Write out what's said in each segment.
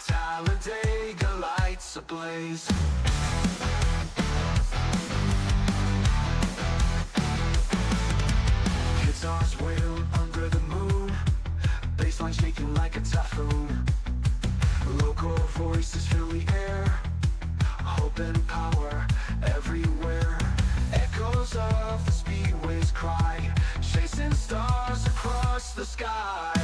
Talladega lights ablaze. Guitars wail under the moon, bassline shaking like a typhoon. Local voices fill the air, hope and power everywhere. Echoes of the speedway's cry, chasing stars across the sky.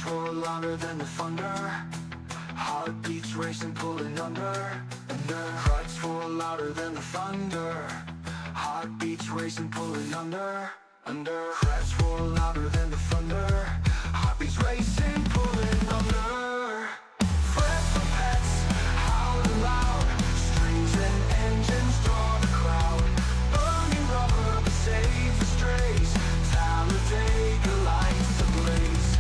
Roar louder than the thunder, heartbeats racing, pulling under. Cries roar louder than the thunder, heartbeats racing, pulling under. Cries roar louder than the thunder, heartbeats racing, pulling under. Frets for pets, howling loud, strings and engines draw the crowd. Burning rubber but save the strays, Talladega lights ablaze.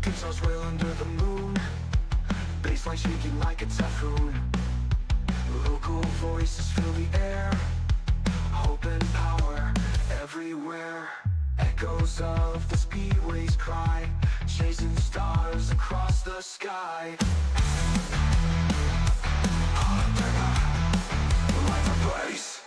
Guitars wail under the moon, bassline shaking like a typhoon. Local voices fill the air, hope and power everywhere. Echoes of the speedway's cry, chasing stars across the sky. Lights ablaze.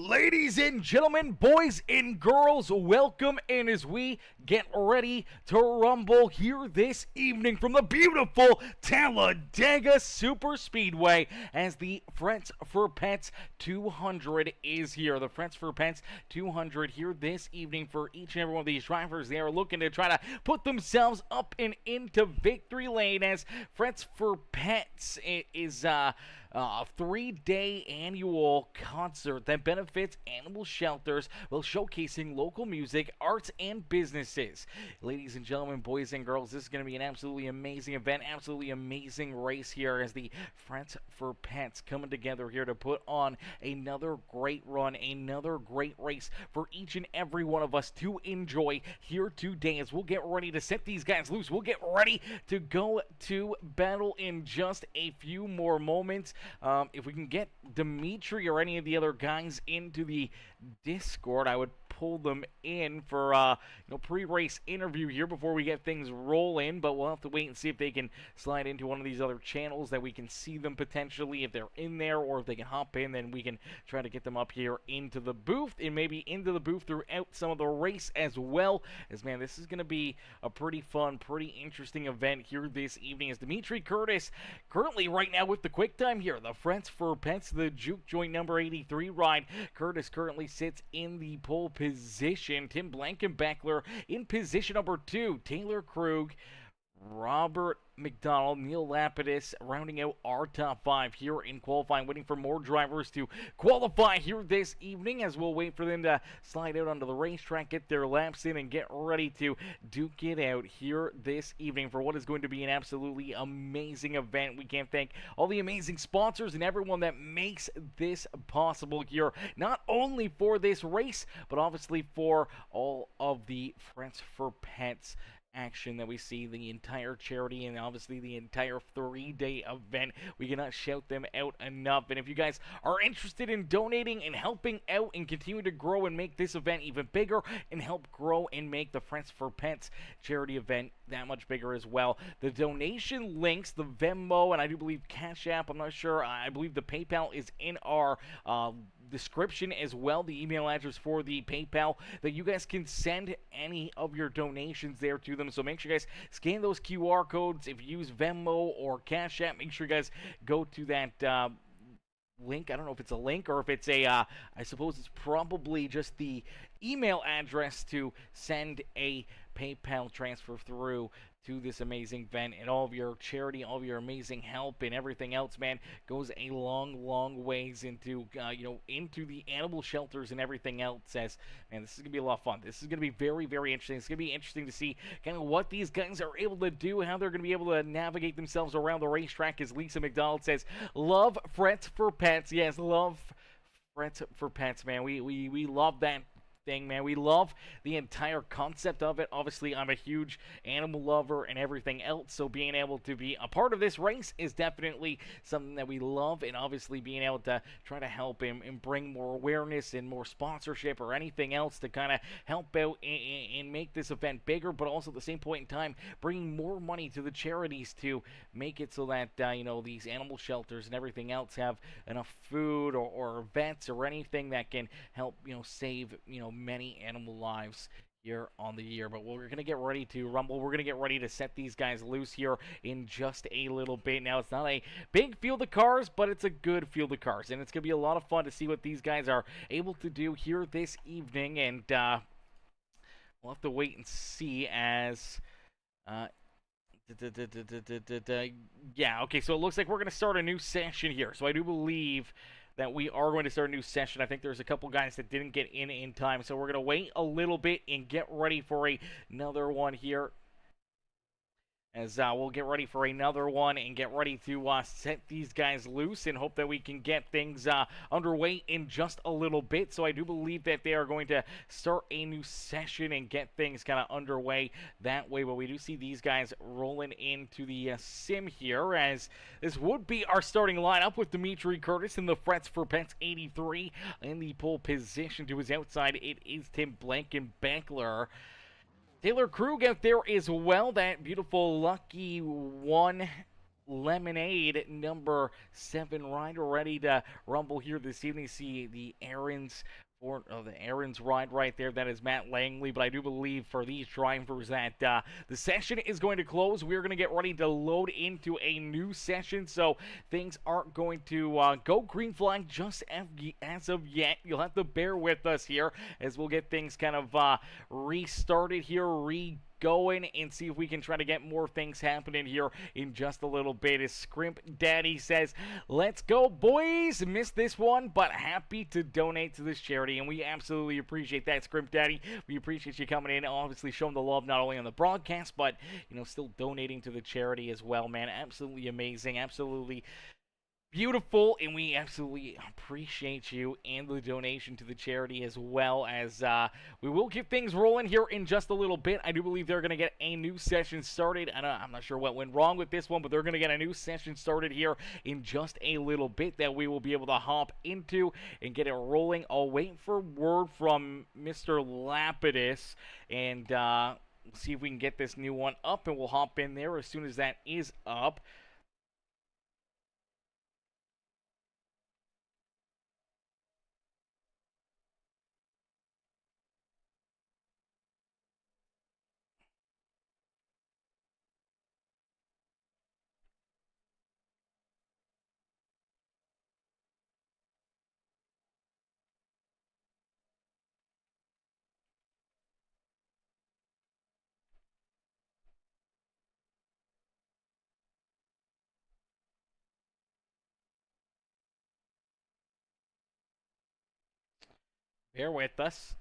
Ladies and gentlemen, boys and girls, welcome in as we get ready to rumble here this evening from the beautiful Talladega Super Speedway as the Friends for Pets 200 is here. The Friends for Pets 200 here this evening for each and every one of these drivers. They are looking to try to put themselves up and into victory lane as Friends for Pets is a 3-day annual concert that benefits animal shelters while showcasing local music, arts, and businesses. Ladies and gentlemen, boys and girls, this is going to be an absolutely amazing event, absolutely amazing race here as the Friends for Pets coming together here to put on another great run, another great race for each and every one of us to enjoy here today as we'll get ready to set these guys loose. We'll get ready to go to battle in just a few more moments. If we can get Dimitri or any of the other guys into the Discord, I would pull them in for pre-race interview here before we get things rolling, but we'll have to wait and see if they can slide into one of these other channels that we can see them potentially if they're in there, or if they can hop in, then we can try to get them up here into the booth and maybe into the booth throughout some of the race as well. As man, this is going to be a pretty fun, pretty interesting event here this evening as Dimitri Curtis currently right now with the quick time here. The Friends for Pets, the Juke Joint number 83 ride. Curtis currently sits in the pole position. Tim Blankenbeckler in position number 2. Taylor Krug, Robert McDonald, Neil Lapidus rounding out our top 5 here in qualifying, waiting for more drivers to qualify here this evening as we'll wait for them to slide out onto the racetrack, get their laps in, and get ready to duke it out here this evening for what is going to be an absolutely amazing event. We can't thank all the amazing sponsors and everyone that makes this possible here, not only for this race, but obviously for all of the Friends for Pets action that we see, the entire charity, and obviously the entire 3-day event. We cannot shout them out enough. And if you guys are interested in donating and helping out and continue to grow and make this event even bigger and help grow and make the Friends for Pets charity event that much bigger as well, the donation links, the Venmo, and I do believe Cash App, I'm not sure, I believe the PayPal is in our description as well, the email address for the PayPal that you guys can send any of your donations there to them. So make sure you guys scan those QR codes. If you use Venmo or Cash App, make sure you guys go to that link. I don't know if it's a link or if it's a I suppose it's probably just the email address to send a PayPal transfer through to this amazing event, and all of your charity, all of your amazing help and everything else, man, goes a long ways into into the animal shelters and everything else. As man, this is gonna be a lot of fun. This is gonna be very interesting. It's gonna be interesting to see kind of what these guys are able to do, how they're gonna be able to navigate themselves around the racetrack. As Lisa McDonald says, love Friends for Pets. Yes, love Friends for Pets, man. We love that thing, man. We love the entire concept of it. Obviously, I'm a huge animal lover and everything else, so being able to be a part of this race is definitely something that we love, and obviously being able to try to help him and bring more awareness and more sponsorship or anything else to kind of help out and make this event bigger, but also at the same point in time bringing more money to the charities to make it so that these animal shelters and everything else have enough food or vets or anything that can help save many animal lives here on the year. But we're going to get ready to rumble. We're going to get ready to set these guys loose here in just a little bit. Now, it's not a big field of cars, but it's a good field of cars, and it's going to be a lot of fun to see what these guys are able to do here this evening, and we'll have to wait and see as yeah, okay, so it looks like we're going to start a new session here. So I do believe that we are going to start a new session. I think there's a couple guys that didn't get in time, so we're going to wait a little bit and get ready for another one here. As we'll get ready for another one and get ready to set these guys loose and hope that we can get things underway in just a little bit. So I do believe that they are going to start a new session and get things kind of underway that way. But we do see these guys rolling into the sim here, as this would be our starting lineup with Dimitri Curtis in the Friends for Pets 83 in the pole position. To his outside, it is Tim Blankenbeckler. Taylor Krug out there as well, that beautiful lucky one Lemonade, number 7 rider, ready to rumble here this evening. See the errands for the errands ride right there. That is Matt Langley. But I do believe for these drivers that the session is going to close. We're going to get ready to load into a new session. So things aren't going to go green flag just as of yet. You'll have to bear with us here as we'll get things kind of restarted here, going and see if we can try to get more things happening here in just a little bit. As Scrimp Daddy says, let's go, boys. Missed this one, but happy to donate to this charity, and we absolutely appreciate that, Scrimp Daddy. We appreciate you coming in, obviously showing the love not only on the broadcast, but, you know, still donating to the charity as well, man. Absolutely amazing. Absolutely beautiful, and we absolutely appreciate you and the donation to the charity, as well as we will get things rolling here in just a little bit. I do believe they're going to get a new session started. I'm not sure what went wrong with this one, but they're going to get a new session started here in just a little bit that we will be able to hop into and get it rolling. I'll wait for word from Mr. Lapidus, and see if we can get this new one up, and we'll hop in there as soon as that is up. Bear with us.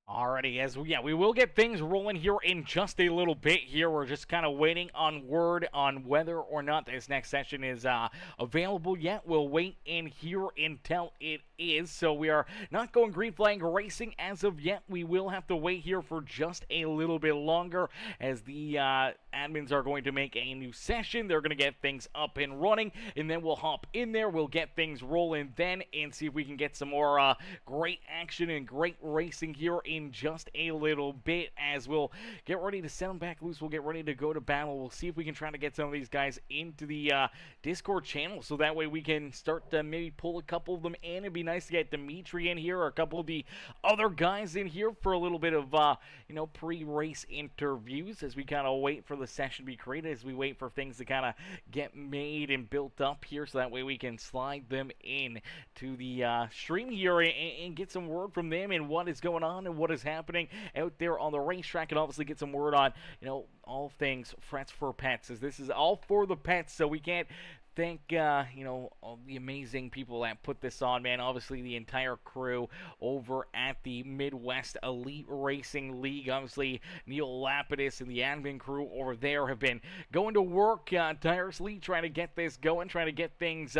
Alrighty, we will get things rolling here in just a little bit here. We're just kind of waiting on word on whether or not this next session is available yet. We'll wait in here until it is. So we are not going green flag racing as of yet. We will have to wait here for just a little bit longer as the admins are going to make a new session. They're going to get things up and running, and then we'll hop in there. We'll get things rolling then and see if we can get some more great action and great racing here in just a little bit. As we'll get ready to send them back loose, we'll get ready to go to battle. We'll see if we can try to get some of these guys into the Discord channel, so that way we can start to maybe pull a couple of them in. It'd be nice to get Dimitri in here or a couple of the other guys in here for a little bit of pre-race interviews as we kind of wait for the session to be created, as we wait for things to kind of get made and built up here, so that way we can slide them in to the stream here and get some word from them and what is going on and what is happening out there on the racetrack, and obviously get some word on all things Frets for Pets, as this is all for the pets. So we can't thank all the amazing people that put this on, man. Obviously the entire crew over at the Midwest Elite Racing League. Obviously Neil Lapidus and the admin crew over there have been going to work tirelessly trying to get this going, trying to get things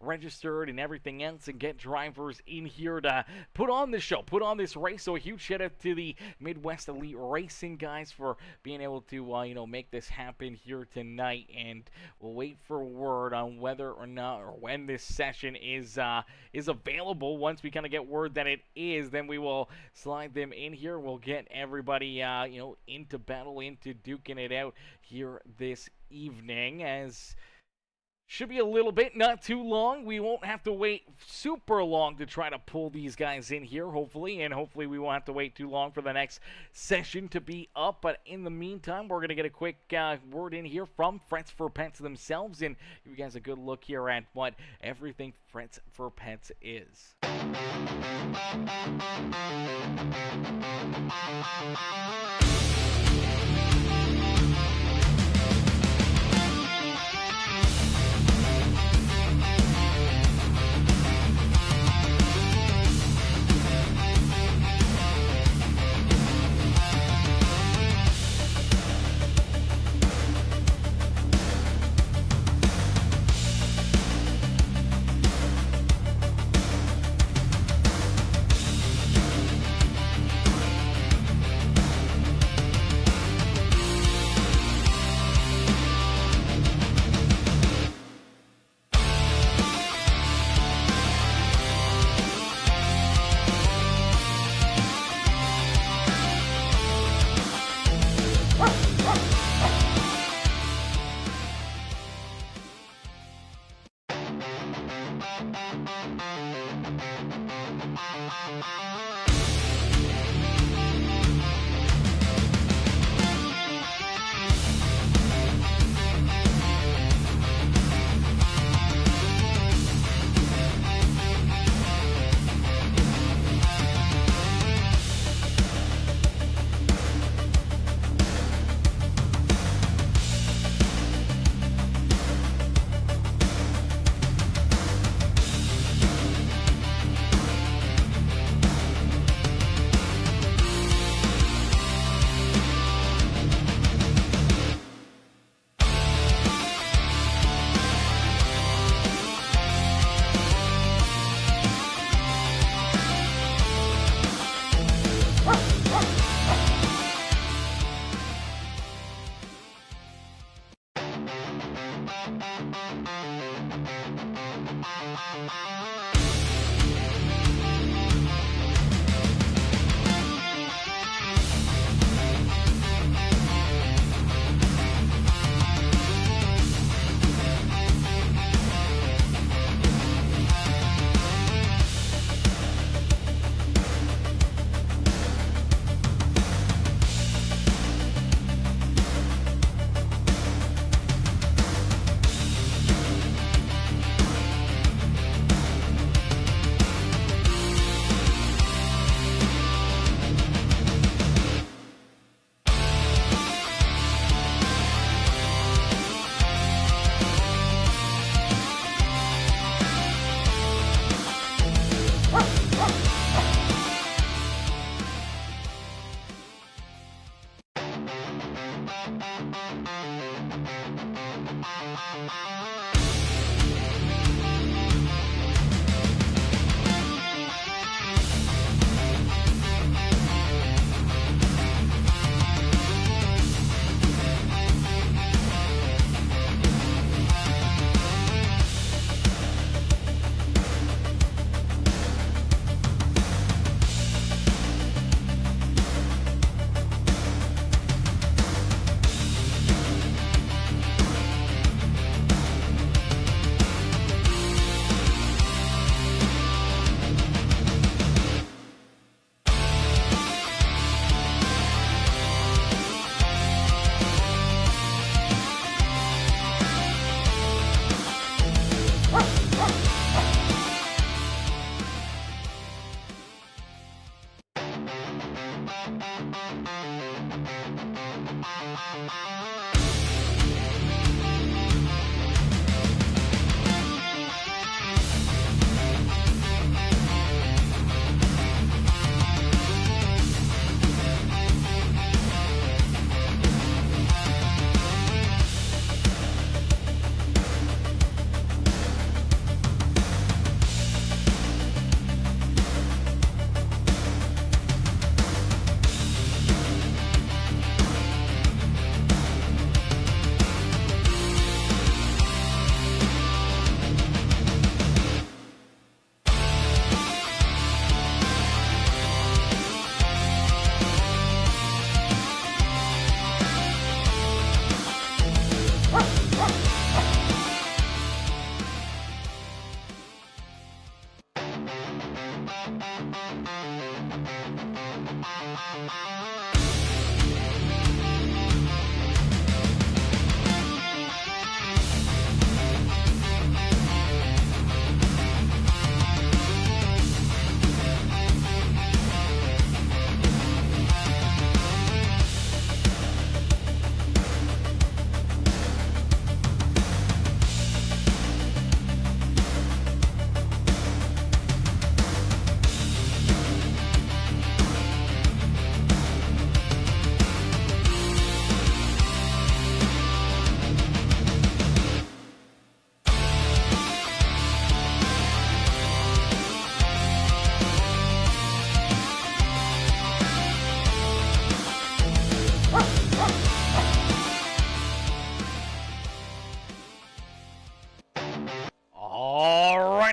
registered and everything else, and get drivers in here to put on the show, put on this race. So a huge shout out to the Midwest Elite Racing guys for being able to make this happen here tonight, and we'll wait for word on whether or not or when this session is available. Once we kind of get word that it is, then we will slide them in here. We'll get everybody into battle, into duking it out here this evening, as should be a little bit, not too long. We won't have to wait super long to try to pull these guys in here, hopefully. And hopefully we won't have to wait too long for the next session to be up. But in the meantime, we're going to get a quick word in here from Frets for Pets themselves, and give you guys a good look here at what everything Frets for Pets is.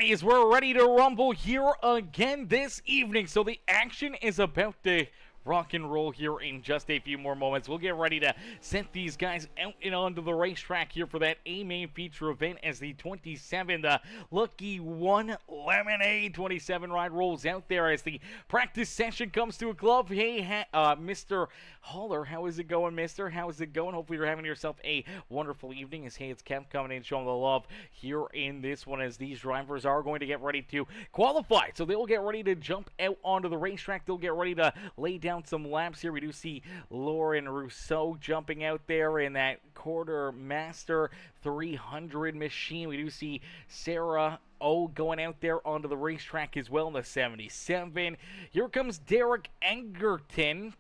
Alrighty, we're ready to rumble here again this evening. So the action is about to rock and roll here in just a few more moments. We'll get ready to send these guys out and onto the racetrack here for that A-main feature event as the 27, Lucky One Lemonade 27 ride rolls out there as the practice session comes to a close. Hey, Mr. Haller, how is it going, mister? How is it going? Hopefully you're having yourself a wonderful evening as, hey, it's Kev coming in showing the love here in this one as these drivers are going to get ready to qualify. So they'll get ready to jump out onto the racetrack. They'll get ready to lay down some laps here. We do see Lauren Rousseau jumping out there in that quarter master 300 machine. We do see Sarah going out there onto the racetrack as well in the 77. Here comes Derek Engerton,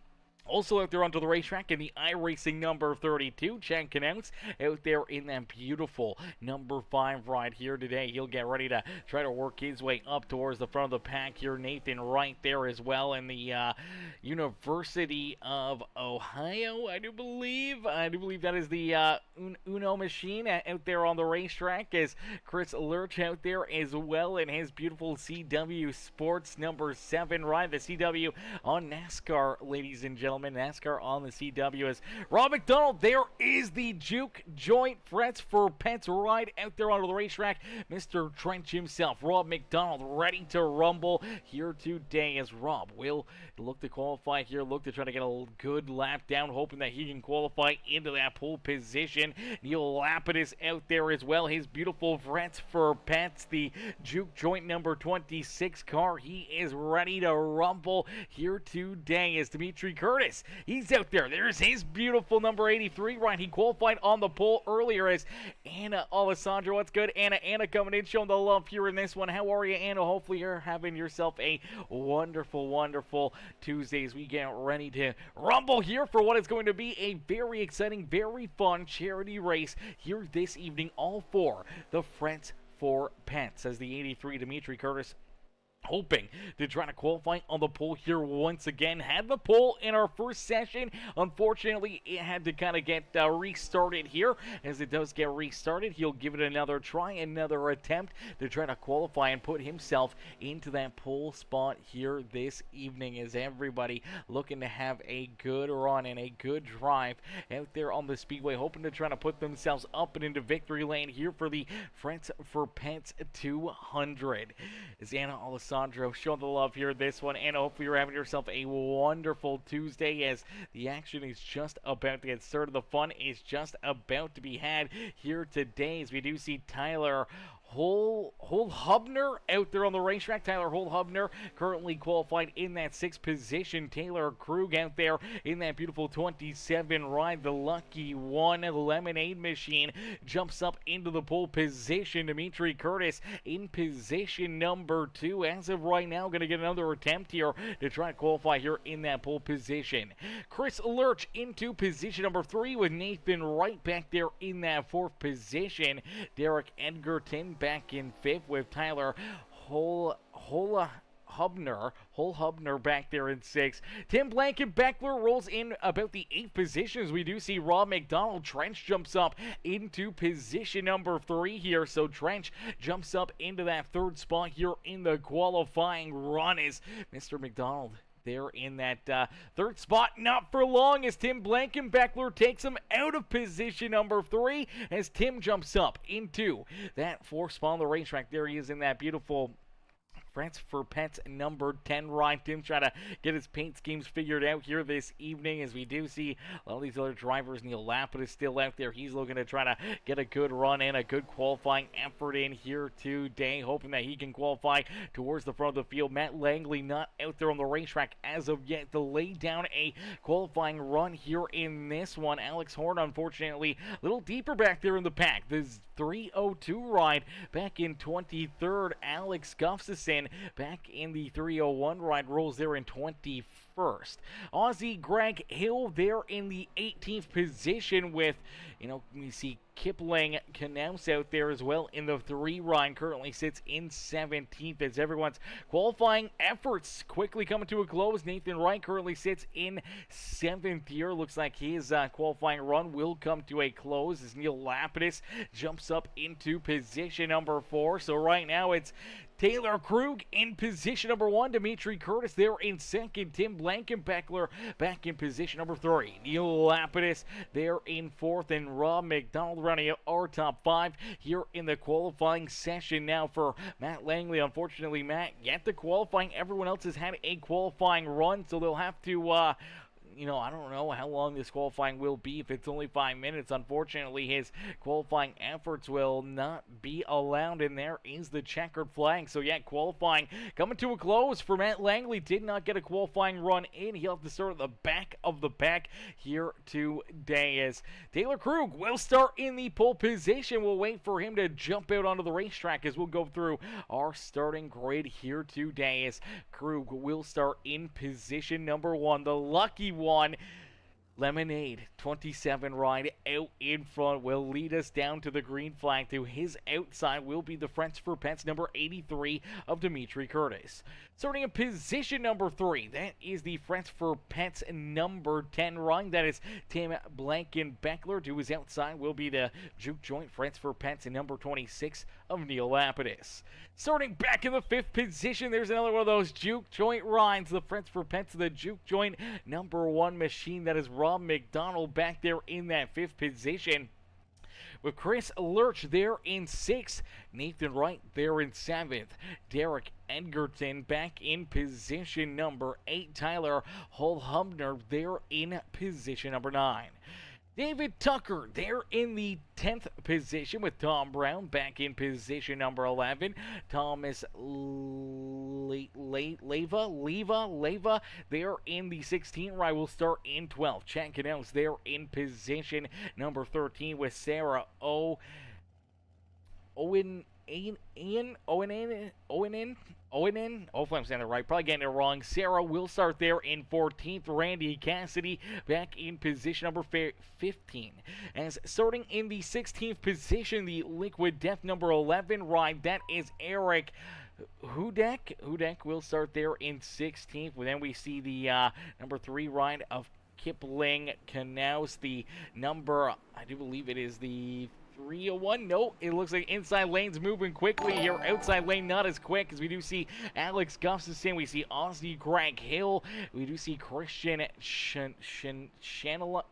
also out there onto the racetrack in the iRacing number 32. Chad Knauts out there in that beautiful number 5 ride here today. He'll get ready to try to work his way up towards the front of the pack here. Nathan right there as well in the University of Ohio, I do believe that is the Uno machine out there on the racetrack as Chris Lurch out there as well in his beautiful CW Sports number 7 ride. The CW on NASCAR, ladies and gentlemen. NASCAR on the CW as Rob McDonald. There is the Juke Joint Frets for Pets ride out there onto the racetrack. Mr. Trench himself, Rob McDonald, ready to rumble here today as Rob will look to qualify here, look to try to get a good lap down, hoping that he can qualify into that pole position. Neil Lapidus out there as well, his beautiful Frets for Pets, the Juke Joint number 26 car. He is ready to rumble here today as Dimitri Curtis, he's out there. There's his beautiful number 83 ride. He qualified on the pole earlier as Anna Alessandro. What's good, Anna? Anna coming in, showing the love here in this one. How are you, Anna? Hopefully you're having yourself a wonderful, wonderful Tuesday as we get ready to rumble here for what is going to be a very exciting, very fun charity race here this evening, all for the Frets for Pets as the 83 Dimitri Curtis hoping to try to qualify on the pole here once again. Had the pole in our first session. Unfortunately, it had to kind of get restarted here. As it does get restarted, he'll give it another try, another attempt to try to qualify and put himself into that pole spot here this evening as everybody looking to have a good run and a good drive out there on the speedway, hoping to try to put themselves up and into victory lane here for the Frets for Pets 200. As Anna Alessandro showing the love here this one, and hopefully you're having yourself a wonderful Tuesday as the action is just about to get started. The fun is just about to be had here today as we do see Tyler Holhubner out there on the racetrack. Tyler Holhubner currently qualified in that 6th position. Taylor Krug out there in that beautiful 27 ride. The Lucky One Lemonade machine jumps up into the pole position. Dimitri Curtis in position number 2. As of right now, going to get another attempt here to try to qualify here in that pole position. Chris Lurch into position number 3 with Nathan Wright back there in that 4th position. Derek Edgerton back in 5th with Tyler Holhubner back there in 6th. Tim Blankenbeckler rolls in about the 8th position as we do see Rob McDonald. Trench jumps up into position number 3 here. So Trench jumps up into that 3rd spot here in the qualifying run as Mr. McDonald there in that 3rd spot. Not for long as Tim Blankenbeckler takes him out of position number 3 as Tim jumps up into that 4th spot on the racetrack. There he is in that beautiful Frets for Pets number 10 ride. Tim trying to get his paint schemes figured out here this evening as we do see a lot of these other drivers. Neil Lapid is still out there. He's looking to try to get a good run in, a good qualifying effort in here today, hoping that he can qualify towards the front of the field. Matt Langley not out there on the racetrack as of yet to lay down a qualifying run here in this one. Alex Horn, unfortunately, a little deeper back there in the pack. This 302 ride back in 23rd. Alex Gustafson back in the 301 ride rolls there in 21st. Aussie Greg Hill there in the 18th position with, we see Kipling Knaus out there as well in the 3 ride. Currently sits in 17th as everyone's qualifying efforts quickly coming to a close. Nathan Wright currently sits in 7th here. Looks like his qualifying run will come to a close as Neil Lapidus jumps up into position number 4. So right now it's Taylor Krug in position number 1. Dimitri Curtis there in second. Tim Blankenbeckler back in position number 3. Neil Lapidus there in 4th. And Rob McDonald running our top 5 here in the qualifying session. Now for Matt Langley, unfortunately, Matt, yet the qualifying. Everyone else has had a qualifying run, so they'll have to I don't know how long this qualifying will be. If it's only 5 minutes, unfortunately, his qualifying efforts will not be allowed, and there is the checkered flag. So, yeah, qualifying coming to a close for Matt Langley. Did not get a qualifying run in. He'll have to start at the back of the pack here today as Taylor Krug will start in the pole position. We'll wait for him to jump out onto the racetrack as we'll go through our starting grid here today as Krug will start in position number 1. The lucky one. Lemonade 27 ride out in front will lead us down to the green flag. To his outside will be the Friends for Pets number 83 of Dimitri Curtis. Starting in position number 3, that is the Friends for Pets number 10 ride. That is Tim Blankenbeckler. To his outside will be the Juke Joint Friends for Pets number 26 of Neil Lapidus. Starting back in the 5th position, there's another one of those Juke Joint rides. The Friends for Pets, the Juke Joint number 1 machine. That is Rob McDonald back there in that 5th position. With Chris Lurch there in 6th, Nathan Wright there in 7th, Derek Edgerton back in position number 8, Tyler Hull-Humner there in position number 9. David Tucker there in the 10th position with Tom Brown back in position number 11. Thomas Leva there in the 16th ride will start in 12th. Chad Canals there in position number 13 with Sarah Owen. Hopefully I'm saying it right. Probably getting it wrong. Sarah will start there in 14th. Randy Cassidy back in position number 15. As starting in the 16th position, the Liquid Death number 11 ride. That is Eric Hudek. Hudek will start there in 16th. Then we see the number 3 ride of Kipling Knaus. The number, I do believe it is the 301. No, it looks like inside lane's moving quickly here. Outside lane not as quick as we do see Alex Gustafson. We see Aussie Greg Hill. We do see Christian Schaliner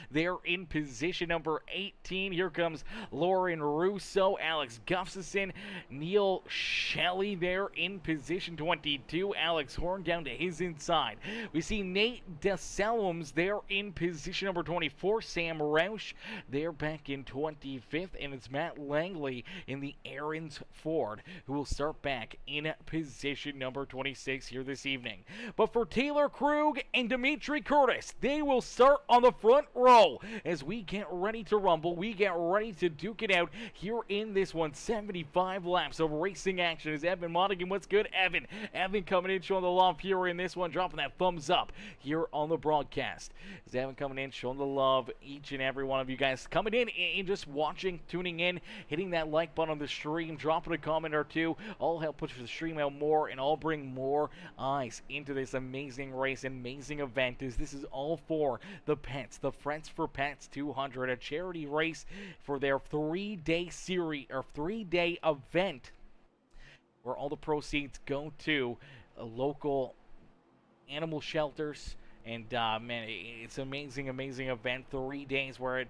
there in position number 18. Here comes Lauren Russo, Alex Gustafson, Neil Shelley there in position 22. Alex Horn down to his inside. We see Nate DeSalums there in position number 24. Sam Roush there back in 25th. And it's Matt Langley in the Aaron's Ford who will start back in position number 26 here this evening. But for Taylor Krug and Dimitri Curtis, they will start on the front row as we get ready to rumble. We get ready to duke it out here in this 175 laps of racing action. Is Evan Monaghan? What's good, Evan? Evan coming in, showing the love here in this one, dropping that thumbs up here on the broadcast. Is Evan coming in, showing the love, each and every one of you guys coming in and just watching, tuning in, hitting that like button on the stream, dropping a comment or two. All help push the stream out more, and all bring more eyes into this amazing race, amazing event. This is all for the Pets, the Friends for Pets 200, a charity race for their 3-day series or 3-day event where all the proceeds go to local animal shelters. And, man, it's an amazing, amazing event. 3 days where it,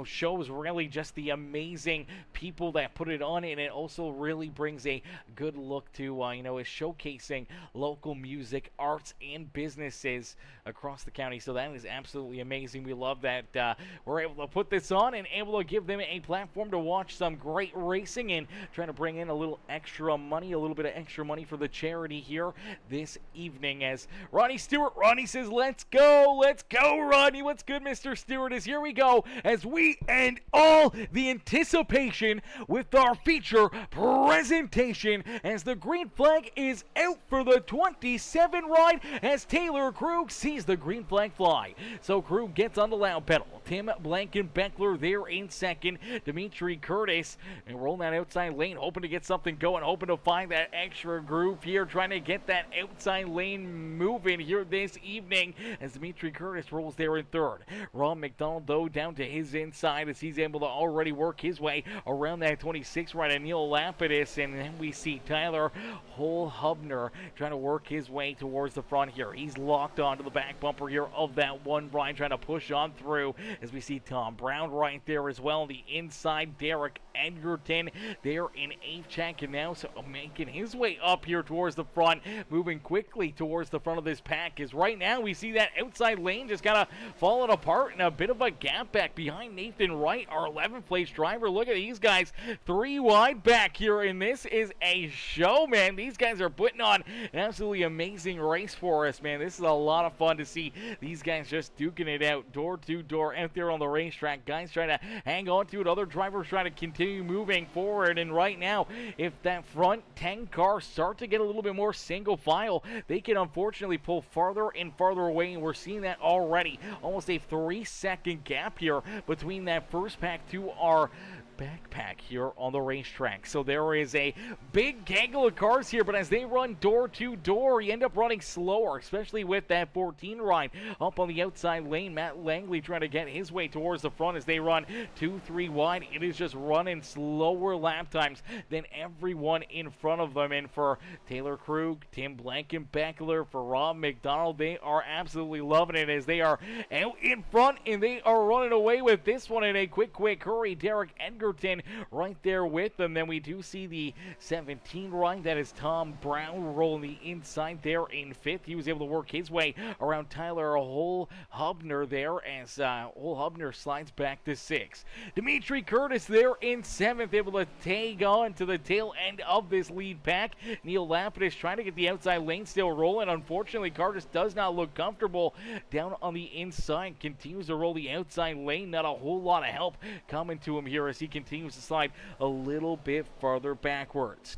shows really just the amazing people that put it on. And it also really brings a good look to, is showcasing local music, arts, and businesses across the county. So that is absolutely amazing. We love that we're able to put this on and able to give them a platform to watch some great racing and trying to bring in a little extra money, a little bit of extra money for the charity here this evening. As Ronnie Stewart, Ronnie says, let's go, Ronnie. What's good, Mr. Stewart? As here we go as we end all the anticipation with our feature presentation as the green flag is out for the 27 ride as Taylor Krug sees the green flag fly. So Krug gets on the loud pedal. Tim Blankenbeckler there in second. Dimitri Curtis and rolling that outside lane, hoping to get something going, hoping to find that extra groove here, trying to get that outside lane moving here this evening. king as Dimitri Curtis rolls there in third. Ron McDonald, though, down to his inside as he's able to already work his way around that 26 right at Neil Lapidus. And then we see Tyler Hubner trying to work his way towards the front here. He's locked onto the back bumper here of that one Brian, trying to push on through as we see Tom Brown right there as well. The inside, Derek Edgerton there in 8th check, and now so making his way up here towards the front, moving quickly towards the front of this pack. Is right now we see that outside lane just kind of falling apart and a bit of a gap back behind Nathan Wright, our 11th place driver. Look at these guys, 3 wide back here, and this is a show, man. These guys are putting on an absolutely amazing race for us, man. This is a lot of fun to see these guys just duking it out door to door out there on the racetrack. Guys trying to hang on to it, other drivers trying to continue moving forward. And right now, if that front 10 cars start to get a little bit more single file, they can unfortunately pull farther and farther away, and we're seeing that already. Almost a 3-second gap here between that first pack to our backpack here on the racetrack. So there is a big gaggle of cars here, but as they run door to door, you end up running slower, especially with that 14 ride up on the outside lane. Matt Langley trying to get his way towards the front as they run 2-3 wide. It is just running slower lap times than everyone in front of them. And for Taylor Krug, Tim Blankenbeckler, for Rob McDonald, they are absolutely loving it as they are out in front and they are running away with this one in a quick hurry. Derek Edgerton right there with them. Then we do see the 17 ride. That is Tom Brown rolling the inside there in 5th. He was able to work his way around Tyler Hubner there as Hubner slides back to 6th. Dimitri Curtis there in 7th, able to tag on to the tail end of this lead pack. Neil Lapidus trying to get the outside lane still rolling. Unfortunately, Curtis does not look comfortable down on the inside. Continues to roll the outside lane. Not a whole lot of help coming to him here as he continues to slide a little bit farther backwards.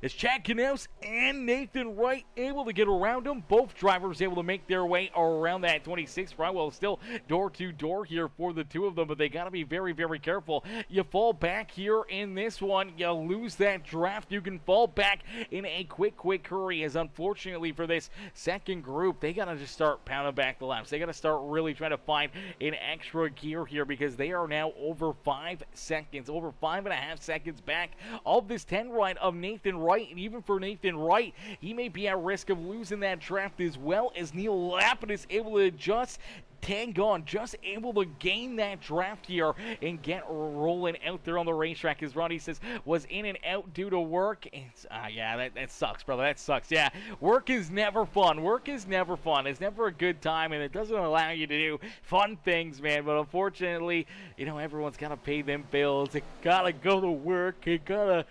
As Chad Knaus and Nathan Wright able to get around him, both drivers able to make their way around that 26th right. Well, still door to door here for the two of them, but they got to be very, very careful. You fall back here in this one, you lose that draft. You can fall back in a quick hurry, as unfortunately for this second group, they got to just start pounding back the laps. They got to start really trying to find an extra gear here because they are now over 5 seconds, over 5.5 seconds back of this 10 right of Nathan Wright. And even for Nathan Wright, he may be at risk of losing that draft as well, as Neil Lapidus able to just tag on, just able to gain that draft here and get rolling out there on the racetrack. As Ronnie says, was in and out due to work. It's, yeah, that sucks, brother. That sucks. Yeah, work is never fun. Work is never fun. It's never a good time, and it doesn't allow you to do fun things, man. But unfortunately, you know, everyone's got to pay them bills. They got to go to work. They got to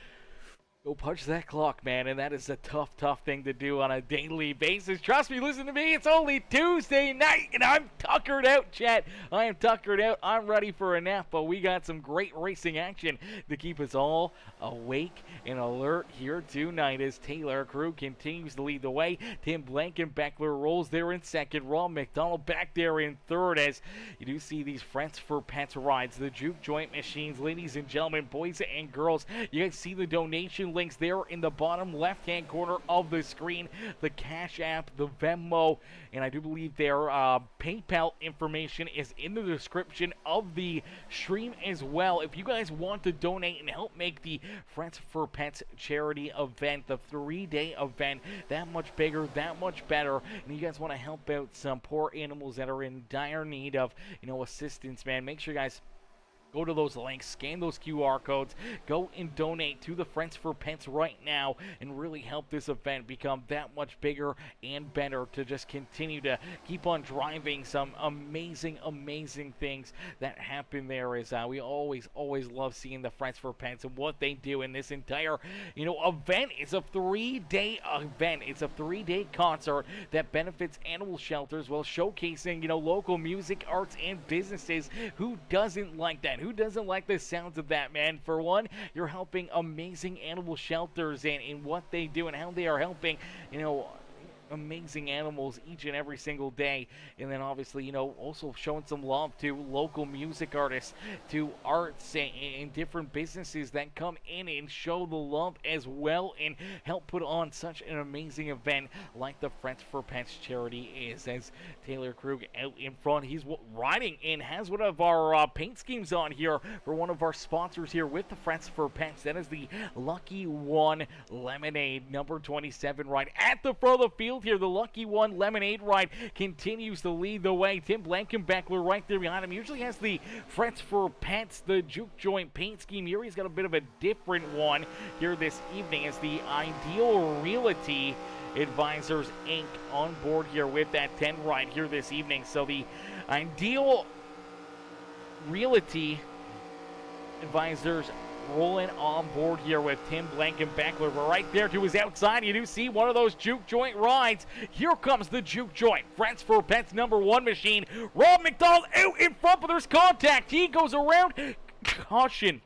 go punch that clock, man, and that is a tough thing to do on a daily basis. Trust me, listen to me, it's only Tuesday night, and I'm tuckered out, chat. I am tuckered out. I'm ready for a nap, but we got some great racing action to keep us all awake and alert here tonight as Taylor Krug continues to lead the way. Tim Blankenbeckler rolls there in 2nd. Ron McDonald back there in 3rd as you do see these Friends for Pets rides, the juke joint machines. Ladies and gentlemen, boys and girls, you guys see the donation links there in the bottom left-hand corner of the screen. The Cash App, the Venmo, and I do believe their PayPal information is in the description of the stream as well. If you guys want to donate and help make the Friends for Pets charity event, the 3-day event, that much bigger, that much better, and you guys want to help out some poor animals that are in dire need of, you know, assistance, man, make sure you guys go to those links, scan those QR codes, go and donate to the Friends for Pets right now and really help this event become that much bigger and better to just continue to keep on driving some amazing things that happen there. Is we always love seeing the Friends for Pets and what they do in this entire, you know, event. It's a 3-day event. It's a 3-day concert that benefits animal shelters while showcasing, you know, local music, arts, and businesses. Who doesn't like that? Who doesn't like the sounds of that, man? For one, you're helping amazing animal shelters and what they do and how they are helping, you know, amazing animals each and every single day. And then obviously, also showing some love to local music artists, to arts and different businesses that come in and show the love as well and help put on such an amazing event like the Friends for Pets charity is. As Taylor Krug out in front, he's riding and has one of our paint schemes on here for one of our sponsors here with the Friends for Pets. That is the Lucky One Lemonade number 27 ride at the front of the field here. The Lucky One Lemonade ride continues to lead the way. Tim Blankenbeckler right there behind him. Usually has the Friends for Pets, the juke joint paint scheme here. He's got a bit of a different one here this evening as the Ideal Realty Advisors Inc. on board here with that 10 ride here this evening. So the Ideal Realty Advisors rolling on board here with Tim Blankenbeckler. We're right there to his outside. You do see one of those juke joint rides. Here comes the juke joint. Friends for Pets number 1 machine. Rob McDonald out in front, but there's contact. He goes around. Caution.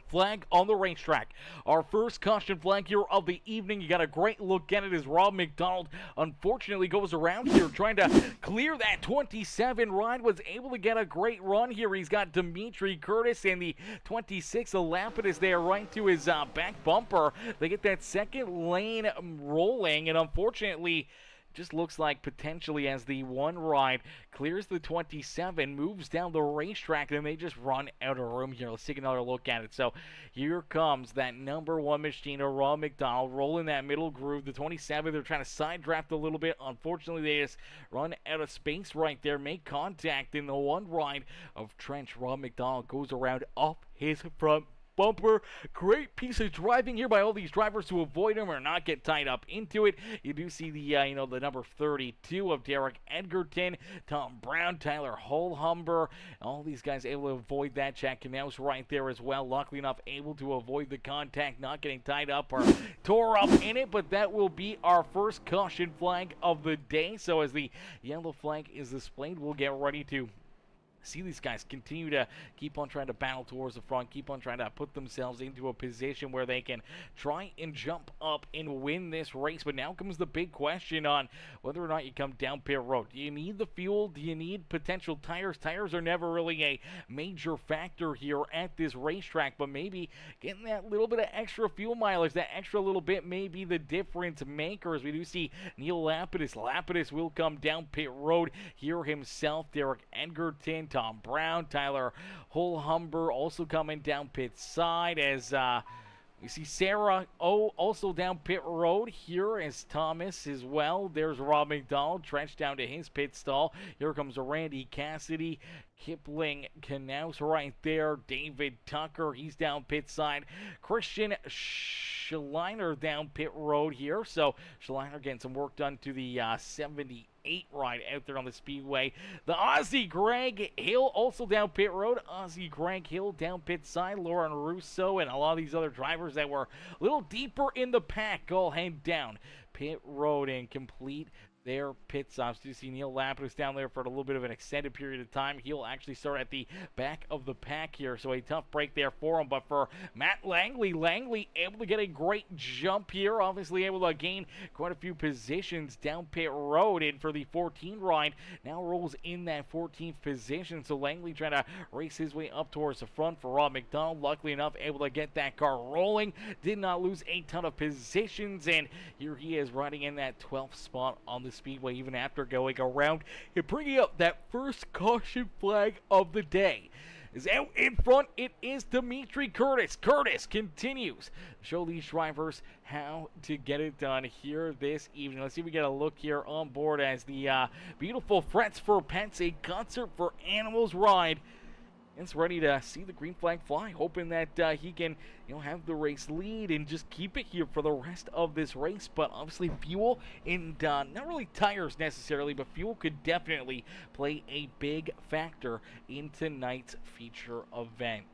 Flag on the racetrack. Our first caution flag here of the evening. You got a great look at it as Rob McDonald unfortunately goes around here trying to clear that 27 ride. Was able to get a great run here. He's got Dimitri Curtis and the 26 Lapidus there right to his back bumper. They get that second lane rolling, and unfortunately just looks like potentially as the one ride clears the 27, moves down the racetrack, and they just run out of room here. Let's take another look at it. So here comes that number 1 machine of Rob McDonald rolling that middle groove. The 27, they're trying to side draft a little bit. Unfortunately, they just run out of space right there, make contact in the one ride of Trench. Rob McDonald goes around up his front bumper. Great piece of driving here by all these drivers to avoid him or not get tied up into it. You do see the the number 32 of Derek Edgerton, Tom Brown, Tyler Holhumber, all these guys able to avoid that. Jack Knaus right there as well, luckily enough able to avoid the contact, not getting tied up or tore up in it. But that will be our first caution flag of the day. So as the yellow flag is displayed, we'll get ready to see these guys continue to keep on trying to battle towards the front, keep on trying to put themselves into a position where they can try and jump up and win this race. But now comes the big question on whether or not you come down pit road. Do you need the fuel? Do you need potential tires? Tires are never really a major factor here at this racetrack, but maybe getting that little bit of extra fuel mileage, that extra little bit may be the difference maker. As we do see Neil Lapidus. Lapidus will come down pit road here himself. Derek Edgerton, Tom Brown, Tyler Holhumber also coming down pit side as we see Sarah also down pit road here as Thomas as well. There's Rob McDonald, Trench down to his pit stall. Here comes Randy Cassidy, Kipling Knaus right there. David Tucker, he's down pit side. Christian Schleiner down pit road here. So Schleiner getting some work done to the 78 ride out there on the speedway. The Aussie Greg Hill also down pit road. Aussie Greg Hill down pit side. Lauren Russo and a lot of these other drivers that were a little deeper in the pack all head down pit road and complete their pit stops. You see Neil Lapidus down there for a little bit of an extended period of time. He'll actually start at the back of the pack here, so a tough break there for him. But for Matt Langley able to get a great jump here, obviously able to gain quite a few positions down pit road. And for the 14 ride, now rolls in that 14th position. So Langley trying to race his way up towards the front for Rob McDonald. Luckily enough, able to get that car rolling. Did not lose a ton of positions, and here he is riding in that 12th spot on the speedway even after going around and bringing up that first caution flag of the day. Is out in front, it is Dimitri Curtis. Curtis continues to show these drivers how to get it done here this evening. Let's see if we get a look here on board as the beautiful Friends for Pets, a concert for animals ride. It's ready to see the green flag fly, hoping that he can, have the race lead and just keep it here for the rest of this race. But obviously fuel and not really tires necessarily, but fuel could definitely play a big factor in tonight's feature event.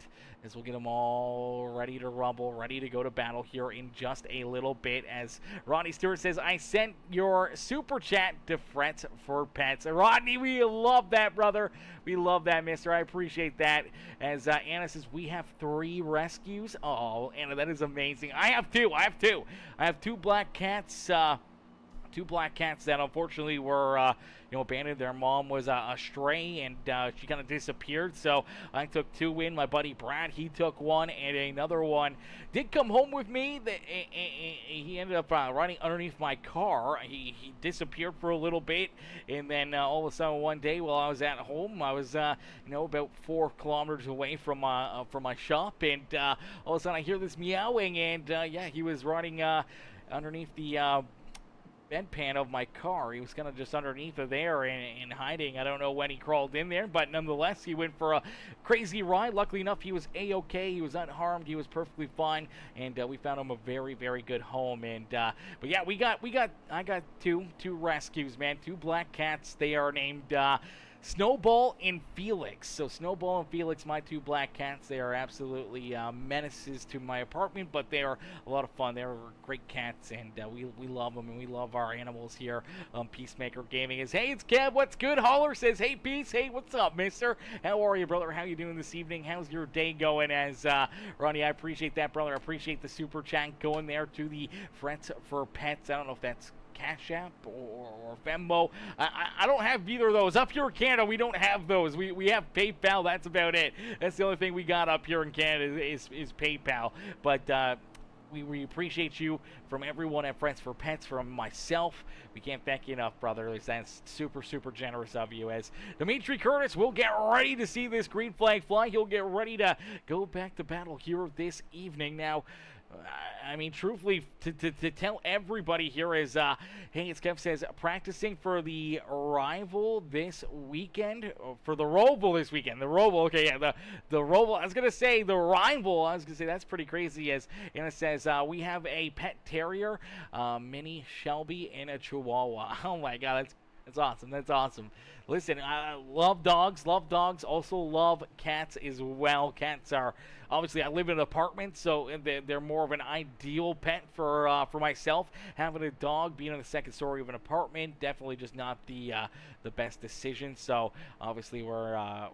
As we'll get them all ready to rumble, ready to go to battle here in just a little bit. As Rodney Stewart says, I sent your super chat to Friends for Pets. Rodney, we love that, brother. We love that, mister. I appreciate that. As Anna says, we have 3 rescues. Oh, Anna, that is amazing. I have 2. I have 2 black cats. two black cats that unfortunately were, abandoned. Their mom was a stray, and she kind of disappeared. So I took two in. My buddy Brad, he took one, and another one did come home with me. He ended up riding underneath my car. He disappeared for a little bit, and then all of a sudden one day while I was at home, I was about 4 kilometers away from my shop, and all of a sudden I hear this meowing, and he was riding underneath the bedpan of my car. He was kind of just underneath of there and hiding. I don't know when he crawled in there, but nonetheless, he went for a crazy ride. Luckily enough, he was A-okay. He was unharmed. He was perfectly fine, and we found him a very, very good home. And but yeah, I got two rescues, man. Two black cats. They are named Snowball and Felix. So Snowball and Felix, my two black cats, they are absolutely menaces to my apartment, but they are a lot of fun. They're great cats, and we love them, and we love our animals here. Peacemaker Gaming is, hey, it's Kev, what's good? Holler says, hey, Peace, hey, what's up, mister? How are you, brother? How you doing this evening? How's your day going? As Ronnie, I appreciate that, brother. I appreciate the super chat going there to the Friends for Pets. I don't know if that's Cash App or Venmo. I don't have either of those. Up here in Canada, we don't have those. We have PayPal. That's about it. That's the only thing we got up here in Canada is PayPal. But we appreciate you from everyone at Friends for Pets, from myself. We can't thank you enough, brother. That's super, super generous of you. As Dimitri Curtis will get ready to see this green flag fly. He'll get ready to go back to battle here this evening. Now, I mean, truthfully, to tell everybody here is, hey, it's Kev says, practicing for the rival this weekend, for the Roval this weekend. The Roval, okay, yeah, the Roval. I was going to say the rival. I was going to say that's pretty crazy. And it says, we have a pet terrier, mini Shelby, and a Chihuahua. Oh, my God, that's awesome. That's awesome. Listen, I love dogs, also love cats as well. Cats are, obviously, I live in an apartment, so they're more of an ideal pet for myself. Having a dog, being on the second story of an apartment, definitely just not the best decision. So, obviously, I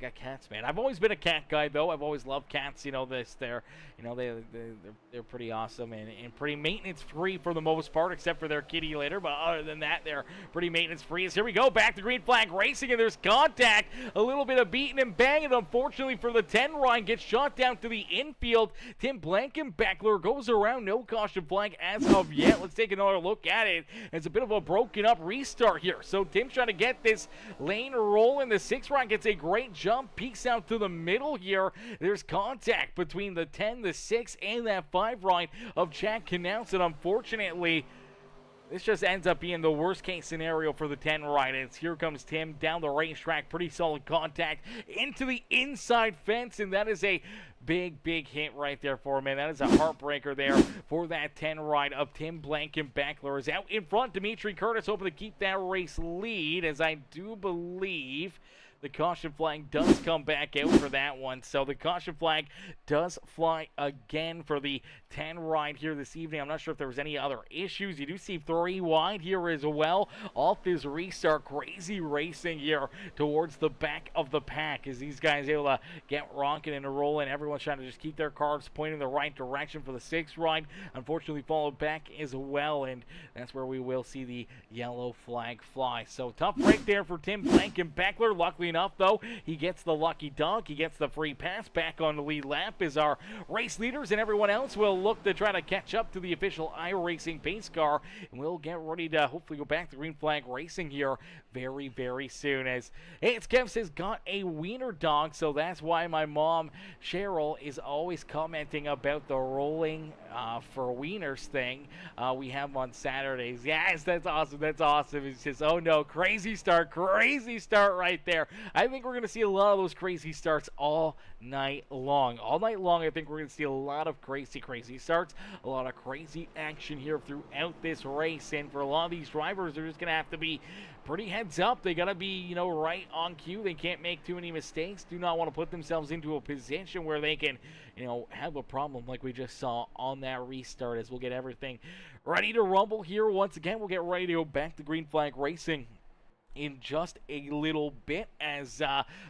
got cats, man. I've always been a cat guy, though. I've always loved cats. They're pretty awesome and pretty maintenance-free for the most part, except for their kitty litter. But other than that, they're pretty maintenance-free. So here we go, back to green flag racing, and there's contact. A little bit of beating and banging, unfortunately, for the 10 Ryan gets shot down to the infield. Tim Blankenbeckler goes around, no caution flag as of yet. Let's take another look at it. It's a bit of a broken up restart here. So Tim's trying to get this lane rolling. The 6 Ryan gets a great jump, peeks out to the middle here. There's contact between the 10, the 6, and that 5 Ryan of Chad Knaus, and unfortunately, this just ends up being the worst-case scenario for the 10 Ryan. Here comes Tim down the racetrack. Pretty solid contact into the inside fence, and that is a big hit right there for him, man. That is a heartbreaker there for that 10 ride of Tim Blankenbeckler. Is out in front. Dimitri Curtis hoping to keep that race lead, as I do believe the caution flag does come back out for that one. So the caution flag does fly again for the 10 ride here this evening. I'm not sure if there was any other issues. You do see 3 wide here as well off this restart. Crazy racing here towards the back of the pack as these guys able to get rocking and rolling. Everyone's trying to just keep their cars pointing the right direction for the 6 ride. Unfortunately followed back as well, and that's where we will see the yellow flag fly. So tough break there for Tim Blankenbeckler. Luckily enough, though, he gets the lucky dog. He gets the free pass back on the lead lap as our race leaders and everyone else will look to try to catch up to the official iRacing pace car, and we'll get ready to hopefully go back to green flag racing here very soon. As hey, it's Kev says, got a wiener dog, so that's why my mom Cheryl is always commenting about the rolling for wieners thing we have on Saturdays. Yes, that's awesome. He says, oh no, crazy start right there. I think we're going to see a lot of those crazy starts all night long. I think we're going to see a lot of crazy starts, a lot of crazy action here throughout this race. And for a lot of these drivers, they're just going to have to be pretty heads up. They got to be, right on cue. They can't make too many mistakes. Do not want to put themselves into a position where they can, have a problem like we just saw on that restart. As we'll get everything ready to rumble here once again. We'll get ready to go back to green flag racing in just a little bit as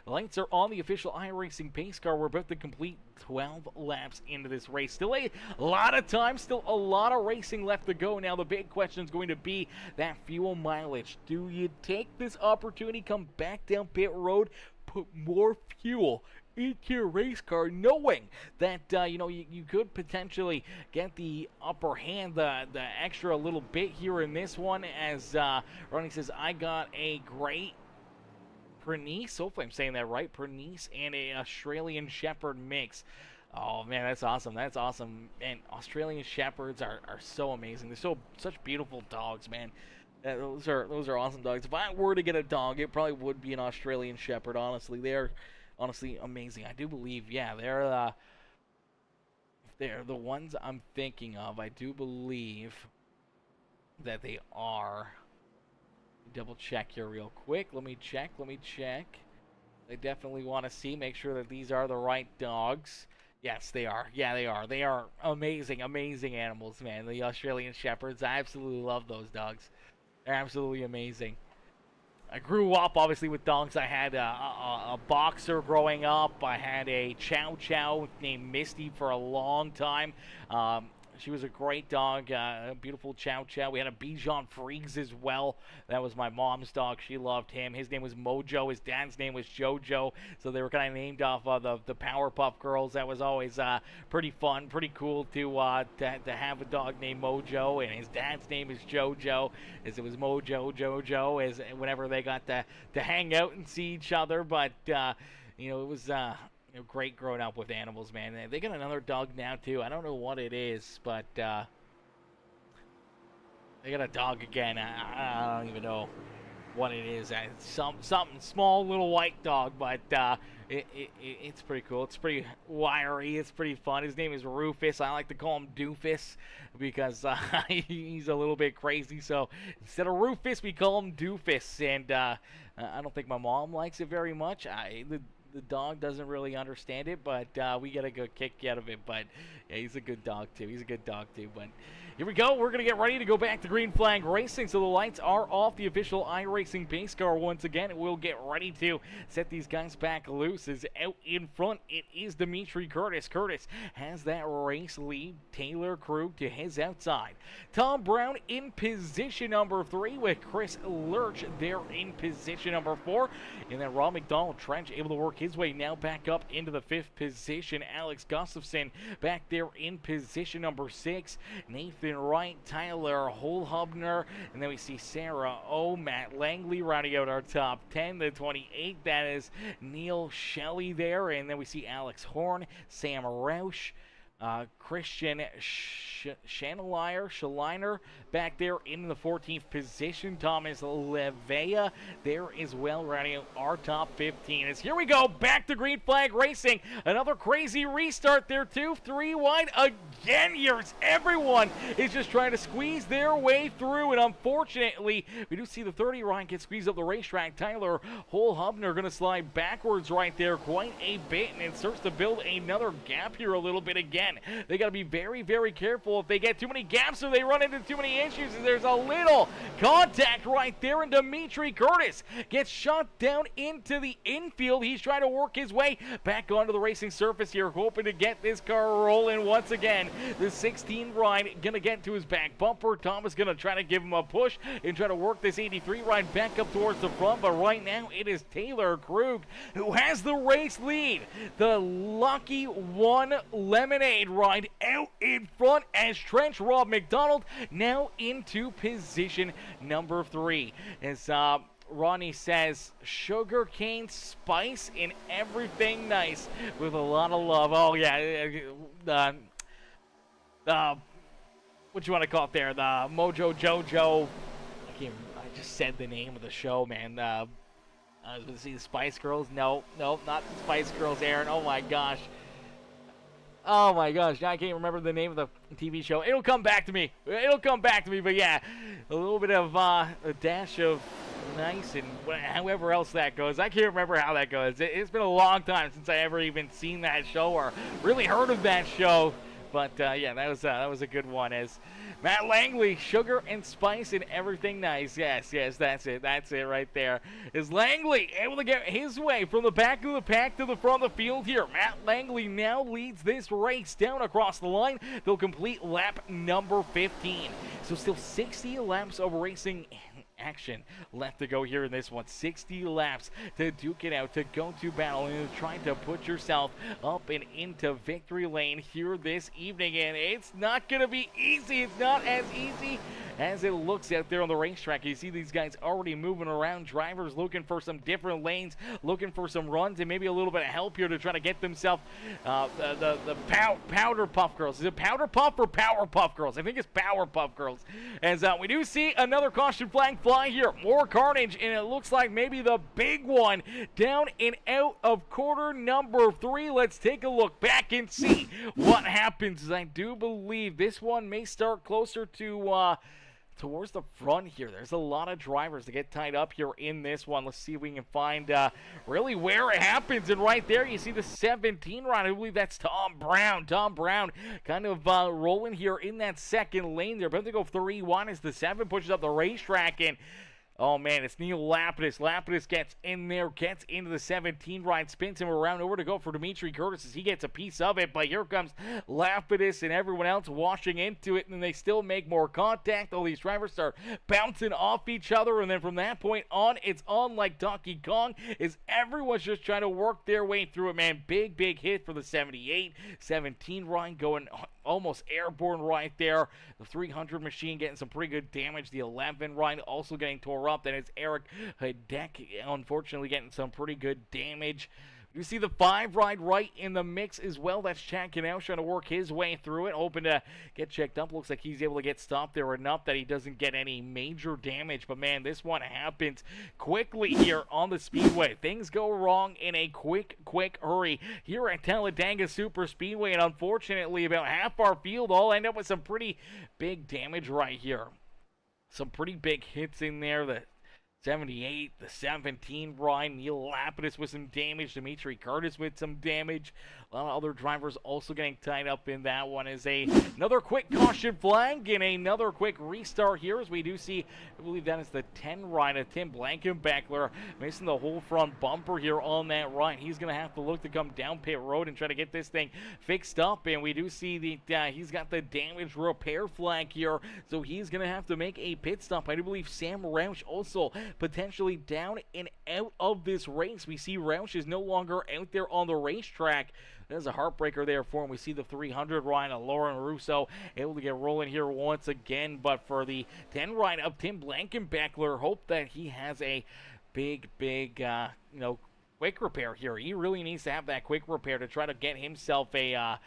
lights are on the official iRacing pace car. We're about to complete 12 laps into this race. Still a lot of time, still a lot of racing left to go. Now the big question is going to be that fuel mileage. Do you take this opportunity, come back down pit road, put more fuel into your race car, knowing that you could potentially get the upper hand, the extra little bit here in this one, as Ronnie says, I got a great Pernice, hopefully I'm saying that right, Pernice and a Australian Shepherd mix. Oh man, that's awesome. That's awesome. And Australian Shepherds are so amazing. They're such beautiful dogs, man. Those are awesome dogs. If I were to get a dog, it probably would be an Australian Shepherd. Honestly, they're honestly amazing. I do believe, yeah, they're the ones I'm thinking of. I do believe that they are. Double check here real quick. Let me check. I definitely want to make sure that these are the right dogs. Yes, they are. Yeah, they are. They are amazing animals, man. The Australian Shepherds. I absolutely love those dogs. They're absolutely amazing. I grew up, obviously, with dogs. I had a boxer growing up. I had a Chow Chow named Misty for a long time. She was a great dog, a beautiful Chow Chow. We had a Bichon Frise as well. That was my mom's dog. She loved him. His name was Mojo. His dad's name was Jojo. So they were kind of named off of the Powerpuff Girls. That was always pretty fun, pretty cool to have a dog named Mojo. And his dad's name is Jojo, as it was Mojo, Jojo, as whenever they got to hang out and see each other. But, it was... great growing up with animals, man. They got another dog now, too. I don't know what it is, but they got a dog again. I don't even know what it is. Something small, little white dog, but it's pretty cool. It's pretty wiry. It's pretty fun. His name is Rufus. I like to call him Doofus because he's a little bit crazy. So instead of Rufus, we call him Doofus. And I don't think my mom likes it very much. The dog doesn't really understand it, but we get a good kick out of it. But yeah, he's a good dog too. But here we go. We're going to get ready to go back to green flag racing. So the lights are off the official iRacing pace car once again. We'll get ready to set these guys back loose. As out in front, it is Dimitri Curtis. Curtis has that race lead. Taylor Krug to his outside. Tom Brown in position number 3 with Chris Lurch there in position number 4. And then Rob McDonald Trench able to work his way now back up into the 5th position. Alex Gustafson back there in position number 6. Nathan Wright, Tyler Holhubner, and then we see Sarah Matt Langley rounding out our top 10. The 28, that is Neil Shelley there, and then we see Alex Horn, Sam Roush, Christian Schaliner back there in the 14th position. Thomas Levea there as well, rounding out our top 15. As here we go, back to green flag racing. Another crazy restart there too. 3 wide again. Here's everyone is just trying to squeeze their way through, and unfortunately, we do see the 30 Ryan get squeezed up the racetrack. Tyler Holhubner going to slide backwards right there quite a bit, and it starts to build another gap here a little bit again. They got to be very, very careful. If they get too many gaps or they run into too many issues, there's a little contact right there, and Dimitri Curtis gets shot down into the infield. He's trying to work his way back onto the racing surface here, hoping to get this car rolling once again. The 16 ride gonna get to his back bumper. Thomas gonna try to give him a push and try to work this 83 ride back up towards the front, but right now it is Taylor Krug who has the race lead. The lucky one lemonade ride out in front as Trench Rob McDonald now into position number 3. As Ronnie says, sugar cane spice and everything nice with a lot of love. Oh yeah, what you want to call it there? The Mojo Jojo. I just said the name of the show, man. I was going to see the Spice Girls. No, not the Spice Girls, Aaron. Oh my gosh. Oh my gosh, now I can't remember the name of the TV show. It'll come back to me. But yeah, a little bit of a dash of nice and however else that goes. I can't remember how that goes. It's been a long time since I ever even seen that show or really heard of that show. But yeah, that was a good one. As Matt Langley, sugar and spice and everything nice. Yes, that's it right there. Is Langley able to get his way from the back of the pack to the front of the field here? Matt Langley now leads this race down across the line. They'll complete lap number 15. So still 60 laps of racing action left to go here in this one. 60 laps to duke it out, to go to battle, and trying to put yourself up and into victory lane here this evening. And it's not going to be easy. It's not as easy as it looks out there on the racetrack. You see these guys already moving around, drivers looking for some different lanes, looking for some runs, and maybe a little bit of help here to try to get themselves the Powder Puff Girls. Is it Powder Puff or Power Puff Girls? I think it's Power Puff Girls. As we do see another caution flag fly here. More carnage, and it looks like maybe the big one down and out of quarter number 3. Let's take a look back and see what happens. I do believe this one may start closer to towards the front here. There's a lot of drivers to get tied up here in this one. Let's see if we can find really where it happens. And right there you see the 17 ride. I believe that's Tom Brown. Tom Brown kind of rolling here in that second lane there. About to go 3-1 as the 7 pushes up the racetrack. And oh, man, it's Neil Lapidus. Lapidus gets in there, gets into the 17 ride, spins him around over to go for Dimitri Curtis as he gets a piece of it. But here comes Lapidus and everyone else washing into it, and they still make more contact. All these drivers start bouncing off each other, and then from that point on, it's on like Donkey Kong as everyone's just trying to work their way through it, man. Big hit for the 78, 17 ride going almost airborne right there. The 300 machine getting some pretty good damage. The 11 ride also getting tore up. Then it's Eric Hidek, unfortunately, getting some pretty good damage. You see the 5 ride right in the mix as well. That's Chad Canal trying to work his way through it, hoping to get checked up. Looks like he's able to get stopped there enough that he doesn't get any major damage. But, man, this one happens quickly here on the Speedway. Things go wrong in a quick hurry here at Talladega Super Speedway. And, unfortunately, about half our field all end up with some pretty big damage right here. Some pretty big hits in there. The 78, the 17 ride, Neil Lapidus with some damage, Dimitri Curtis with some damage. A lot of other drivers also getting tied up in that one. Is another quick caution flag and another quick restart here as we do see, I believe that is the 10 ride of Tim Blankenbeckler missing the whole front bumper here on that ride. He's going to have to look to come down pit road and try to get this thing fixed up. And we do see the he's got the damage repair flag here, so he's going to have to make a pit stop. I do believe Sam Roush also potentially down and out of this race. We see Roush is no longer out there on the racetrack. There's a heartbreaker there for him. We see the 300 ride of Lauren Russo able to get rolling here once again. But for the 10 ride of Tim Blankenbeckler, hope that he has a big, quick repair here. He really needs to have that quick repair to try to get himself a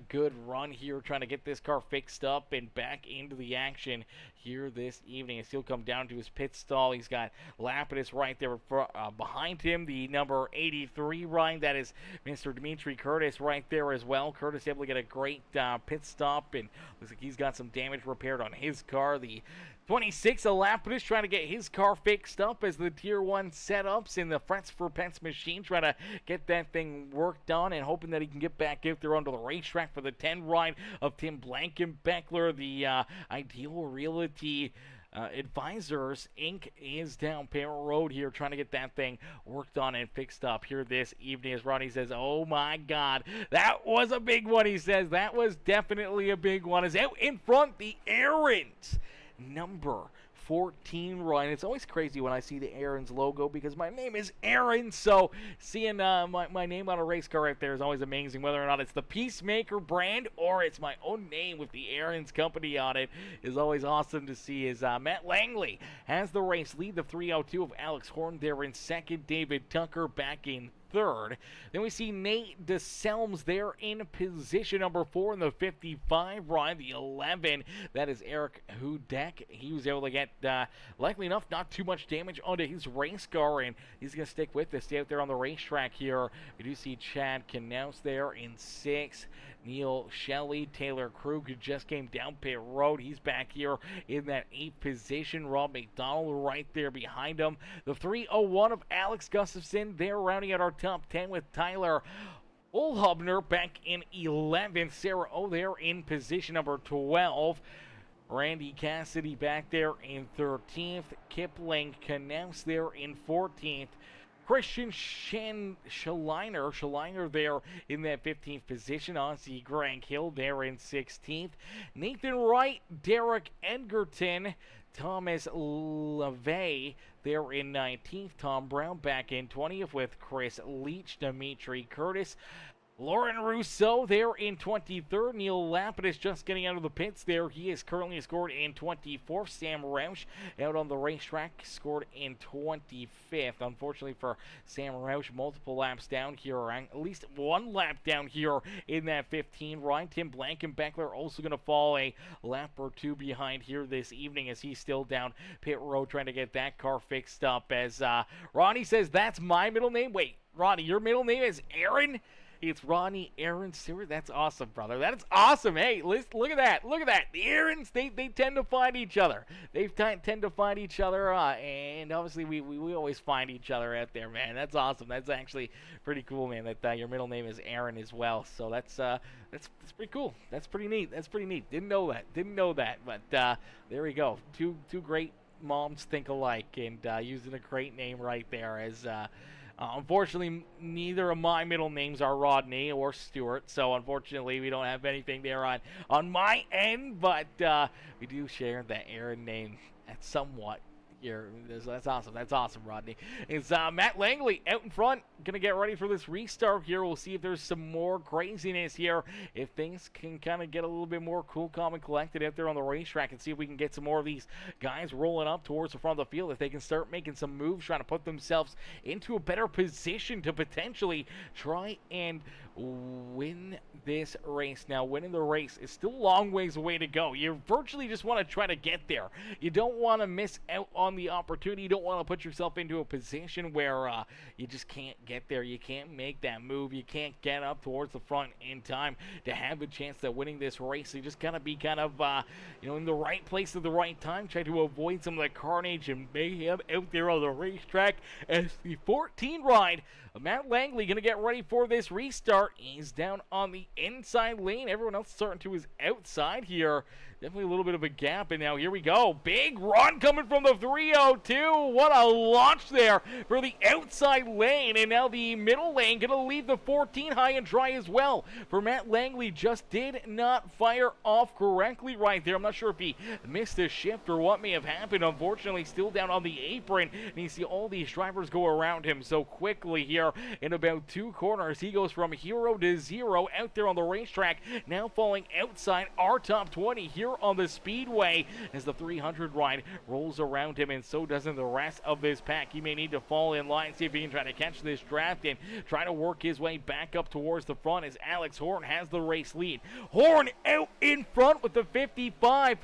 good run here, trying to get this car fixed up and back into the action here this evening. As he'll come down to his pit stall, he's got Lapidus right there behind him, the number 83 ride. That is Mr. Dimitri Curtis right there as well. Curtis able to get a great pit stop, and looks like he's got some damage repaired on his car. The 26 of Lapidus trying to get his car fixed up as the Tier 1 setups in the Frets for Pets machine, trying to get that thing worked on and hoping that he can get back out there onto the racetrack for the 10 ride of Tim Blankenbeckler. The Ideal Realty Advisors Inc. is down Parent Road here trying to get that thing worked on and fixed up here this evening as Ronnie says, oh my God, that was a big one. He says that was definitely a big one. Is out in front, the Aaron's number 14 ride. It's always crazy when I see the Aaron's logo because my name is Aaron, so seeing my name on a race car right there is always amazing. Whether or not it's the Peacemaker brand or it's my own name with the Aaron's company on it is always awesome to see. As Matt Langley has the race lead, the 302 of Alex Horn there in second, David Tucker back in third. Then we see Nate DeSelms there in position number 4 in the 55 ride. The 11, that is Eric Hudek. He was able to get, likely enough, not too much damage onto his race car, and he's going to stick with this, stay out there on the racetrack here. We do see Chad Knaus there in 6. Neil Shelley, Taylor Krug, who just came down pit road. He's back here in that 8th position. Rob McDonald right there behind him. The 301 of Alex Gustafson there rounding out our top 10 with Tyler Hubner back in 11th. Sarah O'Lear in position number 12. Randy Cassidy back there in 13th. Kipling Knaus there in 14th. Christian Schleiner there in that 15th position. Aussie Greg Hill there in 16th. Nathan Wright, Derek Edgerton, Thomas LeVay there in 19th. Tom Brown back in 20th with Chris Leach, Dimitri Curtis. Lauren Rousseau there in 23rd. Neil Lapidus just getting out of the pits there. He is currently scored in 24th. Sam Roush out on the racetrack scored in 25th. Unfortunately for Sam Roush, multiple laps down here, at least one lap down here in that 15. Ryan Tim Blankenbeckler also going to fall a lap or two behind here this evening as he's still down pit road trying to get that car fixed up. As Ronnie says, that's my middle name. Wait, Ronnie, your middle name is Aaron? It's Ronnie Aaron Stewart. That's awesome, brother. That is awesome. Hey, look at that. Look at that. The Aarons, they tend to find each other. They tend to find each other, and obviously we always find each other out there, man. That's awesome. That's actually pretty cool, man, that your middle name is Aaron as well. So that's pretty cool. That's pretty neat. That's pretty neat. Didn't know that. But there we go. Two great moms think alike, and using a great name right there as unfortunately, neither of my middle names are Rodney or Stewart, so unfortunately we don't have anything there on my end, but we do share that Aaron name at somewhat here. That's awesome. That's awesome, Rodney. It's Matt Langley out in front, gonna get ready for this restart here. We'll see if there's some more craziness here, if things can kind of get a little bit more cool, calm, and collected out there on the racetrack, and see if we can get some more of these guys rolling up towards the front of the field, if they can start making some moves, trying to put themselves into a better position to potentially try and win this race. Now, winning the race is still a long ways away to go. You virtually just want to try to get there. You don't want to miss out on the opportunity. You don't want to put yourself into a position where you just can't get there. You can't make that move. You can't get up towards the front in time to have a chance at winning this race. You just got to be kind of, in the right place at the right time. Try to avoid some of the carnage and mayhem out there on the racetrack as the 14 ride. Matt Langley going to get ready for this restart. He's down on the inside lane. Everyone else starting to his outside here. Definitely a little bit of a gap, and now here we go. Big run coming from the 302. What a launch there for the outside lane, and now the middle lane going to leave the 14 high and dry as well. For Matt Langley, just did not fire off correctly right there. I'm not sure if he missed a shift or what may have happened. Unfortunately, still down on the apron, and you see all these drivers go around him so quickly here in about two corners. He goes from hero to zero out there on the racetrack, now falling outside our top 20 here on the speedway as the 300 ride rolls around him, and so doesn't the rest of this pack. He may need to fall in line, see if he can try to catch this draft and try to work his way back up towards the front as Alex Horn has the race lead. Horn out in front with the 55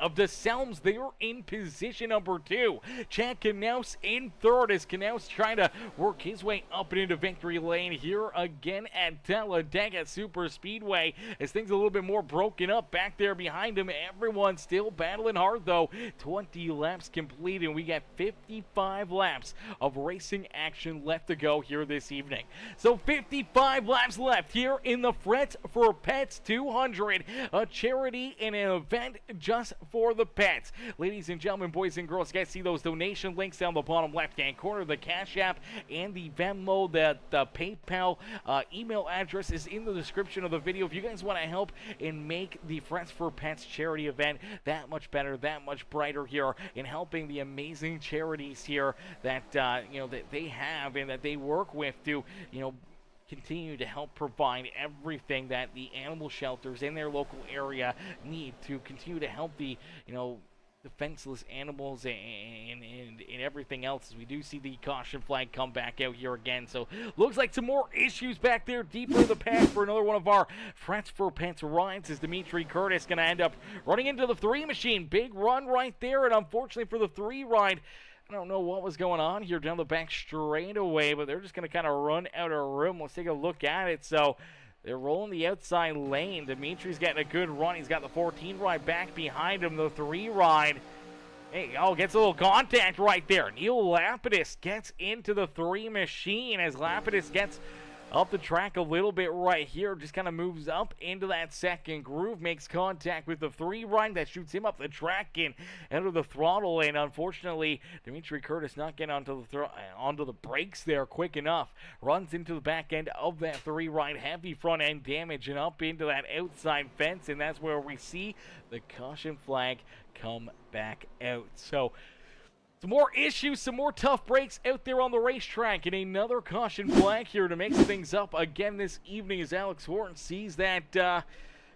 of the Selms. They are in position number 2. Chad Knaus in third as Knaus trying to work his way up and into victory lane here again at Talladega Super Speedway as things a little bit more broken up back there behind him. Everyone still battling hard though. 20 laps complete, and we got 55 laps of racing action left to go here this evening. So 55 laps left here in the Frets for Pets 200, a charity and an event just for the pets. Ladies and gentlemen, boys and girls, you guys see those donation links down the bottom left-hand corner. The Cash App and the Venmo, the PayPal email address is in the description of the video. If you guys want to help and make the Friends for Pets charity event that much better, that much brighter here, in helping the amazing charities here that that they have and that they work with to continue to help provide everything that the animal shelters in their local area need to continue to help the defenseless animals and everything else, as we do see the caution flag come back out here again. So looks like some more issues back there deeper in the pack for another one of our Frets for Pets rides, is Dimitri Curtis going to end up running into the 3 machine. Big run right there, and unfortunately for the 3 ride, I don't know what was going on here down the back straightaway, but they're just going to kind of run out of room. Let's take a look at it. So they're rolling the outside lane. Dimitri's getting a good run. He's got the 14 ride back behind him, the 3 ride. Hey, gets a little contact right there. Neil Lapidus gets into the 3 machine as Lapidus gets up the track a little bit right here. Just kind of moves up into that second groove, makes contact with the 3 right. That shoots him up the track and under the throttle. And unfortunately, Dimitri Curtis not getting onto the brakes there quick enough. Runs into the back end of that 3 right. Heavy front end damage and up into that outside fence. And that's where we see the caution flag come back out. So some more issues, some more tough breaks out there on the racetrack, and another caution flag here to mix things up again this evening as Alex Horton sees that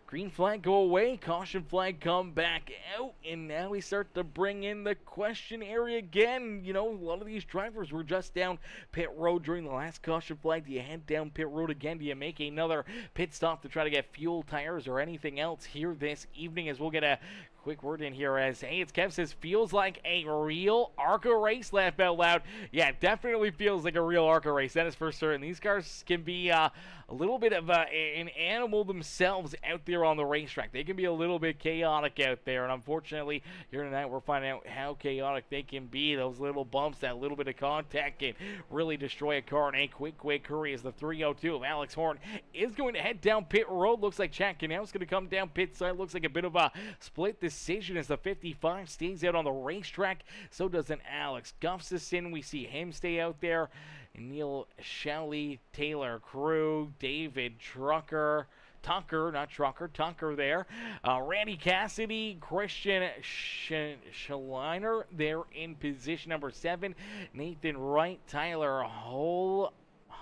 green flag go away, caution flag come back out, and now we start to bring in the question area again. You know, a lot of these drivers were just down pit road during the last caution flag. Do you head down pit road again? Do you make another pit stop to try to get fuel, tires, or anything else here this evening? As we'll get a quick word in here as, hey, it's Kev says, feels like a real ARCA race, laugh out loud. Yeah, it definitely feels like a real ARCA race, that is for certain. These cars can be a little bit of an animal themselves out there on the racetrack. They can be a little bit chaotic out there, and unfortunately, here tonight we're finding out how chaotic they can be. Those little bumps, that little bit of contact can really destroy a car in a quick hurry as the 302 of Alex Horn is going to head down pit road. Looks like Chad Canal is going to come down pit side. Looks like a bit of a split decision as the 55 stays out on the racetrack. So does an Alex Gustafson. We see him stay out there. Neil Shelley, Taylor Krug, David Tucker there. Randy Cassidy, Christian Schleiner, they're in position number 7. Nathan Wright, Tyler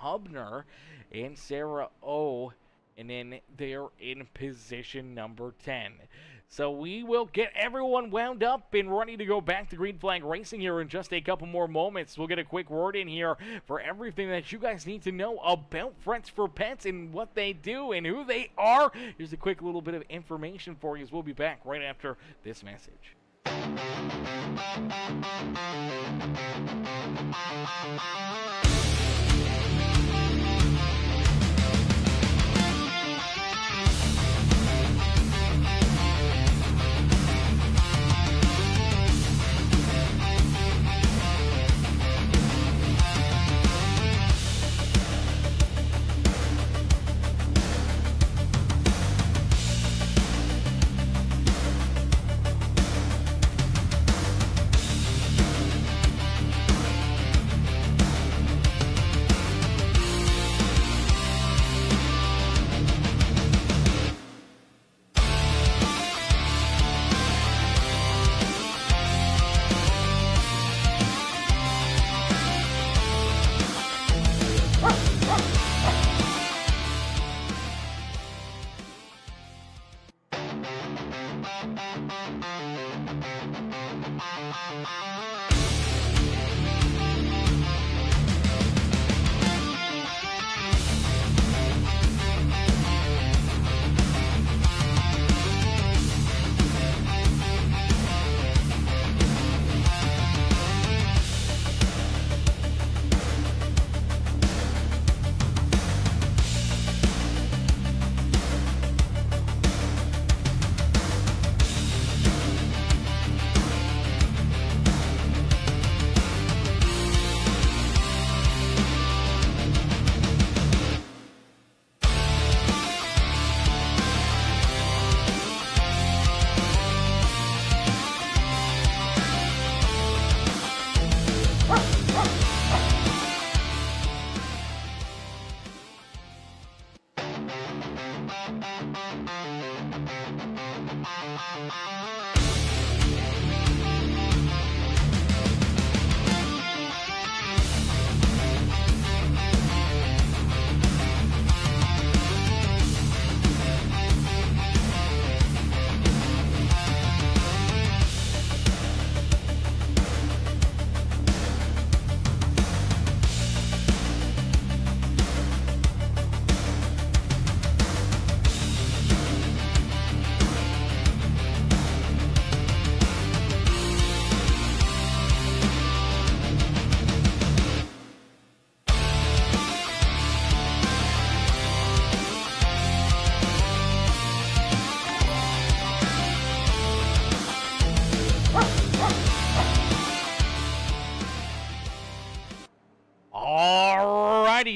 Hubner, and Sarah O. And then they're in position number 10. So we will get everyone wound up and ready to go back to Green Flag Racing here in just a couple more moments. We'll get a quick word in here for everything that you guys need to know about Friends for Pets and what they do and who they are. Here's a quick little bit of information for you as we'll be back right after this message.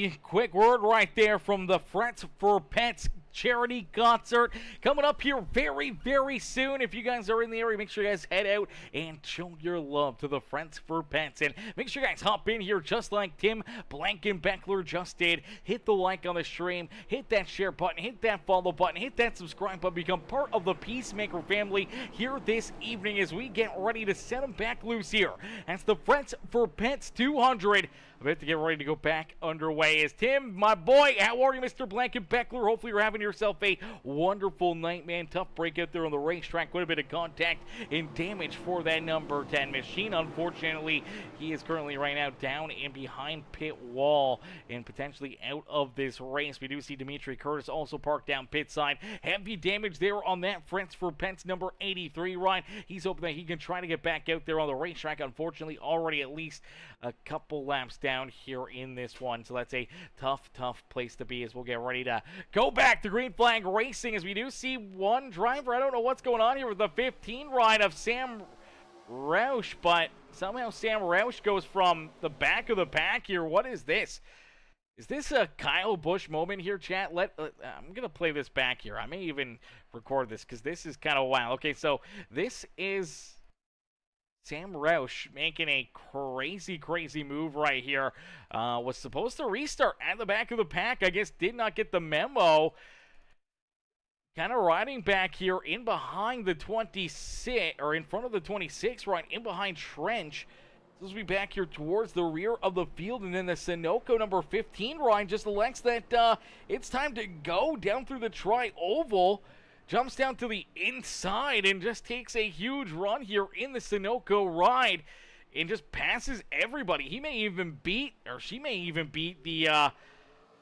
a quick word right there from the Friends for Pets charity concert coming up here very, very soon. If you guys are in the area, make sure you guys head out and show your love to the Friends for Pets. And make sure you guys hop in here just like Tim Blankenbeckler just did. Hit the like on the stream, hit that share button, hit that follow button, hit that subscribe button, become part of the Peacemaker family here this evening as we get ready to set them back loose here. That's the Friends for Pets 200. About to get ready to go back underway. As Tim, my boy, how are you, Mr. Blankenbeckler? Hopefully you're having yourself a wonderful night, man. Tough break out there on the racetrack. Quite a bit of contact and damage for that number 10 machine. Unfortunately, he is currently right now down and behind pit wall and potentially out of this race. We do see Dimitri Curtis also parked down pit side. Heavy damage there on that Friends for Pets number 83 ride. He's hoping that he can try to get back out there on the racetrack. Unfortunately, already at least a couple laps down here in this one. So that's a tough place to be as we'll get ready to go back to Green Flag Racing as we do see one driver. I don't know what's going on here with the 15 ride of Sam Roush, but somehow Sam Roush goes from the back of the pack here. What is this? Is this a Kyle Busch moment here, chat? I'm going to play this back here. I may even record this because this is kind of wild. Okay, so this is Sam Roush making a crazy move right here. Was supposed to restart at the back of the pack. I guess did not get the memo. Kind of riding back here in behind the 26, or in front of the 26, right in behind Trench. This will be back here towards the rear of the field, and then the Sunoco number 15 ride just elects that it's time to go down through the tri-oval. Jumps down to the inside and just takes a huge run here in the Sunoco ride and just passes everybody. He may even beat, or she may even beat the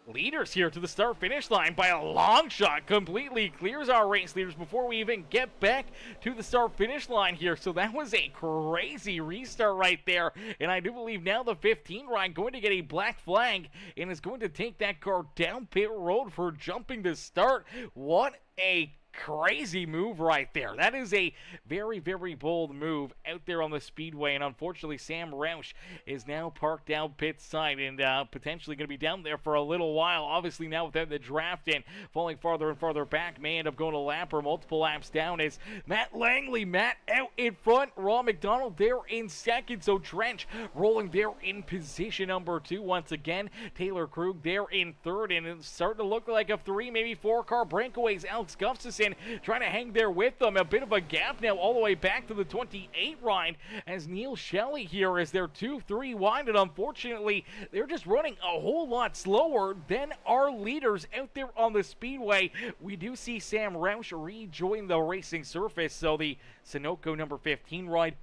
leaders here to the start-finish line by a long shot. Completely clears our race leaders before we even get back to the start-finish line here. So that was a crazy restart right there. And I do believe now the 15 ride going to get a black flag and is going to take that car down pit road for jumping to start. What a crazy move right there. That is a very bold move out there on the speedway, and unfortunately Sam Roush is now parked down pit side and potentially going to be down there for a little while. Obviously now without the draft in, falling farther and farther back, may end up going a lap or multiple laps down as Matt Langley, out in front, Ron McDonald there in second, so Trench rolling there in position number 2 once again. Taylor Krug there in third, and it's starting to look like a 3, maybe 4 car breakaways. Alex Gustafson trying to hang there with them. A bit of a gap now all the way back to the 28 ride as Neil Shelley here is their 2-3 wide, and unfortunately they're just running a whole lot slower than our leaders out there on the speedway. We do see Sam Roush rejoin the racing surface, so the Sunoco number 15 ride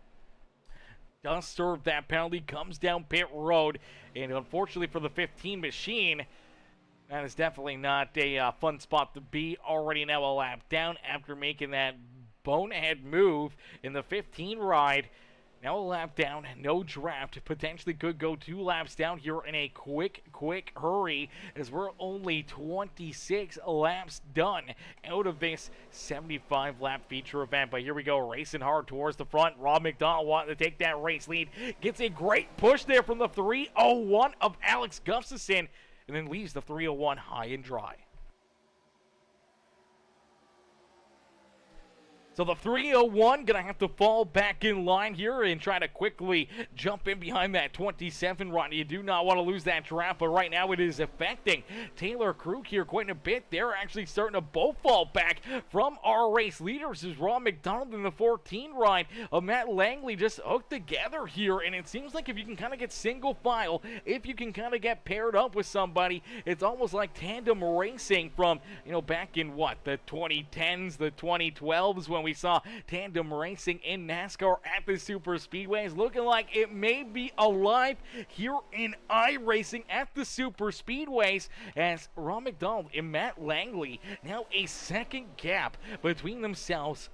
does serve that penalty, comes down pit road, and unfortunately for the 15 machine, that is definitely not a fun spot to be. Already now a lap down after making that bonehead move in the 15 ride. Now a lap down, no draft. Potentially could go 2 laps down here in a quick hurry as we're only 26 laps done out of this 75 lap feature event. But here we go, racing hard towards the front. Rob McDonald wanting to take that race lead. Gets a great push there from the 301 of Alex Gustafson, and then leaves the 301 high and dry. So the 301 gonna have to fall back in line here and try to quickly jump in behind that 27 run. You do not want to lose that draft, but right now it is affecting Taylor Krug here quite a bit. They're actually starting to both fall back from our race leaders as Ron McDonald in the 14 ride of Matt Langley just hooked together here, and it seems like if you can kind of get single file, if you can kind of get paired up with somebody, it's almost like tandem racing from, you know, back in what, the 2010s, the 2012s when we saw tandem racing in NASCAR at the Super Speedway. Is looking like it may be alive here in iRacing at the Super Speedways as Ron McDonald and Matt Langley now a second gap between themselves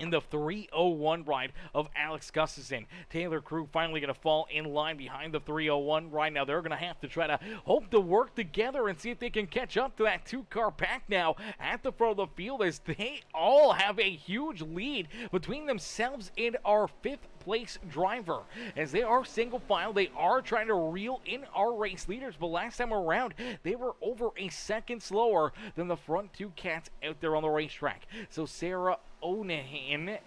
in the 301 ride of Alex Gustafson. Taylor Krug finally going to fall in line behind the 301 ride. Now they're going to have to try to hope to work together and see if they can catch up to that two-car pack now at the front of the field, as they all have a huge lead between themselves and our fifth place driver. As they are single file, they are trying to reel in our race leaders, but last time around they were over a second slower than the front two cats out there on the racetrack. So Sarah Onahan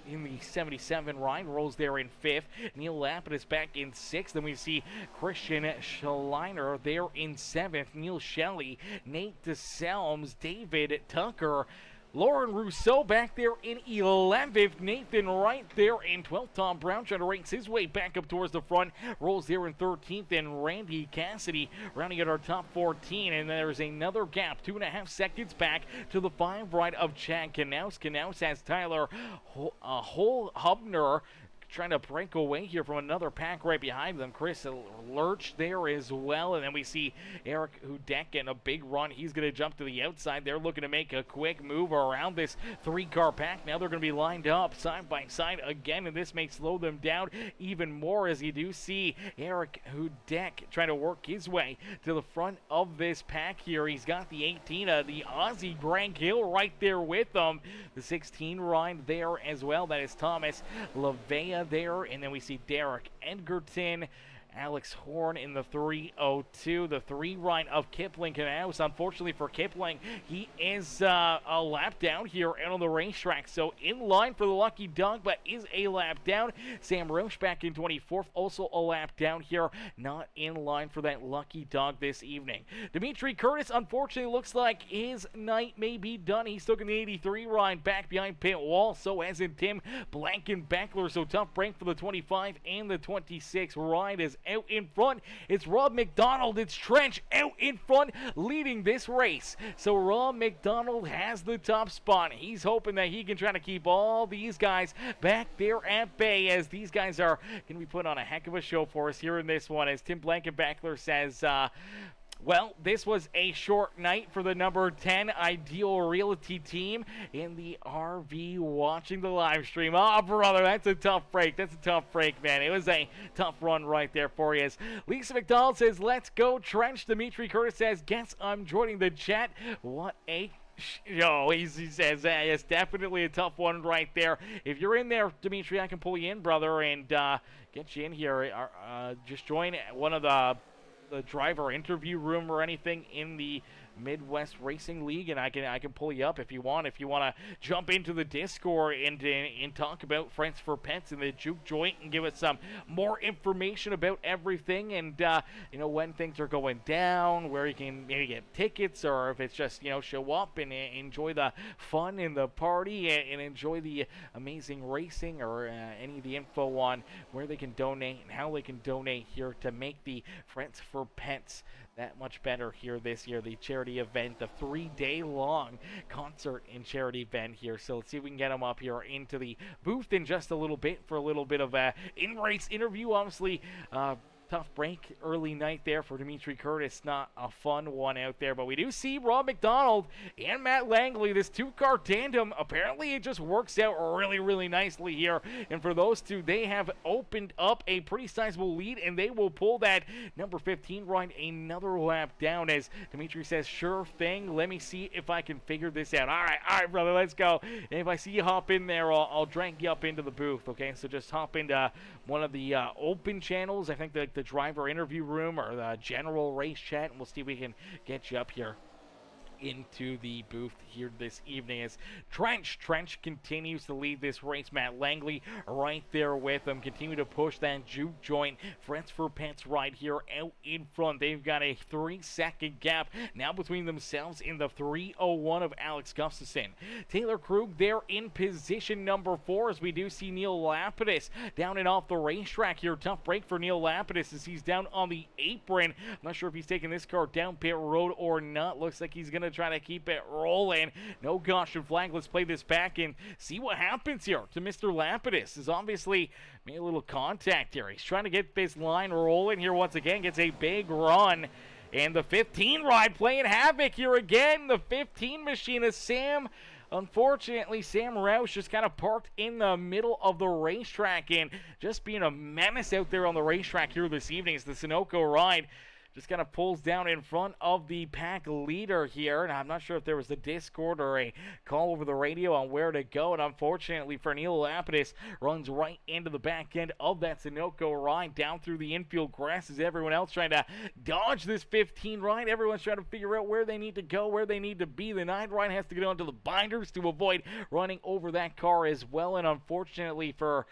in the 77 ride rolls there in fifth. Neil Lapidus back in sixth. Then we see Christian Schleiner there in seventh. Neil Shelley, Nate DeSelms, David Tucker, Lauren Rousseau back there in 11th. Nathan Wright there in 12th. Tom Brown trying to race his way back up towards the front. Rolls there in 13th. And Randy Cassidy rounding at our top 14. And there's another gap, 2.5 seconds back to the 5 ride of Chad Knaus. Knaus has Tyler Hubner trying to break away here from another pack right behind them. Chris Lurch there as well. And then we see Eric Hudek getting a big run. He's going to jump to the outside. They're looking to make a quick move around this 3-car pack. Now they're going to be lined up side by side again, and this may slow them down even more, as you do see Eric Hudek trying to work his way to the front of this pack here. He's got the 18, the Aussie Greg Hill right there with them. The 16 ride there as well. That is Thomas Lavea there, and then we see Derek Edgerton, Alex Horn in the 302. The 3 ride of Kipling Knaus. Unfortunately for Kipling, he is a lap down here out on the racetrack. So in line for the lucky dog, but is a lap down. Sam Roche back in 24th, also a lap down here. Not in line for that lucky dog this evening. Dimitri Curtis, unfortunately, looks like his night may be done. He's took in the 83 ride back behind pit wall. So has in Tim Blankenbeckler. So tough break for the 25 and the 26 ride is out in front. It's Rob McDonald. It's Trench out in front leading this race. So Rob McDonald has the top spot. He's hoping that he can try to keep all these guys back there at bay, as these guys are going to be put on a heck of a show for us here in this one. As Tim Blankenbeckler says, well, this was a short night for the number 10 Ideal Realty team in the RV watching the live stream. Oh, brother, that's a tough break. That's a tough break, man. It was a tough run right there for you. As Lisa McDonald says, let's go, Trench. Dimitri Curtis says, guess I'm joining the chat. What a show. He says, it's definitely a tough one right there. If you're in there, Dimitri, I can pull you in, brother, and get you in here. Just join one of the driver interview room or anything in the Midwest Racing League, and I can pull you up if you want. If you want to jump into the Discord and talk about Friends for Pets and the Juke Joint and give us some more information about everything, and you know, when things are going down, where you can maybe get tickets, or if it's just, you know, show up and enjoy the fun and the party and enjoy the amazing racing, or any of the info on where they can donate and how they can donate here to make the Friends for Pets that much better here this year. The charity event, the 3-day-long concert and charity event here. So let's see if we can get them up here into the booth in just a little bit for a little bit of a in-race interview. Obviously, tough break early night there for Dimitri Curtis. Not a fun one out there, but we do see Rob McDonald and Matt Langley, this 2-car tandem. Apparently it just works out really, really nicely here, and for those two, they have opened up a pretty sizable lead, and they will pull that number 15 ride another lap down. As Dimitri says, sure thing, let me see if I can figure this out. All right, brother, let's go. And if I see you hop in there, I'll drag you up into the booth. Okay, so just hop into one of the open channels. I think the driver interview room or the general race chat, and we'll see if we can get you up here into the booth here this evening. As Trench continues to lead this race. Matt Langley right there with him, continue to push that juke joint. Friends for Pets right here out in front. They've got a 3-second gap now between themselves in the 301 of Alex Gustafson. Taylor Krug there in position number 4, as we do see Neil Lapidus down and off the racetrack here. Tough break for Neil Lapidus as he's down on the apron. I'm not sure if he's taking this car down pit road or not. Looks like he's going to try to keep it rolling. No caution flag. Let's play this back and see what happens here to Mr. Lapidus. Has obviously made a little contact here. He's trying to get this line rolling here once again. Gets a big run. And the 15 ride playing havoc here again. The 15 machine is Sam unfortunately, Sam Roush just kind of parked in the middle of the racetrack and just being a menace out there on the racetrack here this evening as the Sunoco ride just kind of pulls down in front of the pack leader here. And I'm not sure if there was a Discord or a call over the radio on where to go. And unfortunately for Neil Lapidus, runs right into the back end of that Sunoco ride down through the infield grass as everyone else trying to dodge this 15 ride. Everyone's trying to figure out where they need to go, where they need to be. The 9 ride has to get onto the binders to avoid running over that car as well. And unfortunately for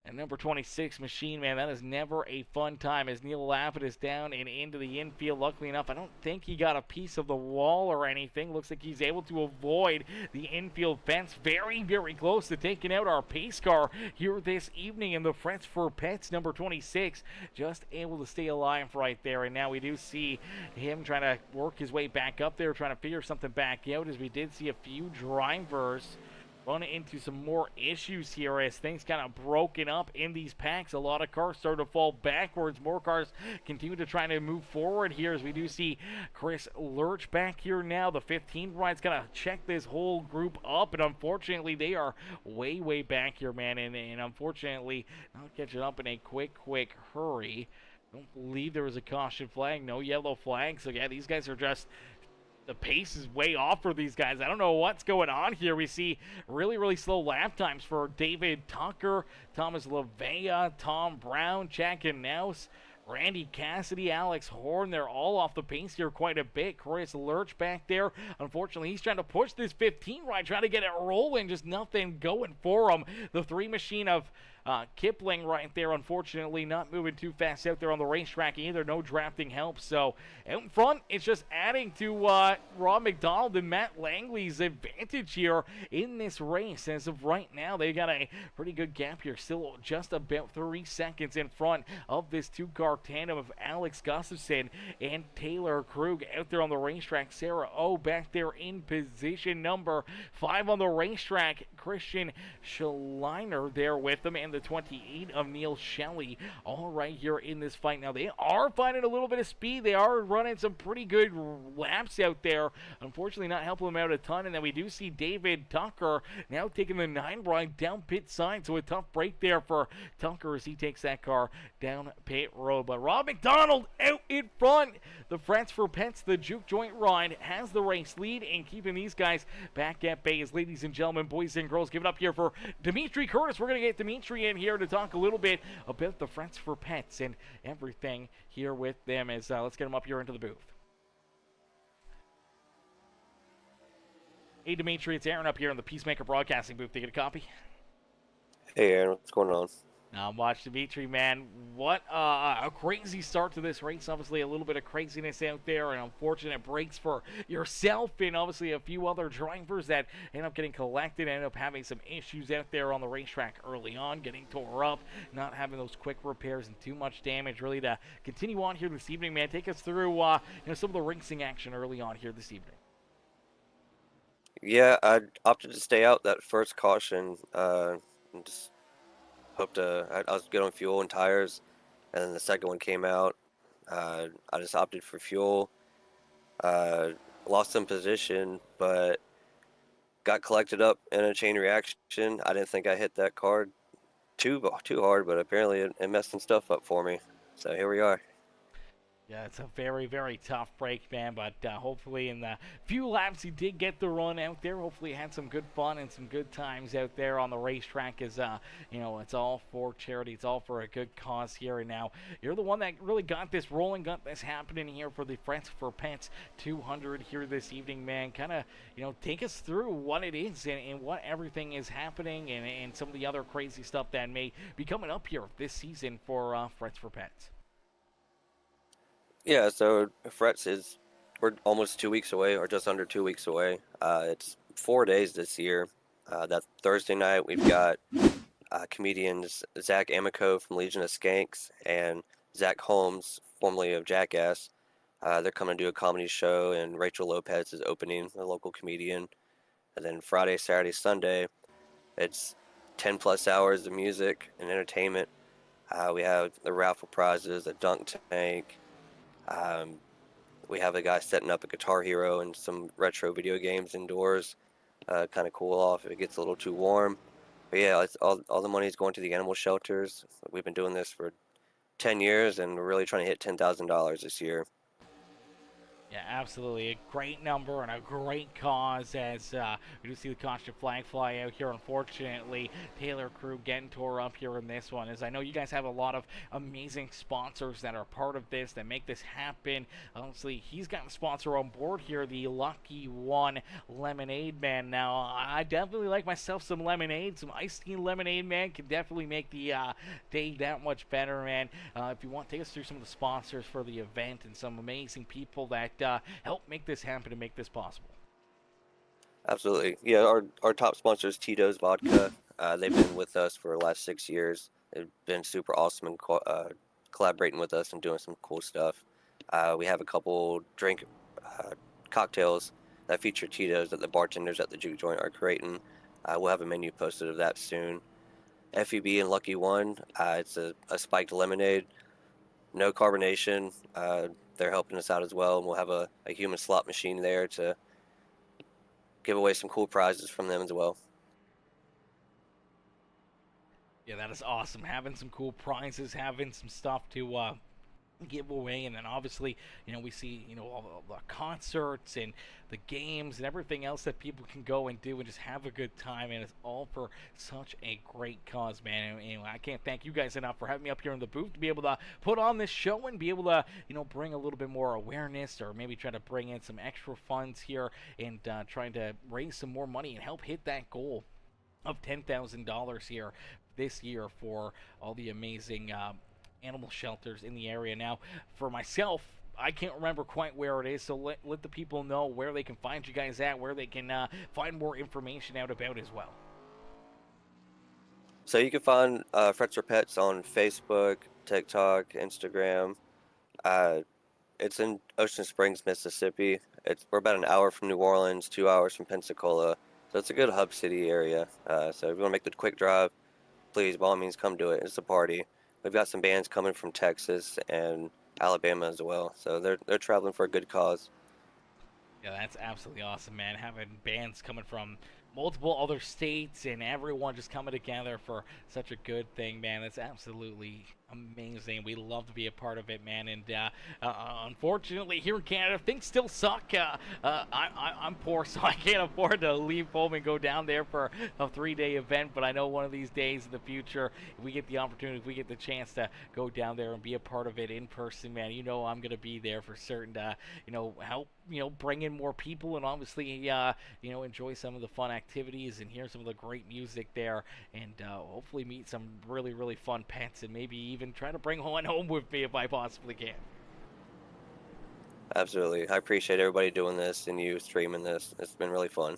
and number 26, Machine Man, that is never a fun time as Neil Lapidus down and into the infield. Luckily enough, I don't think he got a piece of the wall or anything. Looks like he's able to avoid the infield fence. Very, very close to taking out our pace car here this evening. And the Friends for Pets, number 26, just able to stay alive right there. And now we do see him trying to work his way back up there, trying to figure something back out, as we did see a few drivers run into some more issues here as things kind of broken up in these packs. A lot of cars start to fall backwards. More cars continue to try to move forward here as we do see Chris Lurch back here now. The 15 ride's going to check this whole group up, and unfortunately they are way, way back here, man, and unfortunately not catching up in a quick hurry. I don't believe there was a caution flag, no yellow flag, so yeah, these guys are just the pace is way off for these guys. I don't know what's going on here. We see really, really slow lap times for David Tucker, Thomas LaVea, Tom Brown, Jack Naus, Randy Cassidy, Alex Horn. They're all off the pace here quite a bit. Chris Lurch back there. Unfortunately, he's trying to push this 15 ride, trying to get it rolling. Just nothing going for him. The 3 machine of Kipling right there, unfortunately, not moving too fast out there on the racetrack either. No drafting help. So out in front, it's just adding to Rob McDonald and Matt Langley's advantage here in this race. As of right now, they got a pretty good gap here. Still just about 3 seconds in front of this 2-car tandem of Alex Gustafson and Taylor Krug out there on the racetrack. Sarah O back there in position number 5 on the racetrack. Christian Schleiner there with them, and the 28 of Neil Shelley all right here in this fight. Now they are finding a little bit of speed. They are running some pretty good laps out there. Unfortunately not helping them out a ton. And then we do see David Tucker now taking the 9 ride down pit side. So a tough break there for Tucker as he takes that car down pit road. But Rob McDonald out in front. The Friends for Pets, the juke joint ride, has the race lead and keeping these guys back at bay. As ladies and gentlemen, boys and girls, give it up here for Dimitri Curtis. We're going to get Dimitri in here to talk a little bit about the Friends for Pets and everything here with them. As let's get him up here into the booth. Hey Dimitri, it's Aaron up here in the Peacemaker Broadcasting booth. Do you get a copy? Hey Aaron, what's going on? Watch Dimitri, man. What a crazy start to this race. Obviously, a little bit of craziness out there, and unfortunate breaks for yourself and obviously a few other drivers that end up getting collected, end up having some issues out there on the racetrack early on, getting tore up, not having those quick repairs and too much damage. Really to continue on here this evening, man. Take us through some of the racing action early on here this evening. Yeah, I opted to stay out that first caution. And just hoped I was good on fuel and tires, and then the second one came out. I just opted for fuel. Lost some position, but got collected up in a chain reaction. I didn't think I hit that car too hard, but apparently it messed some stuff up for me. So here we are. Yeah, it's a very, very tough break, man, but hopefully in the few laps he did get the run out there. Hopefully he had some good fun and some good times out there on the racetrack as, it's all for charity. It's all for a good cause here. And now you're the one that really got this rolling, got this happening here for the Friends for Pets 200 here this evening, man. Kind of, take us through what it is and what everything is happening and some of the other crazy stuff that may be coming up here this season for Friends for Pets. Yeah, so we're almost 2 weeks away, or just under 2 weeks away. It's 4 days this year. That Thursday night, we've got comedians Zach Amico from Legion of Skanks and Zach Holmes, formerly of Jackass. They're coming to do a comedy show, and Rachel Lopez is opening, a local comedian. And then Friday, Saturday, Sunday, it's 10 plus hours of music and entertainment. We have the raffle prizes, a dunk tank. We have a guy setting up a Guitar Hero and some retro video games indoors. kind of cool off if it gets a little too warm. But yeah, it's all the money is going to the animal shelters. We've been doing this for 10 years, and we're really trying to hit $10,000 this year. Yeah, absolutely. A great number and a great cause as we do see the constant flag fly out here. Unfortunately, Taylor Crew getting tore up here in this one. As I know you guys have a lot of amazing sponsors that are part of this, that make this happen. Honestly, he's got a sponsor on board here, the Lucky One Lemonade Man. Now, I definitely like myself some lemonade. Some iced tea lemonade, man, can definitely make the day that much better, man. If you want, take us through some of the sponsors for the event and some amazing people that help make this happen and make this possible. Absolutely. Yeah, our top sponsor is Tito's Vodka. They've been with us for the last 6 years. They've been super awesome and collaborating with us and doing some cool stuff. We have a couple drink cocktails that feature Tito's that the bartenders at the juke joint are creating. We'll have a menu posted of that soon. FEB and Lucky One, it's a spiked lemonade, no carbonation. They're helping us out as well, and we'll have a human slot machine there to give away some cool prizes from them as well. Yeah, that is awesome. Having some cool prizes, having some stuff to give away, and then obviously, we see, all the concerts and the games and everything else that people can go and do and just have a good time, and it's all for such a great cause, man. And I can't thank you guys enough for having me up here in the booth to be able to put on this show and be able to, bring a little bit more awareness, or maybe try to bring in some extra funds here and trying to raise some more money and help hit that goal of $10,000 here this year for all the amazing animal shelters in the area. Now, for myself, I can't remember quite where it is, so let the people know where they can find you guys at, where they can find more information out about as well. So you can find Frets for Pets on Facebook, TikTok, Instagram. It's in Ocean Springs, Mississippi. We're about an hour from New Orleans, 2 hours from Pensacola, so it's a good hub city area. So if you want to make the quick drive, please, by all means, come do it. It's a party. We've got some bands coming from Texas and Alabama as well, so they're traveling for a good cause. Yeah, that's absolutely awesome, man. Having bands coming from multiple other states and everyone just coming together for such a good thing, man. That's absolutely amazing. We love to be a part of it, man. And unfortunately, here in Canada, things still suck. I'm poor, so I can't afford to leave home and go down there for a 3-day event. But I know one of these days in the future, if we get the opportunity, if we get the chance to go down there and be a part of it in person, man, I'm going to be there for certain to, help, bring in more people and obviously, enjoy some of the fun activities and hear some of the great music there, and hopefully meet some really, really fun pets, and maybe even try to bring one home with me if I possibly can. Absolutely. I appreciate everybody doing this and you streaming this. It's been really fun.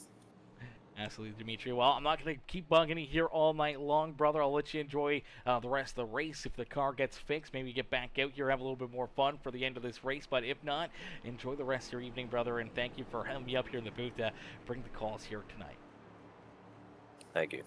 Absolutely, Dimitri. Well, I'm not going to keep bugging you here all night long, brother. I'll let you enjoy the rest of the race. If the car gets fixed, maybe get back out here, have a little bit more fun for the end of this race. But if not, enjoy the rest of your evening, brother. And thank you for having me up here in the booth to bring the calls here tonight. Thank you.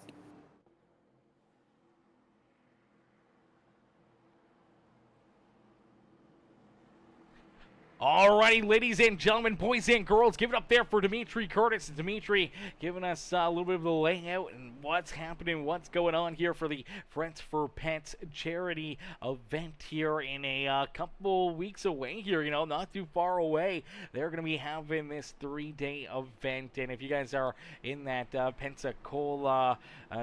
Alrighty, ladies and gentlemen, boys and girls, give it up there for Dimitri Curtis. Dimitri giving us a little bit of the layout and what's happening, what's going on here for the Frets for Pets charity event here in a couple weeks away here, not too far away. They're going to be having this 3-day event, and if you guys are in that Pensacola,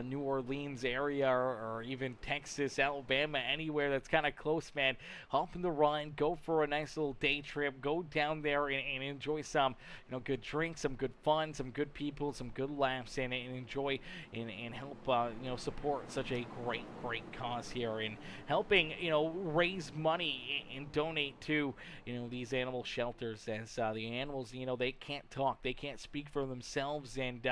New Orleans area, or even Texas, Alabama, anywhere that's kind of close, man, hop in the ride, go for a nice little day trip. Go down there and enjoy some, good drinks, some good fun, some good people, some good laughs, and enjoy and help, support such a great cause here, and helping, raise money and donate to, these animal shelters, as the animals, they can't talk, they can't speak for themselves, and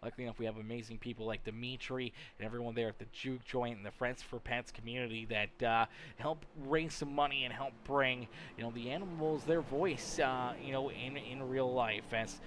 luckily enough, we have amazing people like Dimitri and everyone there at the juke joint and the Friends for Pets community that help raise some money and help bring, the animals their voice, in real life, as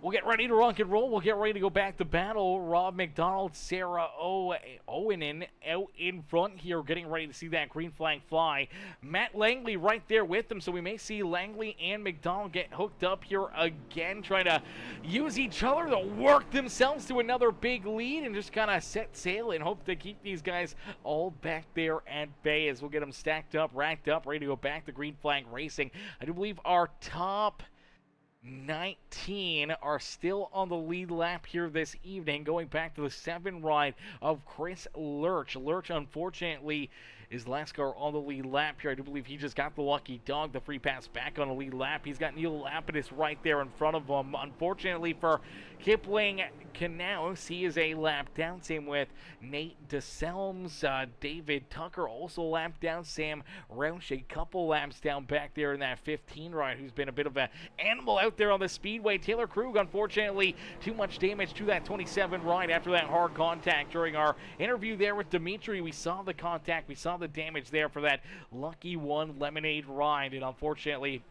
We'll get ready to rock and roll. We'll get ready to go back to battle. Rob McDonald, Sarah Owenen out in front here, getting ready to see that green flag fly. Matt Langley right there with them, so we may see Langley and McDonald get hooked up here again, trying to use each other to work themselves to another big lead and just kind of set sail and hope to keep these guys all back there at bay as we'll get them stacked up, racked up, ready to go back to green flag racing. I do believe our top 19 are still on the lead lap here this evening, going back to the 7 ride of Chris Lurch. Lurch, unfortunately, is the last car on the lead lap here. I do believe he just got the lucky dog, the free pass back on the lead lap. He's got Neil Lapidus right there in front of him. Unfortunately for Kipling Knaus, he is a lap down. Same with Nate DeSelms. David Tucker also lap down. Sam Roush a couple laps down back there in that 15 ride, who's been a bit of an animal out there on the speedway. Taylor Krug, unfortunately, too much damage to that 27 ride after that hard contact. During our interview there with Dimitri, we saw the contact, we saw the damage there for that lucky one lemonade ride, and unfortunately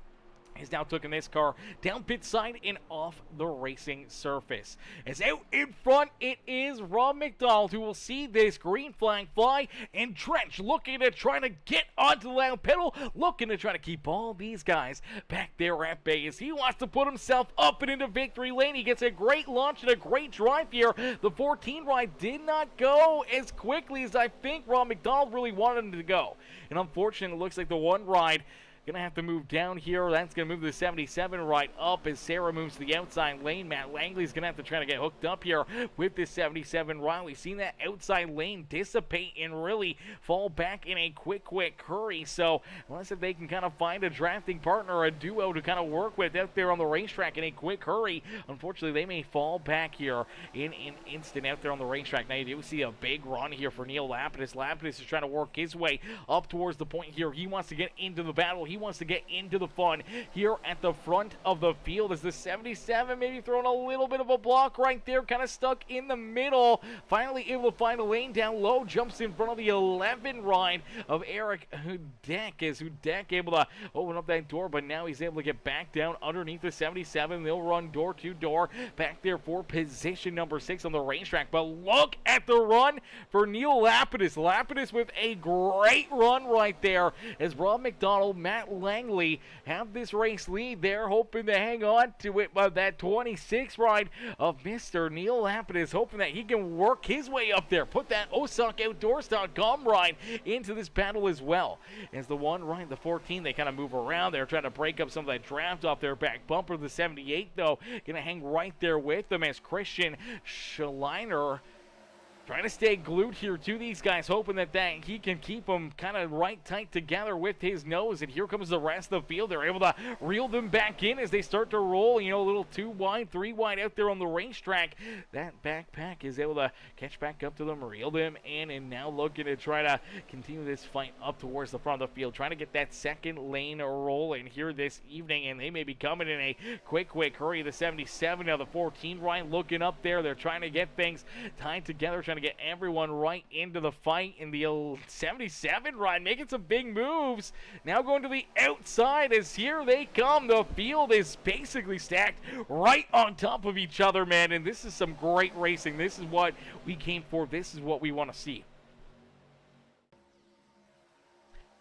he's now taking this car down pit side and off the racing surface. As out in front, it is Rob McDonald, who will see this green flag fly, and Trench looking to try to get onto the loud pedal, looking to try to keep all these guys back there at bay as he wants to put himself up and into victory lane. He gets a great launch and a great drive here. The 14 ride did not go as quickly as I think Rob McDonald really wanted him to go. And unfortunately, it looks like the 1 ride gonna have to move down here. That's gonna move the 77 right up as Sarah moves to the outside lane. Matt Langley's gonna have to try to get hooked up here with this 77 right. We've seen that outside lane dissipate and really fall back in a quick hurry. So unless if they can kind of find a drafting partner or a duo to kind of work with out there on the racetrack in a quick hurry, unfortunately they may fall back here in an instant out there on the racetrack. Now you do see a big run here for Neil Lapidus. Lapidus is trying to work his way up towards the point here. He wants to get into the battle. He wants to get into the fun here at the front of the field as the 77 maybe throwing a little bit of a block right there, kind of stuck in the middle. Finally able to find a lane down low, jumps in front of the 11 ride of Eric Hudek. Is Hudek able to open up that door, but now he's able to get back down underneath the 77. They'll run door to door back there for position number 6 on the racetrack. But look at the run for Neil Lapidus. Lapidus with a great run right there as Rob McDonald, Matt Langley have this race lead. They're hoping to hang on to it, but that 26 ride of Mr. Neil Lapidus, hoping that he can work his way up there, put that OSOCOutdoors.com ride into this battle as well. As the 1 ride, the 14, they kind of move around. They're trying to break up some of that draft off their back bumper. The 78, though, going to hang right there with them as Christian Schleiner trying to stay glued here to these guys, hoping that he can keep them kind of right tight together with his nose. And here comes the rest of the field. They're able to reel them back in as they start to roll, a little 2 wide, 3 wide out there on the racetrack. That backpack is able to catch back up to them, reel them in, and now looking to try to continue this fight up towards the front of the field, trying to get that second lane rolling here this evening. And they may be coming in a quick hurry. The 77, now the 14 right looking up there. They're trying to get things tied together, trying to get everyone right into the fight. In the 77 ride making some big moves, now going to the outside as here they come. The field is basically stacked right on top of each other, man, and this is some great racing. This is what we came for. This is what we want to see.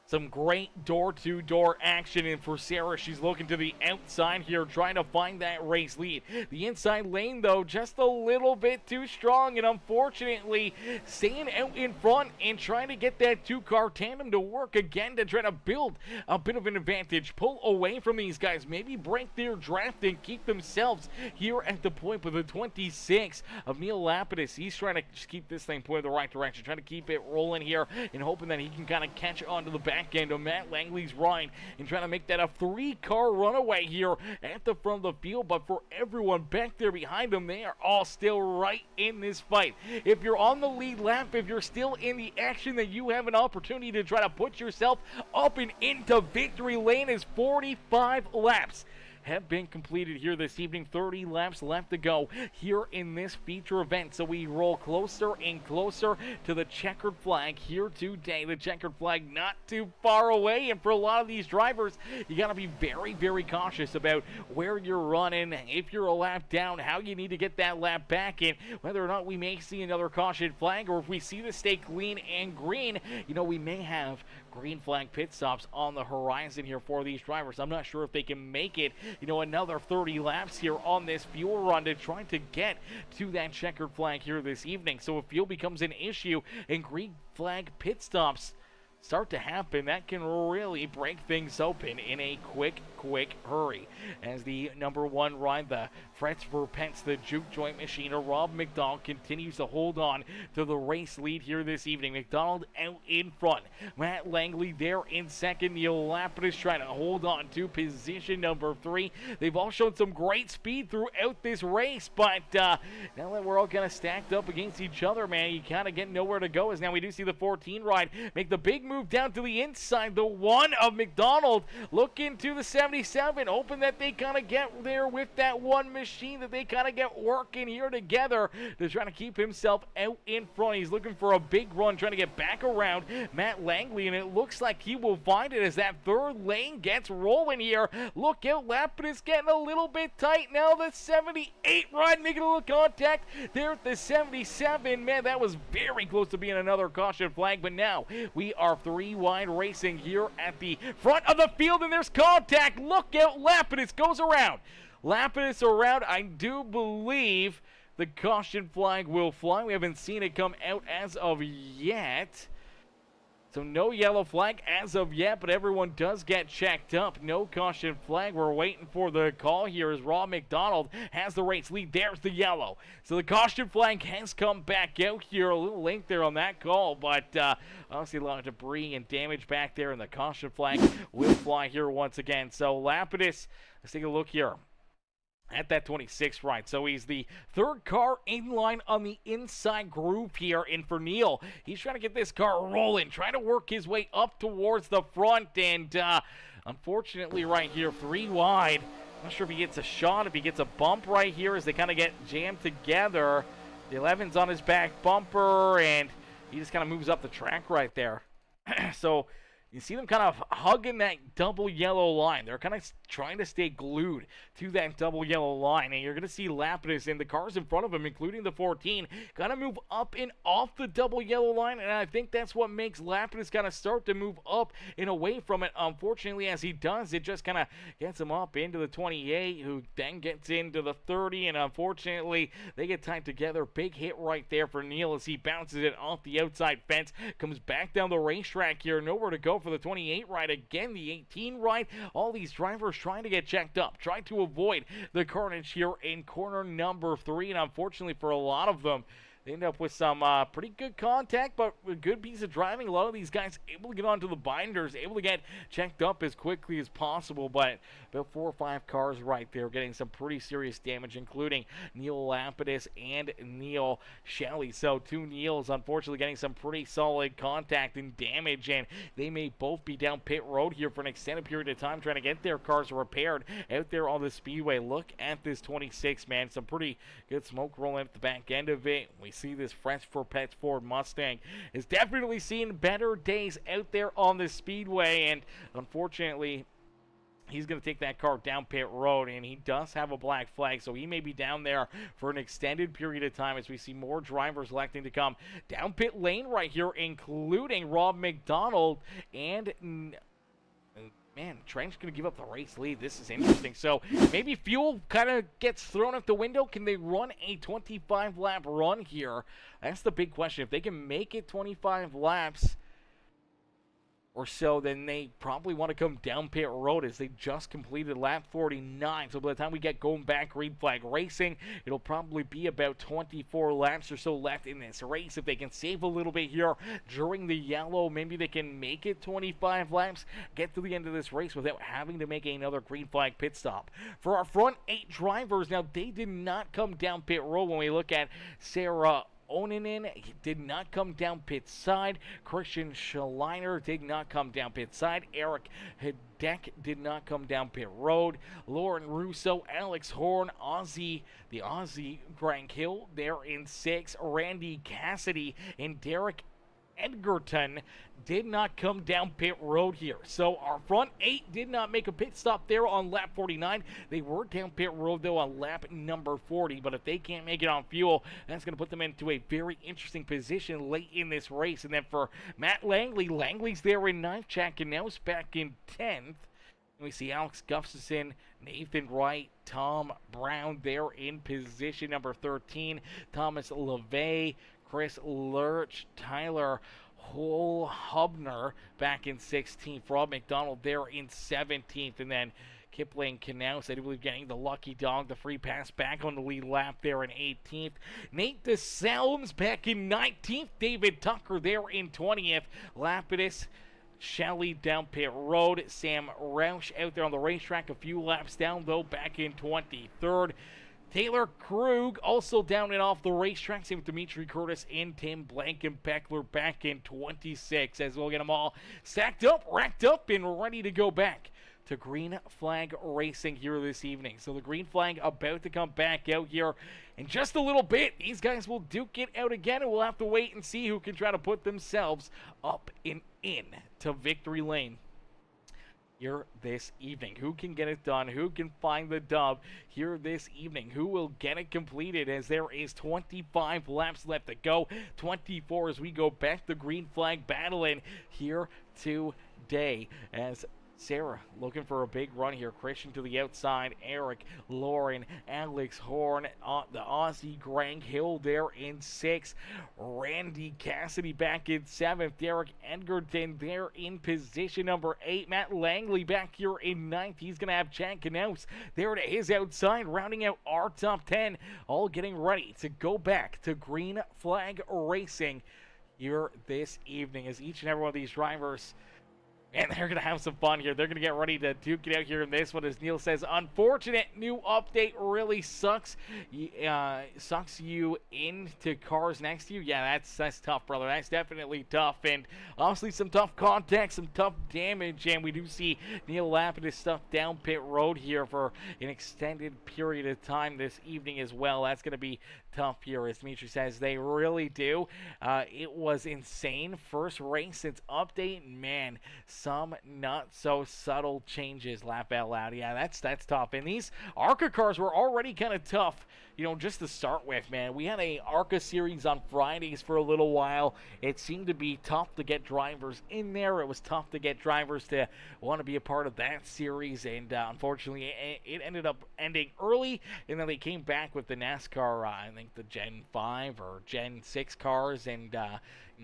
Some great door-to-door action, and for Sarah, she's looking to the outside here, trying to find that race lead. The inside lane, though, just a little bit too strong, and unfortunately, staying out in front and trying to get that 2-car tandem to work again to try to build a bit of an advantage, pull away from these guys, maybe break their draft and keep themselves here at the point with the 26 of Neil Lapidus. He's trying to just keep this thing pointed the right direction, trying to keep it rolling here and hoping that he can kind of catch onto the back end of Matt Langley's ride and trying to make that a 3-car runaway here at the front of the field. But for everyone back there behind them, they are all still right in this fight. If you're on the lead lap, if you're still in the action, then you have an opportunity to try to put yourself up and into victory lane as 45 laps have been completed here this evening. 30 laps left to go here in this feature event. So we roll closer and closer to the checkered flag here today. The checkered flag not too far away, and for a lot of these drivers, you got to be very, very cautious about where you're running, if you're a lap down, how you need to get that lap back in, whether or not we may see another caution flag, or if we see this stay clean and green, you know, we may have green flag pit stops on the horizon here for these drivers. I'm not sure if they can make it, you know, another 30 laps here on this fuel run to try to get to that checkered flag here this evening. So if fuel becomes an issue and green flag pit stops start to happen, that can really break things open in a quick hurry. As the number one ride, the Frets for Pets, the juke joint machine, Rob McDonald continues to hold on to the race lead here this evening. McDonald out in front. Matt Langley there in second. Neil Lapidus trying to hold on to position number 3. They've all shown some great speed throughout this race, but now that we're all kind of stacked up against each other, man, you kind of get nowhere to go. As now we do see the 14 ride make the big move down to the inside. The one of McDonald looking to the 77, hoping that they kind of get there with that one machine, that they kind of get working here together to try to keep himself out in front. He's looking for a big run, trying to get back around Matt Langley, and it looks like he will find it as that third lane gets rolling here. Look out, Lapidus getting a little bit tight now. The 78 ride making a little contact there at the 77. Man, that was very close to being another caution flag, but now we are 3 wide racing here at the front of the field, and there's contact. Look out, Lapidus goes around. Lapidus around. I do believe the caution flag will fly. We haven't seen it come out as of yet. So no yellow flag as of yet, but everyone does get checked up. No caution flag. We're waiting for the call here as Rob McDonald has the race lead. There's the yellow. So the caution flag has come back out here. A little late there on that call, but obviously a lot of debris and damage back there, and the caution flag will fly here once again. So Lapidus, let's take a look here at that 26 ride. So he's the third car in line on the inside groove here. And for Neil, he's trying to get this car rolling, trying to work his way up towards the front. And unfortunately right here, 3 wide. Not sure if he gets a shot, if he gets a bump right here as they kind of get jammed together. The 11's on his back bumper, and he just kind of moves up the track right there. So you see them kind of hugging that double yellow line. They're kind of trying to stay glued to that double yellow line. And you're going to see Lapidus and the cars in front of him, including the 14, kind of move up and off the double yellow line. And I think that's what makes Lapidus kind of start to move up and away from it. Unfortunately, as he does, it just kind of gets him up into the 28, who then gets into the 30. And unfortunately, they get tied together. Big hit right there for Neil as he bounces it off the outside fence. Comes back down the racetrack here. Nowhere to go for the 28 ride. Again, the 18 ride. All these drivers trying to get checked up, trying to avoid the carnage here in corner number 3, and unfortunately for a lot of them, they end up with some pretty good contact, but a good piece of driving. A lot of these guys able to get onto the binders, able to get checked up as quickly as possible, but about 4 or 5 cars right there getting some pretty serious damage, including Neil Lapidus and Neil Shelley. So 2 Neils, unfortunately, getting some pretty solid contact and damage, and they may both be down pit road here for an extended period of time trying to get their cars repaired out there on the speedway. Look at this 26, man. Some pretty good smoke rolling at the back end of it. We see this Frets for Pets Ford Mustang is definitely seeing better days out there on the speedway, and unfortunately he's going to take that car down pit road, and he does have a black flag, so he may be down there for an extended period of time as we see more drivers electing to come down pit lane right here, including Rob McDonald. And man, Trent's going to give up the race lead. This is interesting. So maybe fuel kind of gets thrown out the window. Can they run a 25-lap run here? That's the big question. If they can make it 25 laps or so, then they probably want to come down pit road as they just completed lap 49. So by the time we get going back green flag racing, it'll probably be about 24 laps or so left in this race. If they can save a little bit here during the yellow, maybe they can make it 25 laps, get to the end of this race without having to make another green flag pit stop. For our front 8 drivers, now they did not come down pit road when we look at Sarah Oninen did not come down pit side. Christian Schleiner did not come down pit side. Eric Hideck did not come down pit road. Lauren Russo, Alex Horn, the Aussie Grant Hill, they're in 6. Randy Cassidy and Derek Edgerton did not come down pit road here. So our front 8 did not make a pit stop there on lap 49. They were down pit road though on lap number 40, but if they can't make it on fuel, that's going to put them into a very interesting position late in this race. And then for Matt Langley, Langley's there in 9th, Jack Knaus back in 10th. We see Alex Gustafson, Nathan Wright, Tom Brown there in position number 13. Thomas LeVay, Chris Lurch, Tyler Hubner back in 16th. Rob McDonald there in 17th. And then Kipling Knaus, I do believe, getting the lucky dog, the free pass back on the lead lap there in 18th. Nate DeSalms back in 19th. David Tucker there in 20th. Lapidus Shelley down pit road. Sam Roush out there on the racetrack a few laps down, though, back in 23rd. Taylor Krug also down and off the racetrack. Same with Dimitri Curtis and Tim Blankenpeckler back in 26, as we'll get them all stacked up, racked up, and ready to go back to Green Flag Racing here this evening. So the Green Flag about to come back out here in just a little bit. These guys will duke it out again, and we'll have to wait and see who can try to put themselves up and in to victory lane here this evening. Who can get it done? Who can find the dub here this evening? Who will get it completed, as there is 25 laps left to go. 24 as we go back to Green Flag battling here today, as Sarah looking for a big run here. Christian to the outside. Eric, Lauren, Alex Horn, the Aussie Grant Hill there in 6. Randy Cassidy back in 7th. Derek Edgerton there in position number 8. Matt Langley back here in 9th. He's going to have Chad Knaus there to his outside, rounding out our top 10. All getting ready to go back to Green Flag Racing here this evening, as each and every one of these drivers, and they're going to have some fun here. They're going to get ready to duke it out here in this one. As Neil says, unfortunate new update really sucks. Sucks you into cars next to you. Yeah, that's tough, brother. That's definitely tough. And obviously some tough contact, some tough damage. And we do see Neil Lapidus stuff down pit road here for an extended period of time this evening as well. That's going to be tough here, as Dimitri says. They really do. It was insane. First race since update. Man, some not so subtle changes, laugh out loud. Yeah, that's tough. And these ARCA cars were already kind of tough, just to start with, man. We had a ARCA series on Fridays for a little while. It seemed to be tough to get drivers in there. It was tough to get drivers to want to be a part of that series, and unfortunately it ended up ending early, and then they came back with the NASCAR, I think the Gen 5 or Gen 6 cars, and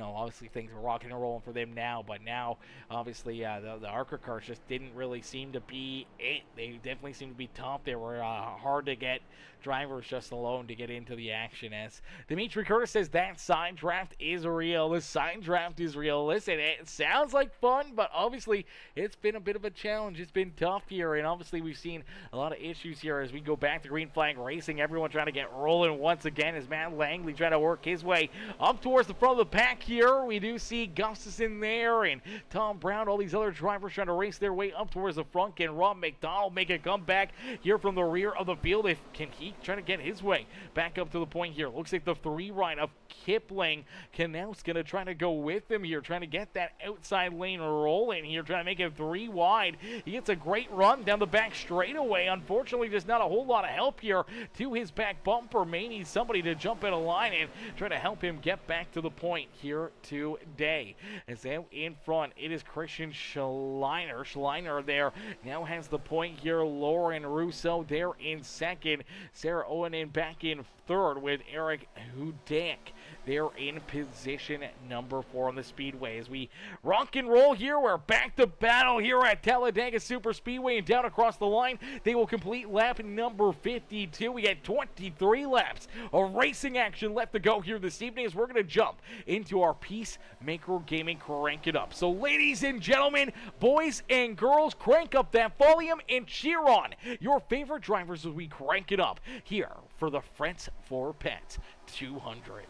obviously things are rocking and rolling for them now, but now obviously the ARCA cars just didn't really seem to be it. They definitely seemed to be tough. They were hard to get drivers just alone to get into the action, as Dimitri Curtis says that side draft is real. The side draft is real. Listen, it sounds like fun, but obviously it's been a bit of a challenge. It's been tough here, and obviously we've seen a lot of issues here as we go back to Green Flag Racing. Everyone trying to get rolling once again, as Matt Langley trying to work his way up towards the front of the pack here. We do see Gustafson there and Tom Brown, all these other drivers trying to race their way up towards the front. Can Rob McDonald make a comeback here from the rear of the field? Can he try to get his way back up to the point here? Looks like the 3 right of Kipling Knaus going to try to go with him here, trying to get that outside lane rolling here, trying to make it 3 wide. He gets a great run down the back straightaway. Unfortunately, there's not a whole lot of help here to his back bumper. May need somebody to jump in a line and try to help him get back to the point here today. As out in front, it is Christian Schleiner. Schleiner there now has the point here. Lauren Russo there in second. Sarah Owen back in third, with Eric Hudak there in position number 4 on the speedway. As we rock and roll here, we're back to battle here at Talladega Super Speedway, and down across the line they will complete lap number 52. We got 23 laps of racing action left to go here this evening, as we're going to jump into our Peacemaker Gaming Crank It Up. So ladies and gentlemen, boys and girls, crank up that volume and cheer on your favorite drivers as we crank it up here for the Friends for Pets 200.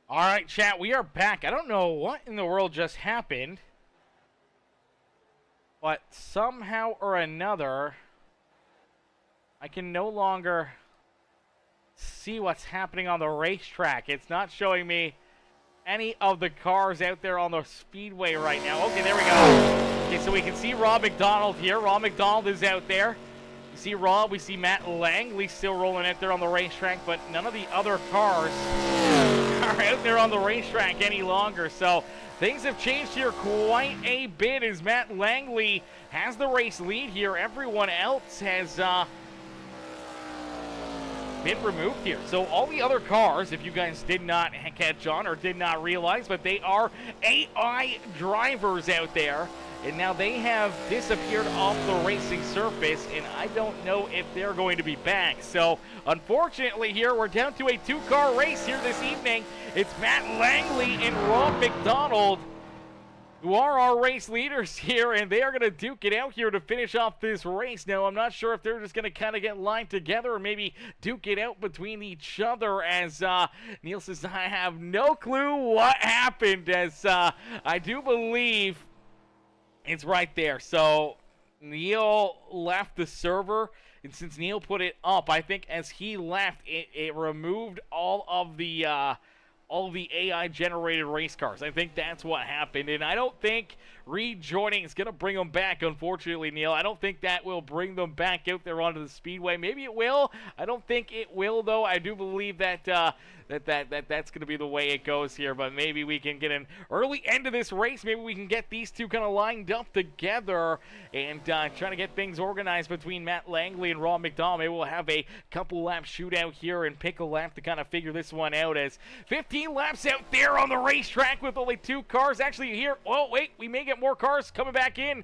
All right, chat, we are back. I don't know what in the world just happened, but somehow or another, I can no longer see what's happening on the racetrack. It's not showing me any of the cars out there on the speedway right now. Okay, there we go. Okay, so we can see Rob McDonald here. Rob McDonald is out there. We see Rob, we see Matt Langley still rolling out there on the racetrack, but none of the other cars are out there on the racetrack any longer. So things have changed here quite a bit as Matt Langley has the race lead here. Everyone else has been removed here. So all the other cars, if you guys did not catch on or did not realize, but they are AI drivers out there. And now they have disappeared off the racing surface, and I don't know if they're going to be back. So, unfortunately here, we're down to a two-car race here this evening. It's Matt Langley and Rob McDonald, who are our race leaders here, and they are going to duke it out here to finish off this race. Now, I'm not sure if they're just going to kind of get lined together or maybe duke it out between each other, as Neil says, I have no clue what happened, as I do believe it's right there. So Neil left the server, and since Neil put it up, I think as he left, it removed all of the AI-generated race cars. I think that's what happened, and I don't think rejoining is going to bring them back, unfortunately, Neil. I don't think that will bring them back out there onto the speedway. Maybe it will. I don't think it will, though. I do believe that that's going to be the way it goes here, but maybe we can get an early end to this race. Maybe we can get these two kind of lined up together and trying to get things organized between Matt Langley and Rob McDonald. Maybe we'll have a couple lap shootout here and pick a lap to kind of figure this one out, as 15 laps out there on the racetrack with only two cars. Actually, here, oh, wait, we may get more cars coming back in.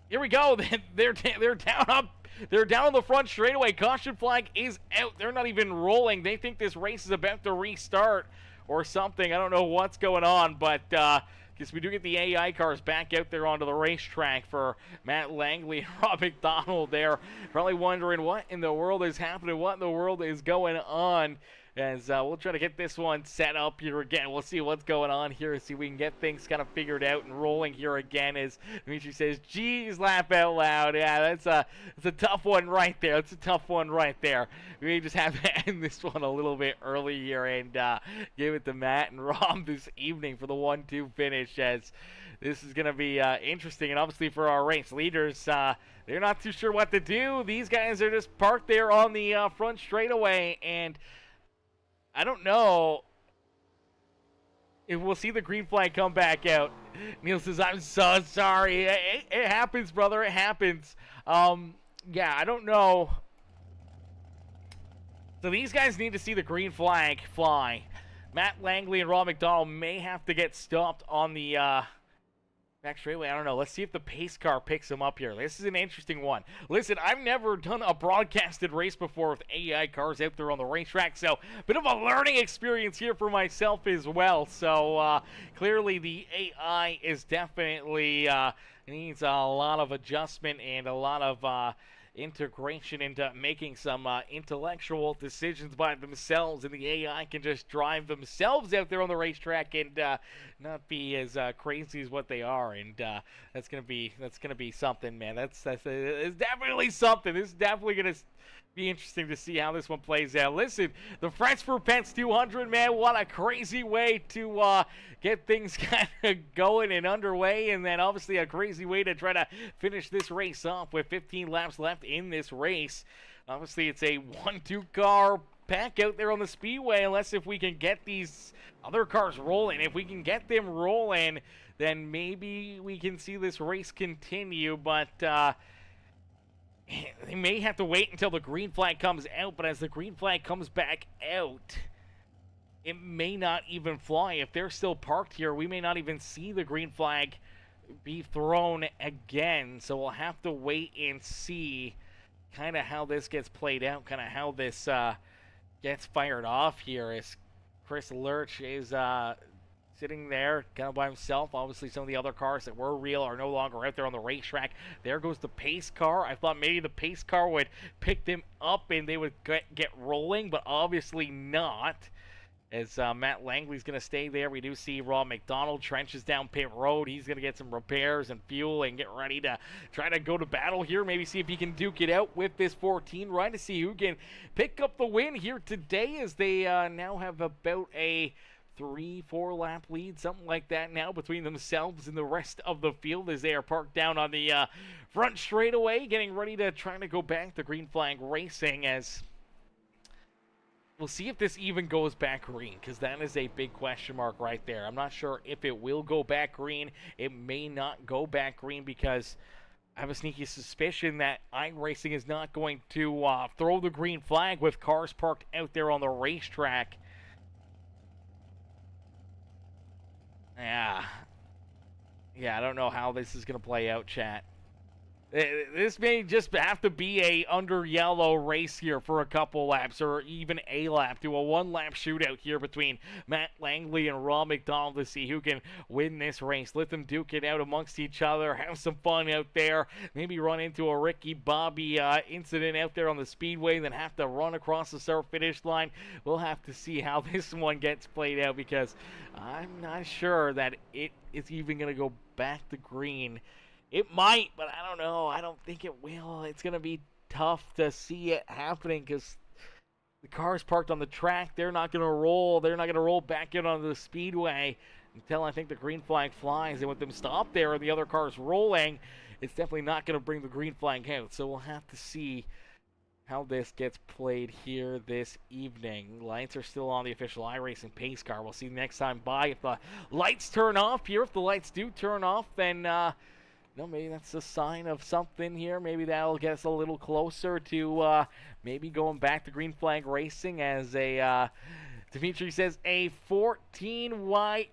Here we go. They're down up. They're down on the front straightaway. Caution flag is out. They're not even rolling. They think this race is about to restart or something. I don't know what's going on, but guess we do get the AI cars back out there onto the racetrack for Matt Langley and Rob McDonald there. Probably wondering what in the world is happening, what in the world is going on. As we'll try to get this one set up here again. We'll see what's going on here, see if we can get things kind of figured out and rolling here again, as Dimitri says, geez, laugh out loud. Yeah, that's a tough one right there. That's a tough one right there. We may just have to end this one a little bit early here and give it to Matt and Rob this evening for the 1-2 finish, as this is going to be interesting. And obviously for our race leaders, they're not too sure what to do. These guys are just parked there on the front straightaway, and I don't know if we'll see the green flag come back out. Neil says, I'm so sorry. It happens, brother. It happens. Yeah, I don't know. So these guys need to see the green flag fly. Matt Langley and Rob McDonald may have to get stopped on the back straightaway. I don't know. Let's see if the pace car picks him up here. This is an interesting one. Listen, I've never done a broadcasted race before with AI cars out there on the racetrack, so a bit of a learning experience here for myself as well. So clearly the AI is definitely needs a lot of adjustment and a lot of integration into making some intellectual decisions by themselves, and the AI can just drive themselves out there on the racetrack and not be as crazy as what they are, and that's gonna be something, man. It's definitely something. This is definitely gonna be interesting to see how this one plays out. Listen, the French for Pence 200, man, what a crazy way to get things kind of going and underway, and then obviously a crazy way to try to finish this race off with 15 laps left in this race. Obviously, it's a 1-2 car pack out there on the speedway, unless if we can get these other cars rolling. If we can get them rolling, then maybe we can see this race continue, but they may have to wait until the green flag comes out, but as the green flag comes back out, it may not even fly. If they're still parked here, we may not even see the green flag be thrown again. So we'll have to wait and see kind of how this gets played out, kind of how this gets fired off here, as Chris Lurch is sitting there kind of by himself. Obviously, some of the other cars that were real are no longer out there on the racetrack. There goes the pace car. I thought maybe the pace car would pick them up and they would get rolling, but obviously not. as Matt Langley's going to stay there. We do see Rob McDonald trenches down pit road. He's going to get some repairs and fuel and get ready to try to go to battle here. Maybe see if he can duke it out with this 14 ride to see who can pick up the win here today, as they now have about a 3-4 lap lead, something like that now, between themselves and the rest of the field, as they are parked down on the front straightaway, getting ready to try to go back to green flag racing. As we'll see if this even goes back green, because that is a big question mark right there. I'm not sure if it will go back green. It may not go back green, because I have a sneaky suspicion that iRacing is not going to throw the green flag with cars parked out there on the racetrack. Yeah, I don't know how this is going to play out, chat. This may just have to be a under yellow race here for a couple laps, or even a lap, to a one-lap shootout here between Matt Langley and Rob McDonald to see who can win this race. Let them duke it out amongst each other, have some fun out there, maybe run into a Ricky Bobby incident out there on the speedway, then have to run across the start-finish line. We'll have to see how this one gets played out, because I'm not sure that it is even going to go back to green. It might, but I don't know. I don't think it will. It's going to be tough to see it happening, because the cars parked on the track, they're not going to roll. They're not going to roll back in onto the speedway until I think the green flag flies. And with them stopped there and the other cars rolling, it's definitely not going to bring the green flag out. So we'll have to see how this gets played here this evening. Lights are still on the official iRacing pace car. We'll see next time by if the lights turn off here. If the lights do turn off, then maybe that's a sign of something here. Maybe that'll get us a little closer to maybe going back to green flag racing, as a Dimitri says a 14 white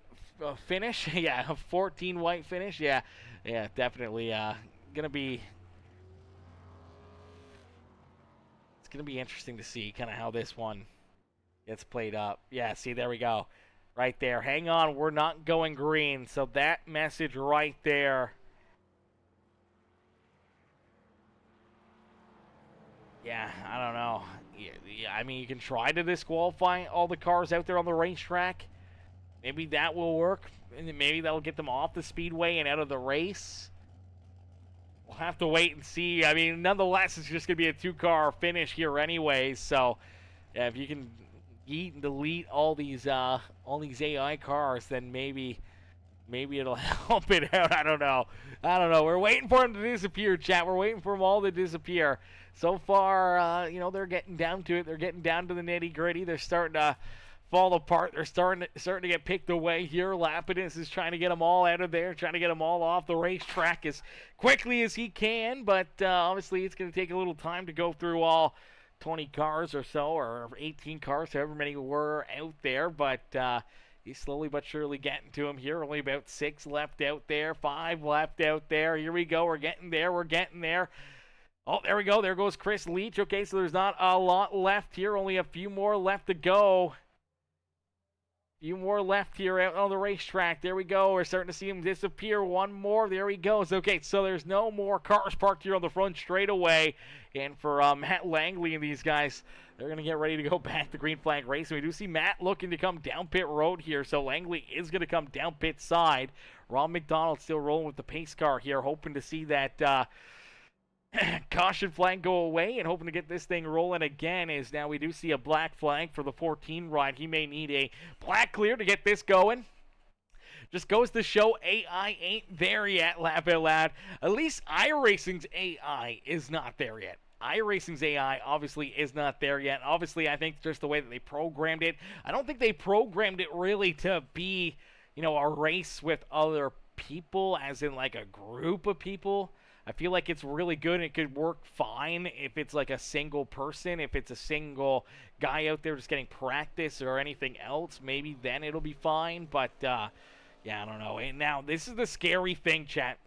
finish. Yeah, a 14 white finish. Yeah, definitely gonna be. It's gonna be interesting to see kind of how this one gets played up. Yeah, see, there we go, right there. Hang on, we're not going green. So that message right there. Yeah, I don't know. Yeah, I mean, you can try to disqualify all the cars out there on the racetrack. Maybe that will work. And maybe that'll get them off the speedway and out of the race. We'll have to wait and see. I mean, nonetheless, it's just going to be a two-car finish here anyways. So, yeah, if you can eat and delete all these AI cars, then maybe it'll help it out. I don't know. We're waiting for them to disappear, chat. We're waiting for them all to disappear. So far, they're getting down to it. They're getting down to the nitty-gritty. They're starting to fall apart. They're starting to get picked away here. Lapidus is trying to get them all out of there, trying to get them all off the racetrack as quickly as he can. But obviously, it's going to take a little time to go through all 20 cars or so, or 18 cars, however many were out there. But he's slowly but surely getting to him here. Only about 6 left out there, 5 left out there. Here we go. We're getting there. Oh, there we go. There goes Chris Leach. Okay, so there's not a lot left here. Only a few more left to go. Few more left here out on the racetrack. There we go. We're starting to see him disappear. One more. There he goes. Okay, so there's no more cars parked here on the front straightaway. And for Matt Langley and these guys, they're going to get ready to go back to green flag racing. We do see Matt looking to come down pit road here, so Langley is going to come down pit side. Rob McDonald still rolling with the pace car here, hoping to see that caution flag go away and hoping to get this thing rolling again. As now we do see a black flag for the 14 ride. He may need a black clear to get this going. Just goes to show AI ain't there yet, laugh out loud. At least iRacing's AI is not there yet. iRacing's AI obviously is not there yet. Obviously, I think just the way that they programmed it, I don't think they programmed it really to be, a race with other people, as in like a group of people. I feel like it's really good. It could work fine if it's like a single person, if it's a single guy out there just getting practice or anything else. Maybe then it'll be fine. But, yeah, I don't know. And now, this is the scary thing, chat.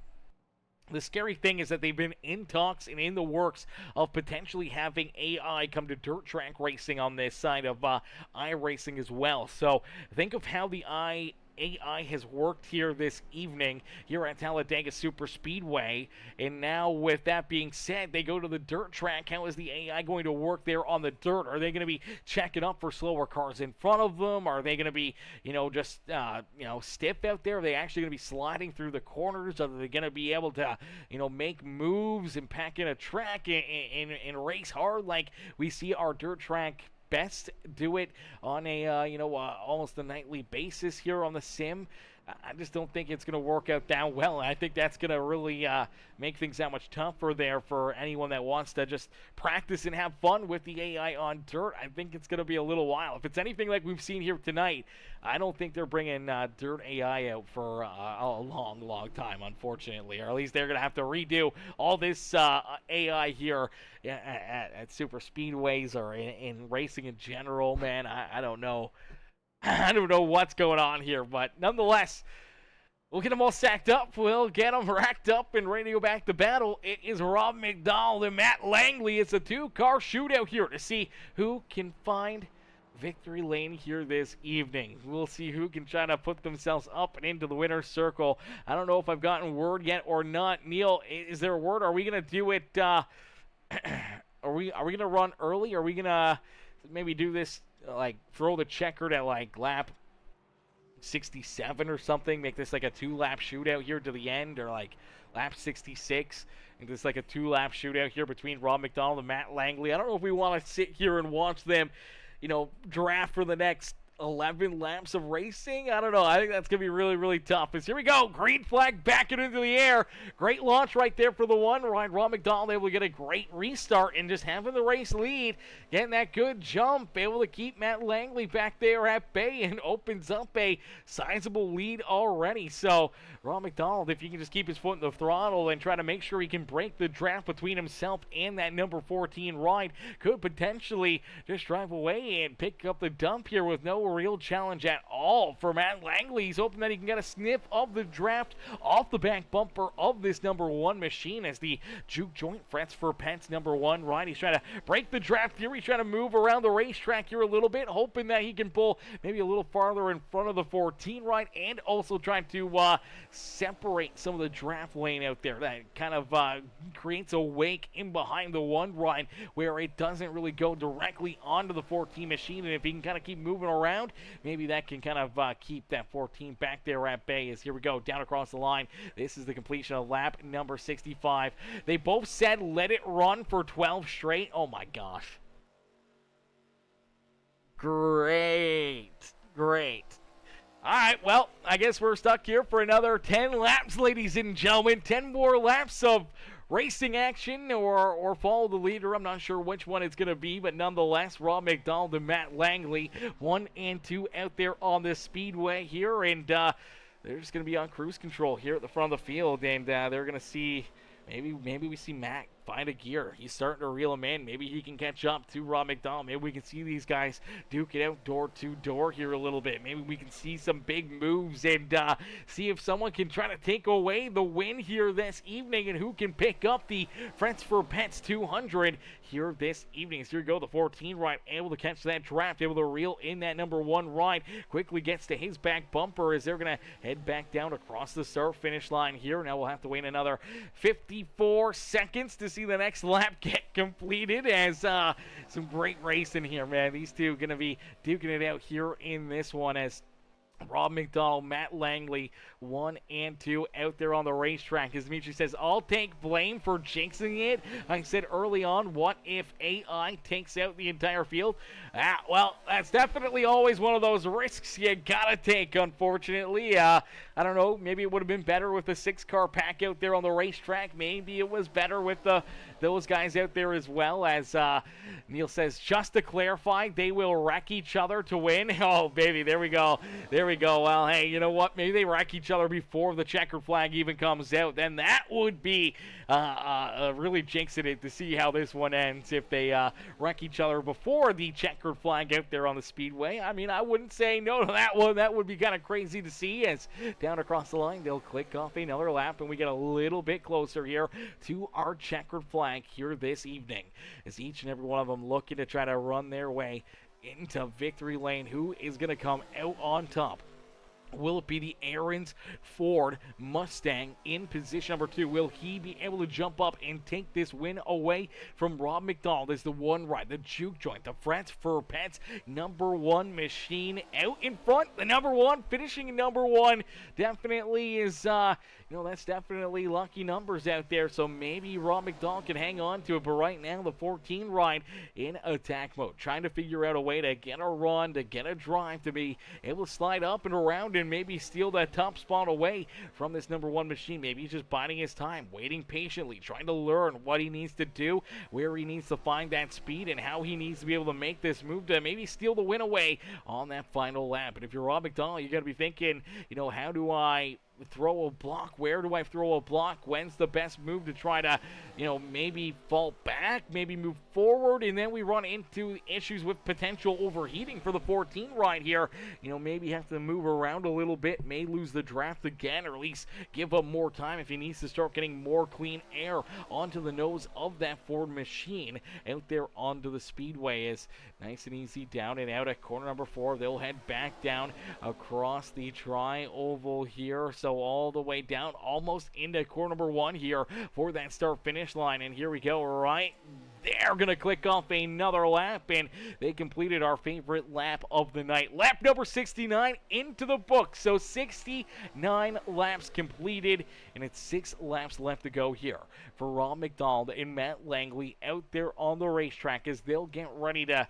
The scary thing is that they've been in talks and in the works of potentially having AI come to dirt track racing on this side of iRacing as well. So think of how the AI has worked here this evening here at Talladega Super Speedway. And now with that being said, they go to the dirt track. How is the AI going to work there on the dirt? Are they going to be checking up for slower cars in front of them? Are they going to be, just, stiff out there? Are they actually going to be sliding through the corners? Are they going to be able to, make moves and pack in a track and race hard like we see our dirt track best do it on a almost a nightly basis here on the sim? I just don't think it's going to work out that well. I think that's going to really make things that much tougher there for anyone that wants to just practice and have fun with the AI on dirt. I think it's going to be a little while. If it's anything like we've seen here tonight, I don't think they're bringing dirt AI out for a long, long time, unfortunately. Or at least they're going to have to redo all this AI here at super speedways or in racing in general, man. I don't know. I don't know what's going on here, but nonetheless, we'll get them all stacked up. We'll get them racked up and ready to go back to battle. It is Rob McDonald and Matt Langley. It's a two-car shootout here to see who can find victory lane here this evening. We'll see who can try to put themselves up and into the winner's circle. I don't know if I've gotten word yet or not. Neil, is there a word? Are we going to do it? Are we going to run early? Are we going to maybe do this? Like throw the checkered at like lap 67 or something, make this like a 2-lap shootout here to the end, or like lap 66, and this like a 2-lap shootout here between Rob McDonald and Matt Langley. I don't know if we want to sit here and watch them, draft for the next 11 laps of racing. I don't know. I think that's going to be really, really tough. As here we go. Green flag back it into the air. Great launch right there for the one. Rob McDonald able to get a great restart and just having the race lead. Getting that good jump. Able to keep Matt Langley back there at bay and opens up a sizable lead already. So Rob McDonald, if he can just keep his foot in the throttle and try to make sure he can break the draft between himself and that number 14 ride, could potentially just drive away and pick up the dump here with no real challenge at all for Matt Langley. He's hoping that he can get a sniff of the draft off the back bumper of this number 1 machine as the juke joint frets for Pence number 1 ride. He's trying to break the draft here. He's trying to move around the racetrack here a little bit, hoping that he can pull maybe a little farther in front of the 14 ride, and also trying to separate some of the draft lane out there. That kind of creates a wake in behind the 1 ride where it doesn't really go directly onto the 14 machine, and if he can kind of keep moving around, maybe that can kind of keep that 14 back there at bay. As here we go, down across the line. This is the completion of lap number 65. They both said let it run for 12 straight. Oh my gosh. Great. All right, well, I guess we're stuck here for another 10 laps, ladies and gentlemen. 10 more laps of racing action or follow the leader. I'm not sure which one it's going to be, but nonetheless, Rob McDonald and Matt Langley, 1 and 2 out there on the speedway here, and they're just going to be on cruise control here at the front of the field, and they're going to see, maybe we see Matt find a gear. He's starting to reel him in. Maybe he can catch up to Rob McDonald. Maybe we can see these guys duke it out door to door here a little bit. Maybe we can see some big moves and see if someone can try to take away the win here this evening and who can pick up the Friends for Pets 200 here this evening. So here we go, the 14 ride able to catch that draft, able to reel in that number 1 ride. Quickly gets to his back bumper as they're going to head back down across the start finish line here. Now we'll have to wait another 54 seconds to see the next lap get completed, as some great racing here, man. These two going to be duking it out here in this one as Rob McDonald, Matt Langley, 1 and 2 out there on the racetrack. As Dimitri says, I'll take blame for jinxing it. I said early on, what if AI takes out the entire field? Well, that's definitely always one of those risks you gotta take, unfortunately. I don't know, maybe it would have been better with the 6-car pack out there on the racetrack. Maybe it was better with those guys out there as well. As Neil says, just to clarify, they will wreck each other to win. Oh, baby, there we go. Well, hey, you know what? Maybe they wreck each other before the checkered flag even comes out. Then that would be really jinxing it to see how this one ends if they wreck each other before the checkered flag out there on the speedway. I mean, I wouldn't say no to that one. That would be kind of crazy to see, as down across the line, they'll click off another lap, and we get a little bit closer here to our checkered flag here this evening, as each and every one of them looking to try to run their way into victory lane. Who is going to come out on top? Will it be the Aaron's Ford Mustang in position number 2? Will he be able to jump up and take this win away from Rob McDonald as the one ride, the juke joint, the Frets for Pets number 1 machine out in front? The number 1 finishing number 1 definitely is, that's definitely lucky numbers out there. So maybe Rob McDonald can hang on to it. But right now, the 14 ride in attack mode, trying to figure out a way to get a run, to get a drive, to be able to slide up and around and maybe steal that top spot away from this number 1 machine. Maybe he's just biding his time, waiting patiently, trying to learn what he needs to do, where he needs to find that speed, and how he needs to be able to make this move to maybe steal the win away on that final lap. And if you're Rob McDonald, you got to be thinking, how do I throw a block? Where do I throw a block? When's the best move to try to, maybe fall back, maybe move forward? And then we run into issues with potential overheating for the 14 ride here. Maybe have to move around a little bit, may lose the draft again, or at least give up more time if he needs to start getting more clean air onto the nose of that Ford machine out there onto the speedway. Is nice and easy down and out at corner number 4. They'll head back down across the tri-oval here. So all the way down, almost into corner number 1 here for that start-finish line. And here we go, right there. Going to click off another lap, and they completed our favorite lap of the night. Lap number 69 into the book. So 69 laps completed, and it's 6 laps left to go here for Rob McDonald and Matt Langley out there on the racetrack as they'll get ready to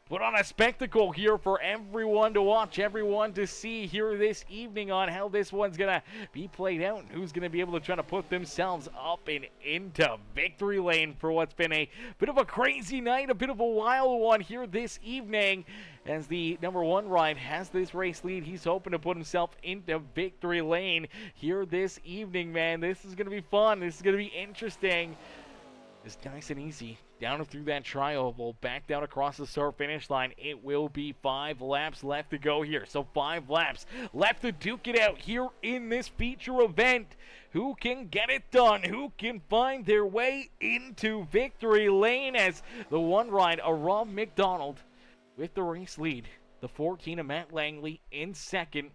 put on a spectacle here for everyone to watch, everyone to see here this evening on how this one's going to be played out and who's going to be able to try to put themselves up and into victory lane for what's been a bit of a crazy night, a bit of a wild one here this evening. As the number 1 ride has this race lead, he's hoping to put himself into victory lane here this evening, man. This is going to be fun. This is going to be interesting. It's nice and easy down through that tri-oval, back down across the start-finish line. It will be 5 laps left to go here. So 5 laps left to duke it out here in this feature event. Who can get it done? Who can find their way into victory lane as the one ride, a Rob McDonald with the race lead. The 14 of Matt Langley in second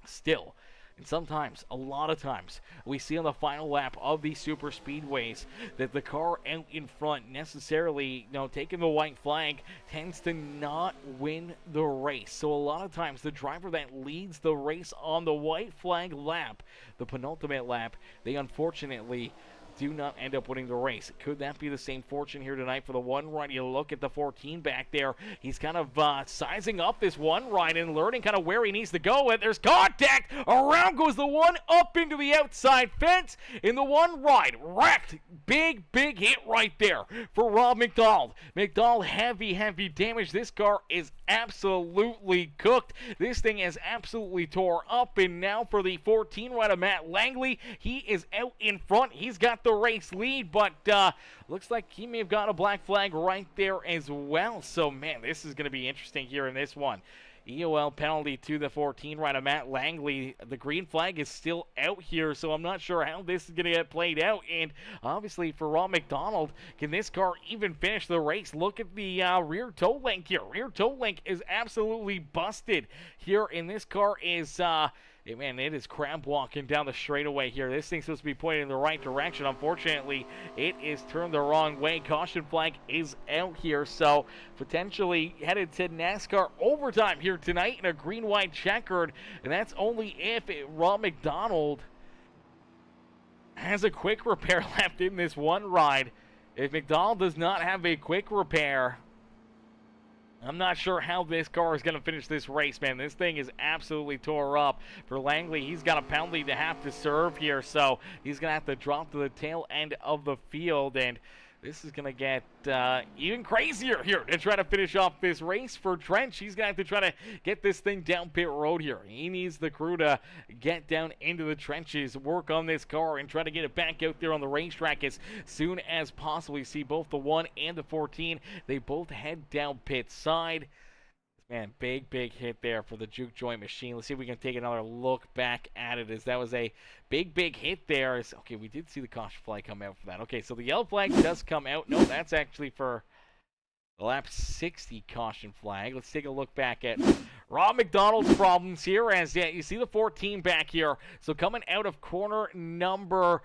still. And sometimes, a lot of times, we see on the final lap of these super speedways that the car out in front necessarily, taking the white flag, tends to not win the race. So a lot of times, the driver that leads the race on the white flag lap, the penultimate lap, they unfortunately do not end up winning the race. Could that be the same fortune here tonight for the one ride? You look at the 14 back there. He's kind of sizing up this one ride and learning kind of where he needs to go. And there's contact. Around goes the one up into the outside fence. In the one ride, wrecked. Big hit right there for Rob McDonald. McDonald, heavy damage. This car is absolutely cooked. This thing is absolutely tore up. And now for the 14 rider, Matt Langley, he is out in front. He's got the race lead, but looks like he may have got a black flag right there as well. So, man, this is going to be interesting here in this one. EOL penalty to the 14 rider, Matt Langley. The green flag is still out here, so I'm not sure how this is going to get played out. And obviously for Rob McDonald, can this car even finish the race? Look at the rear toe link here. Rear toe link is absolutely busted here, and this car is man, it is crab walking down the straightaway here. This thing's supposed to be pointing in the right direction. Unfortunately, it is turned the wrong way. Caution flag is out here, so potentially headed to NASCAR overtime here tonight in a green-white checkered, and that's only if Rob McDonald has a quick repair left in this one ride. If McDonald does not have a quick repair, I'm not sure how this car is going to finish this race, man. This thing is absolutely tore up. For Langley, he's got a penalty to have to serve here, so he's going to have to drop to the tail end of the field, and this is going to get even crazier here to try to finish off this race for Trench. He's going to have to try to get this thing down pit road here. He needs the crew to get down into the trenches, work on this car, and try to get it back out there on the racetrack as soon as possible. You see both the 1 and the 14. They both head down pit side. Man, big hit there for the juke joint machine. Let's see if we can take another look back at it, as that was a big hit there. Okay, we did see the caution flag come out for that. Okay, so the yellow flag does come out. No, that's actually for Lap 60 caution flag. Let's take a look back at Rob McDonald's problems here as you see the 14 back here. So coming out of corner number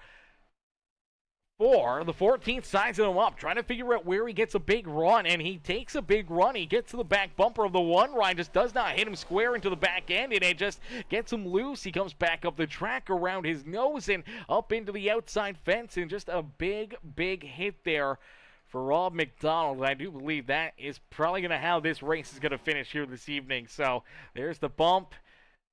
4, the 14th sizing him up, trying to figure out where he gets a big run, and he takes a big run. He gets to the back bumper of the 1 ride, just does not hit him square into the back end, and it just gets him loose. He comes back up the track around his nose and up into the outside fence, and just a big, big hit there for Rob McDonald. I do believe that is probably going to how this race is going to finish here this evening. So there's the bump,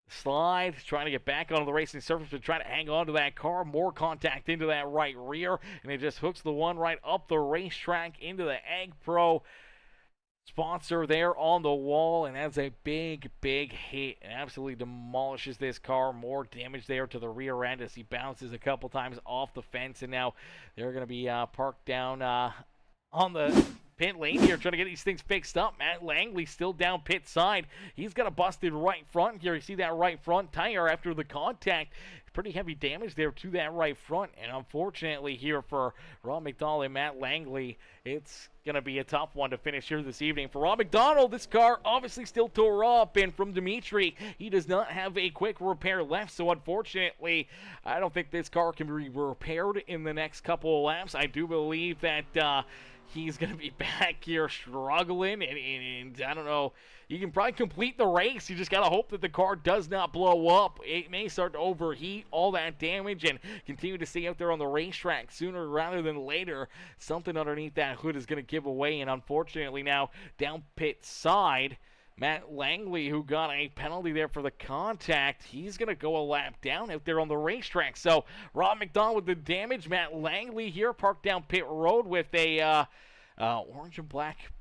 slide, trying to get back onto the racing surface, but trying to hang on to that car. More contact into that right rear, and it just hooks the 1 right up the racetrack into the Ag Pro sponsor there on the wall, and that's a big, big hit. It absolutely demolishes this car. More damage there to the rear end as he bounces a couple times off the fence, and now they're going to be parked down on the pit lane here, trying to get these things fixed up. Matt Langley still down pit side. He's got a busted right front here. You see that right front tire after the contact. Pretty heavy damage there to that right front. And unfortunately here for Rob McDonald and Matt Langley, it's going to be a tough one to finish here this evening. For Rob McDonald, this car obviously still tore up. And from Dimitri, he does not have a quick repair left. So unfortunately, I don't think this car can be repaired in the next couple of laps. I do believe that he's going to be back here struggling, and I don't know. You can probably complete the race. You just got to hope that the car does not blow up. It may start to overheat, all that damage, and continue to stay out there on the racetrack sooner rather than later. Something underneath that hood is going to give away, and unfortunately now down pit side, Matt Langley, who got a penalty there for the contact, he's going to go a lap down out there on the racetrack. So Rob McDonald with the damage. Matt Langley here parked down pit road with a orange and black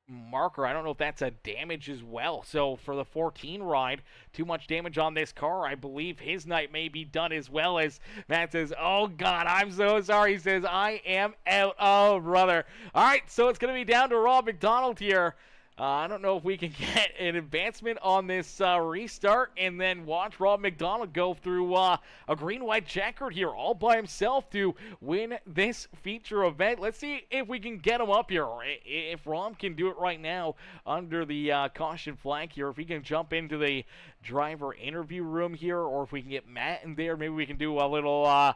marker. I don't know if that's a damage as well. So for the 14 ride, too much damage on this car. I believe his night may be done as well. As Matt says, oh God, I'm so sorry. He says, I am out. Oh, brother. All right, so it's going to be down to Rob McDonald here. I don't know if we can get an advancement on this restart and then watch Rob McDonald go through a green-white checkered here all by himself to win this feature event. Let's see if we can get him up here. If Rob can do it right now under the caution flag here, if he can jump into the driver interview room here, or if we can get Matt in there, maybe we can do a little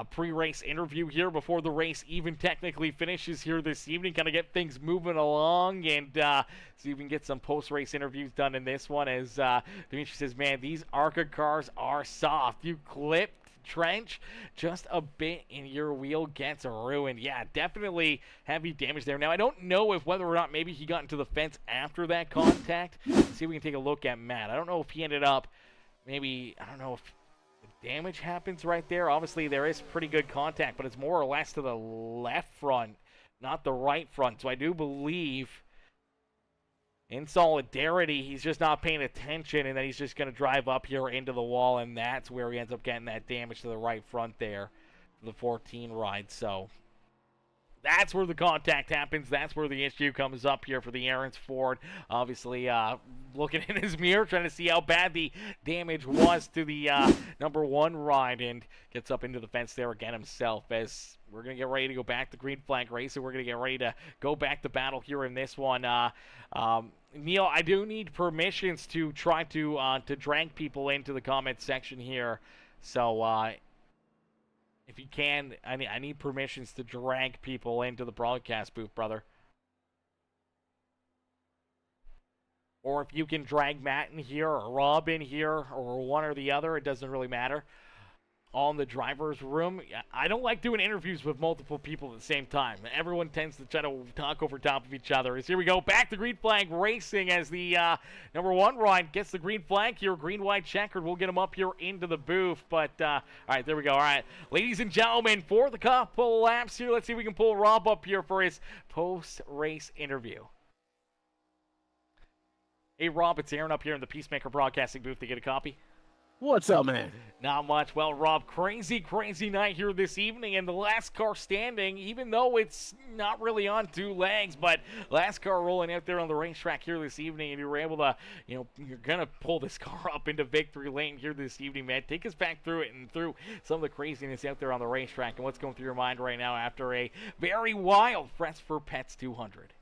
pre-race interview here before the race even technically finishes here this evening. Kind of get things moving along and see if we can get some post-race interviews done in this one. As Dimitri says, man, these ARCA cars are soft. You clip trench just a bit and your wheel gets ruined. Yeah, definitely heavy damage there. Now, I don't know if whether or not maybe he got into the fence after that contact. Let's see if we can take a look at Matt. I don't know if he ended up maybe, I don't know if damage happens right there. Obviously, there is pretty good contact, but it's more or less to the left front, not the right front. So I do believe, in solidarity, he's just not paying attention, and then he's just going to drive up here into the wall, and that's where he ends up getting that damage to the right front there for the 14 ride. So that's where the contact happens. That's where the issue comes up here for the Aaron's Ford. Obviously, looking in his mirror, trying to see how bad the damage was to the number 1 ride, and gets up into the fence there again himself. As we're going to get ready to go back to green flag race, and we're going to get ready to go back to battle here in this one. Neil, I do need permissions to try to drag people into the comment section here. So, if you can, I need permissions to drag people into the broadcast booth, brother. Or if you can drag Matt in here or Rob in here or one or the other, it doesn't really matter. All in the driver's room. I don't like doing interviews with multiple people at the same time. Everyone tends to try to talk over top of each other. As here we go, back to green flag racing as the number 1 ride gets the green flag here. Green, white, checkered. We'll get him up here into the booth. But, all right, there we go. All right, ladies and gentlemen, for the couple laps here, let's see if we can pull Rob up here for his post-race interview. Hey, Rob, it's Aaron up here in the Peacemaker Broadcasting booth to get a copy. What's up, man? Not much. Well, Rob, crazy night here this evening, and the last car standing, even though it's not really on 2 legs, but last car rolling out there on the racetrack here this evening, and you were able to, you're going to pull this car up into victory lane here this evening, man. Take us back through it and through some of the craziness out there on the racetrack and what's going through your mind right now after a very wild Friends for Pets 200.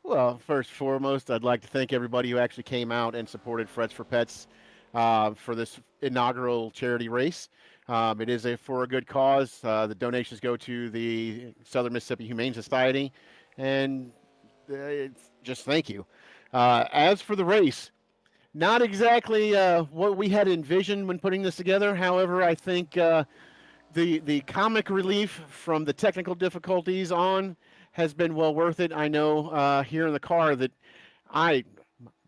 Well, first and foremost, I'd like to thank everybody who actually came out and supported Frets for Pets for this inaugural charity race. It is for a good cause. The donations go to the Southern Mississippi Humane Society, and just thank you. As for the race, not exactly what we had envisioned when putting this together. However, I think the comic relief from the technical difficulties on has been well worth it. I know here in the car that I,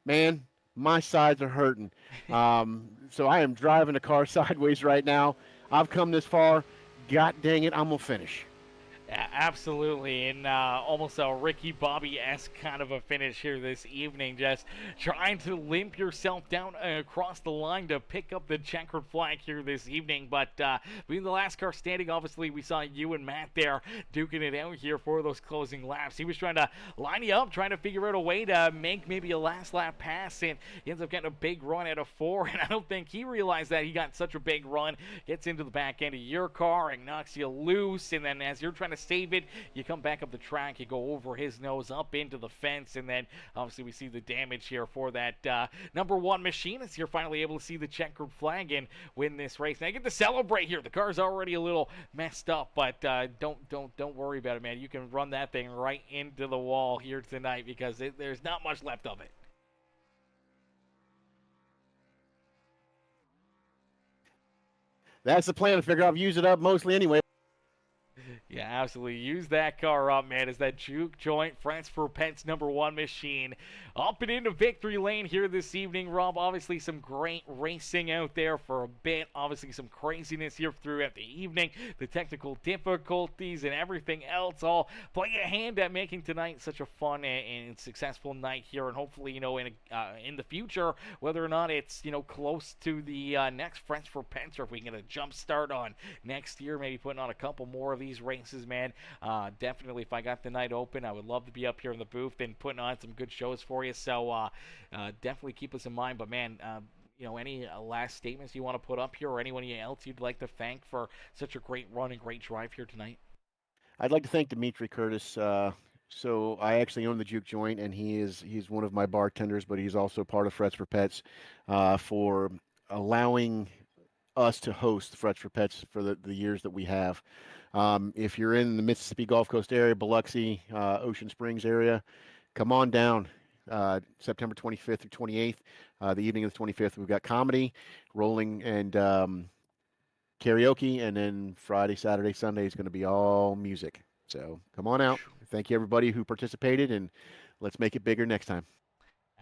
man, my sides are hurting. So I am driving the car sideways right now. I've come this far. God dang it, I'm gonna finish. Yeah, absolutely, and almost a Ricky Bobby-esque kind of a finish here this evening, just trying to limp yourself down across the line to pick up the checkered flag here this evening. But being the last car standing, obviously we saw you and Matt there duking it out here for those closing laps. He was trying to line you up, trying to figure out a way to make maybe a last lap pass, and he ends up getting a big run out of 4, and I don't think he realized that he got such a big run, gets into the back end of your car and knocks you loose, and then as you're trying to save it, you come back up the track, you go over his nose, up into the fence, and then obviously we see the damage here for that number 1 machine as you're finally able to see the checkered flag and win this race. Now you get to celebrate here. The car's already a little messed up, but don't worry about it, man. You can run that thing right into the wall here tonight because there's not much left of it. That's the plan. To figure out, use it up mostly anyway. Yeah, absolutely. Use that car up, man, as that juke joint Frets for Pets number 1 machine up and into victory lane here this evening. Rob, obviously some great racing out there for a bit. Obviously some craziness here throughout the evening. The technical difficulties and everything else all play a hand at making tonight such a fun and successful night here. And hopefully, in the future, whether or not it's, close to the next Frets for Pets, or if we can get a jump start on next year, maybe putting on a couple more of these races, man. Definitely, if I got the night open, I would love to be up here in the booth and putting on some good shows for you. So definitely keep us in mind. But man, any last statements you want to put up here, or anyone else you'd like to thank for such a great run and great drive here tonight? I'd like to thank Dimitri Curtis. So I actually own the Juke Joint, and he's one of my bartenders, but he's also part of Frets for Pets, for allowing us to host Frets for Pets for the years that we have. If you're in the Mississippi Gulf Coast area, Biloxi, Ocean Springs area, come on down. September 25th through 28th, the evening of the 25th, we've got comedy, rolling, and karaoke, and then Friday, Saturday, Sunday is going to be all music. So come on out. Thank you, everybody who participated, and let's make it bigger next time.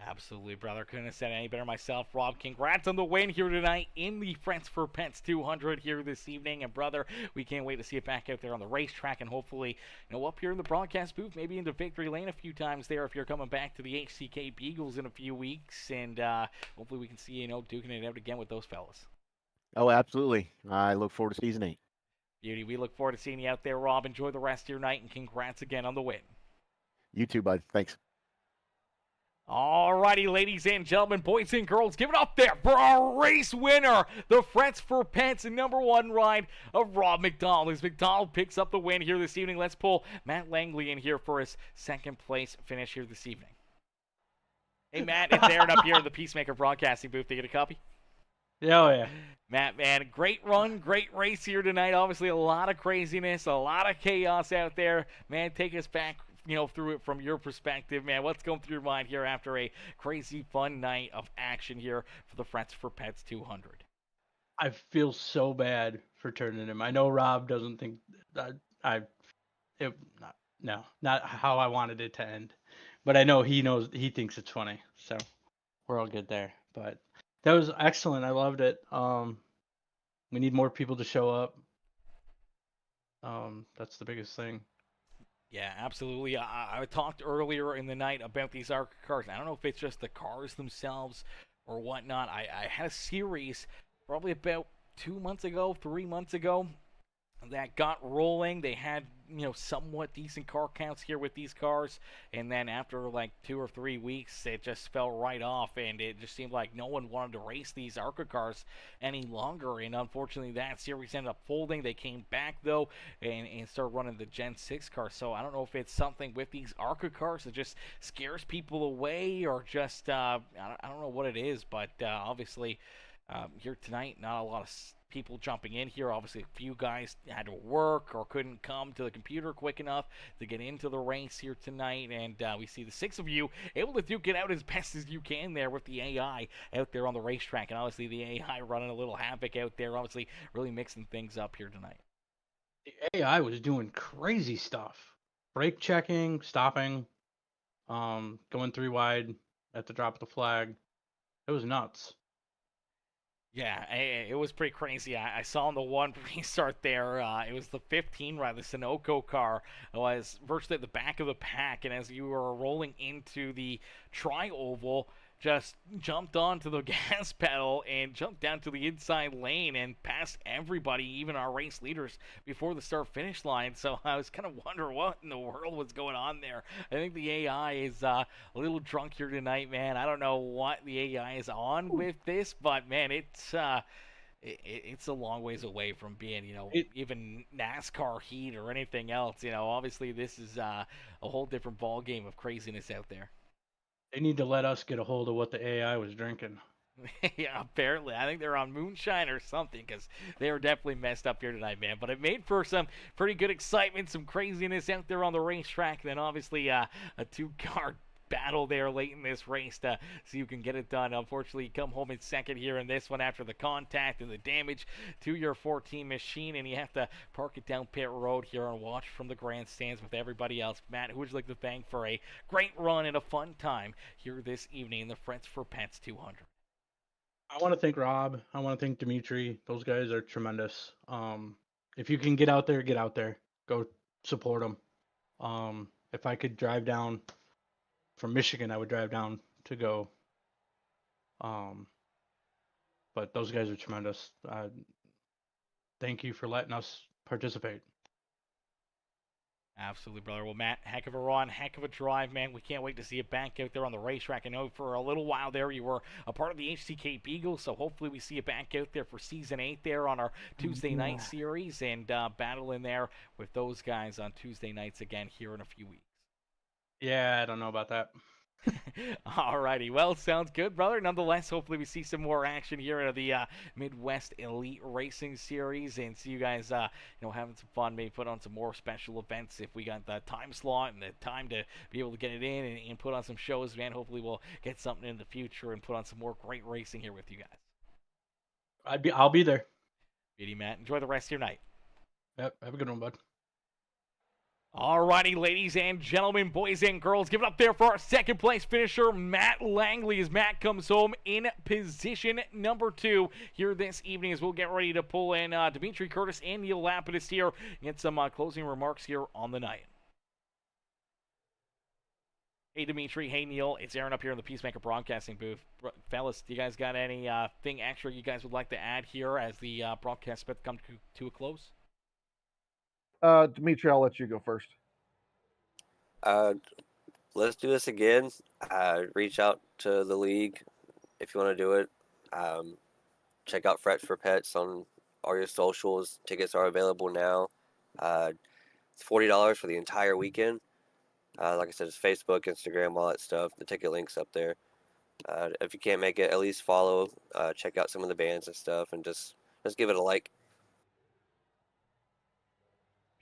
Absolutely, brother. Couldn't have said it any better myself. Rob, congrats on the win here tonight in the Frets for Pets 200 here this evening. And, brother, we can't wait to see it back out there on the racetrack and hopefully, up here in the broadcast booth, maybe into victory lane a few times there if you're coming back to the HCK Beagles in a few weeks. And hopefully we can see you, duking it out again with those fellas. Oh, absolutely. I look forward to season 8. Beauty. We look forward to seeing you out there, Rob. Enjoy the rest of your night, and congrats again on the win. You too, bud. Thanks. Alrighty, ladies and gentlemen, boys and girls, give it up there for our race winner, the Frets for Pets number 1 ride of Rob McDonald. As McDonald picks up the win here this evening, let's pull Matt Langley in here for his 2nd place finish here this evening. Hey, Matt, it's Aaron up here in the Peacemaker Broadcasting booth. Did you get a copy? Oh, yeah. Matt, man, great run, great race here tonight. Obviously, a lot of craziness, a lot of chaos out there. Man, take us back through it from your perspective, man. What's going through your mind here after a crazy, fun night of action here for the Frets for Pets 200? I feel so bad for turning him. I know Rob doesn't think that not how I wanted it to end, but I know he thinks it's funny. So we're all good there. But that was excellent. I loved it. We need more people to show up. That's the biggest thing. Yeah, absolutely. I talked earlier in the night about these ARCA cars. I don't know if it's just the cars themselves or whatnot. I had a series probably about 2 months ago, 3 months ago, that got rolling. They had, somewhat decent car counts here with these cars, and then after like 2 or 3 weeks, it just fell right off, and it just seemed like no one wanted to race these ARCA cars any longer. And unfortunately, that series ended up folding. They came back though, and started running the Gen 6 cars. So I don't know if it's something with these ARCA cars that just scares people away, or just I don't know what it is, but obviously here tonight, not a lot of people jumping in here. Obviously, a few guys had to work or couldn't come to the computer quick enough to get into the race here tonight. And we see the six of you able to duke it out as best as you can there with the AI out there on the racetrack. And obviously, the AI running a little havoc out there, obviously, really mixing things up here tonight. The AI was doing crazy stuff. Brake checking, stopping, going 3 wide at the drop of the flag. It was nuts. Yeah, it was pretty crazy. I saw on the one restart there, it was the 15 ride, the Sunoco car was virtually at the back of the pack, and as you were rolling into the tri-oval, just jumped onto the gas pedal and jumped down to the inside lane and passed everybody, even our race leaders, before the start-finish line. So I was kind of wondering what in the world was going on there. I think the AI is a little drunk here tonight, man. I don't know what the AI is on with this, but man, it's a long ways away from being, even NASCAR heat or anything else. Obviously this is a whole different ball game of craziness out there. They need to let us get a hold of what the AI was drinking. Yeah, apparently. I think they're on moonshine or something, because they were definitely messed up here tonight, man. But it made for some pretty good excitement, some craziness out there on the racetrack. Then obviously a two-car battle there late in this race to see who can get it done. Unfortunately, you come home in second here in this one after the contact and the damage to your 14 machine, and you have to park it down pit road here and watch from the grandstands with everybody else. Matt, who would you like to thank for a great run and a fun time here this evening in the Frets for Pets 200? I want to thank Rob. I want to thank Dimitri. Those guys are tremendous. If you can get out there, get out there. Go support them. If I could drive down from Michigan, I would drive down to go. But those guys are tremendous. Thank you for letting us participate. Absolutely, brother. Well, Matt, heck of a run, heck of a drive, man. We can't wait to see you back out there on the racetrack. I know for a little while there you were a part of the HTK Beagles, so hopefully we see you back out there for Season 8 there on our Tuesday night series, and battle in there with those guys on Tuesday nights again here in a few weeks. Yeah, I don't know about that. Alrighty, well, sounds good, brother. Nonetheless, hopefully we see some more action here in the Midwest Elite Racing Series, and see you guys, having some fun. Maybe put on some more special events if we got the time slot and the time to be able to get it in, and put on some shows, man. Hopefully we'll get something in the future and put on some more great racing here with you guys. I'll be there. Beauty, Matt. Enjoy the rest of your night. Yep. Have a good one, bud. Alrighty, ladies and gentlemen, boys and girls, give it up there for our second place finisher, Matt Langley, as Matt comes home in position number 2 here this evening, as we'll get ready to pull in Dimitri Curtis and Neil Lapidus here and get some closing remarks here on the night. Hey, Dimitri. Hey, Neil. It's Aaron up here in the Peacemaker Broadcasting booth. Fellas, do you guys got anything extra you guys would like to add here as the broadcast about to come to a close? Dimitri, I'll let you go first. Let's do this again. Reach out to the league if you want to do it. Check out Frets for Pets on all your socials. Tickets are available now. It's $40 for the entire weekend. Like I said, it's Facebook, Instagram, all that stuff. The ticket link's up there. If you can't make it, at least follow. Check out some of the bands and stuff, and just give it a like.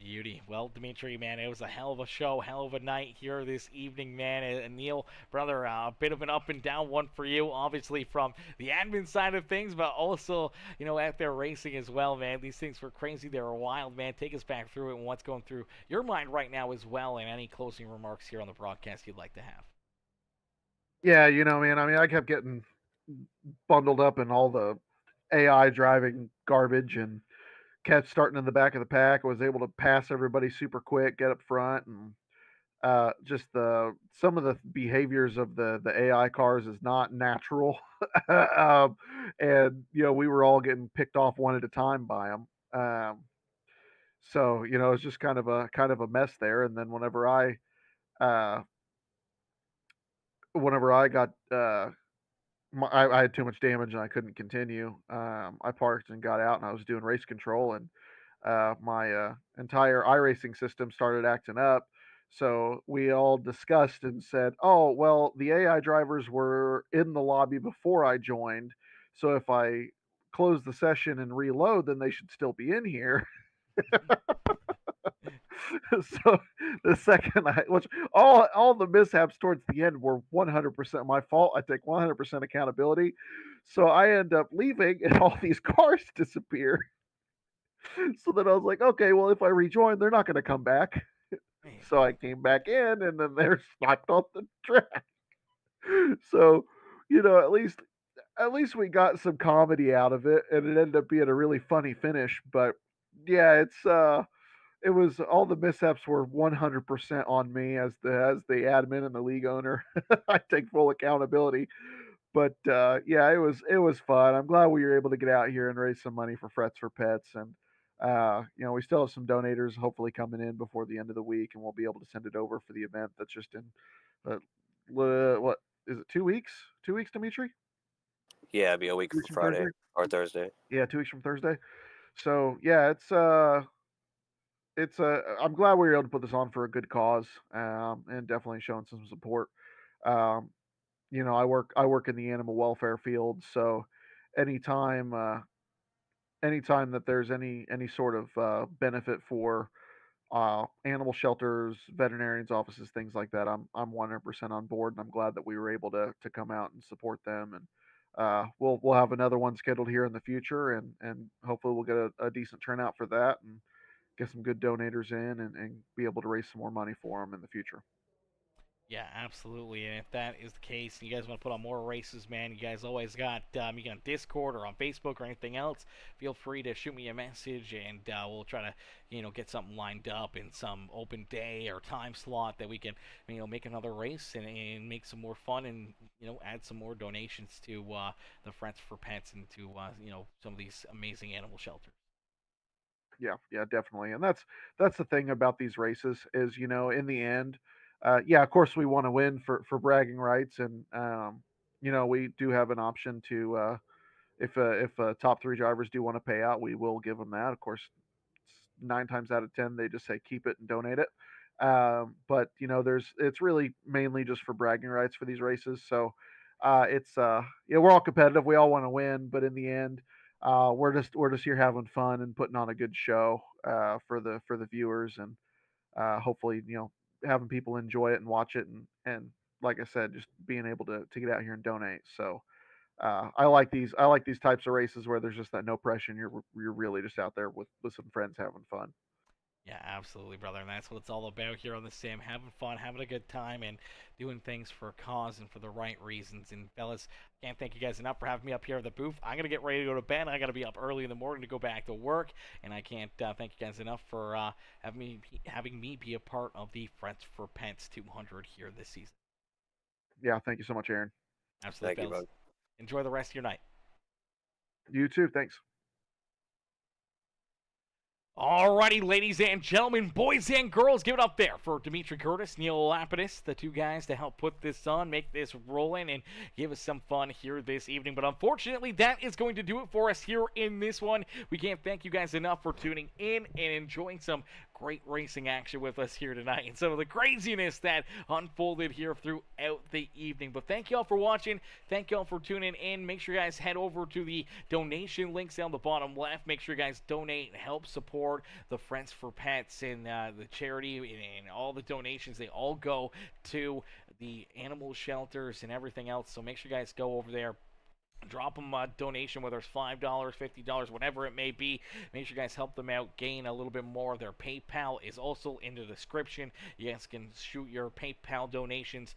Beauty. Well, Dimitri, man, it was a hell of a show, hell of a night here this evening, man. And Neil, brother, a bit of an up and down one for you, obviously from the admin side of things, but also, out there racing as well, man. These things were crazy. They were wild, man. Take us back through it and what's going through your mind right now as well, and any closing remarks here on the broadcast you'd like to have. Yeah, man, I kept getting bundled up in all the AI driving garbage and kept starting in the back of the pack. I was able to pass everybody super quick, get up front, and just some of the behaviors of the AI cars is not natural. And we were all getting picked off one at a time by them. So it's just kind of a mess there. And then uh, whenever I got I had too much damage and I couldn't continue. I parked and got out, and I was doing race control, and my entire iRacing system started acting up. So we all discussed and said, "Oh, well, the AI drivers were in the lobby before I joined, so if I close the session and reload, then they should still be in here." So the second which all the mishaps towards the end were 100% my fault. I take 100% accountability. So I end up leaving, and all these cars disappear. So then I was like, okay, well, if I rejoin, they're not going to come back. Man, So I came back in, and then they're stopped off the track. So, at least we got some comedy out of it, and it ended up being a really funny finish. But yeah, it was all the mishaps were 100% on me as the admin and the league owner. I take full accountability. But yeah, it was fun. I'm glad we were able to get out here and raise some money for Frets for Pets, and we still have some donators hopefully coming in before the end of the week, and we'll be able to send it over for the event that's just in what is it, 2 weeks? 2 weeks, Dimitri? Yeah, it'd be a week 2 weeks from from Friday Thursday? or Thursday. Yeah, 2 weeks from Thursday. So yeah, I'm glad we were able to put this on for a good cause, and definitely showing some support. Um, I work in the animal welfare field, so anytime anytime that there's any sort of benefit for animal shelters, veterinarians offices, things like that, I'm 100% on board, and I'm glad that we were able to come out and support them. And we'll have another one scheduled here in the future, and hopefully we'll get a decent turnout for that, and get some good donators in, and be able to raise some more money for them in the future. yeah, absolutely. And if that is the case, and you guys want to put on more races, man, you guys always got me on Discord or on Facebook or anything else. Feel free to shoot me a message, and we'll try to get something lined up in some open day or time slot that we can make another race and make some more fun, and add some more donations to the Friends for Pets and to some of these amazing animal shelters. Yeah, yeah, definitely. And that's the thing about these races is, in the end, yeah, of course we want to win for bragging rights, and we do have an option to if top three drivers do want to pay out, we will give them that. Of course, 9 times out of 10 they just say keep it and donate it. But it's really mainly just for bragging rights for these races. So it's we're all competitive. We all want to win, but in the end, we're just here having fun and putting on a good show for the viewers, and hopefully having people enjoy it and watch it, and like I said, just being able to get out here and donate. So I like these types of races where there's just that no pressure, and you're really just out there with some friends having fun. Yeah, absolutely, brother. And that's what it's all about here on the sim. Having fun, having a good time, and doing things for a cause and for the right reasons. And, fellas, can't thank you guys enough for having me up here at the booth. I'm going to get ready to go to bed. I got to be up early in the morning to go back to work. And I can't thank you guys enough for having me be a part of the Friends for Pets 200 here this season. Yeah, thank you so much, Aaron. Absolutely, Thank you, fellas. bud. Enjoy the rest of your night. You too. Thanks. Alrighty, ladies and gentlemen, boys and girls, give it up there for Dimitri Curtis, Neil Lapidus, the two guys to help put this on, make this rolling, and give us some fun here this evening. But unfortunately, that is going to do it for us here in this one. We can't thank you guys enough for tuning in and enjoying some great racing action with us here tonight and some of the craziness that unfolded here throughout the evening. But thank you all for watching. Thank you all for tuning in. Make sure you guys head over to the donation links down the bottom left. Make sure you guys donate and help support the Friends for Pets and the charity, and all the donations. They all go to the animal shelters and everything else. So make sure you guys go over there, drop them a donation, whether it's $5, $50, whatever it may be. Make sure you guys help them out, gain a little bit more. Their PayPal is also in the description. You guys can shoot your PayPal donations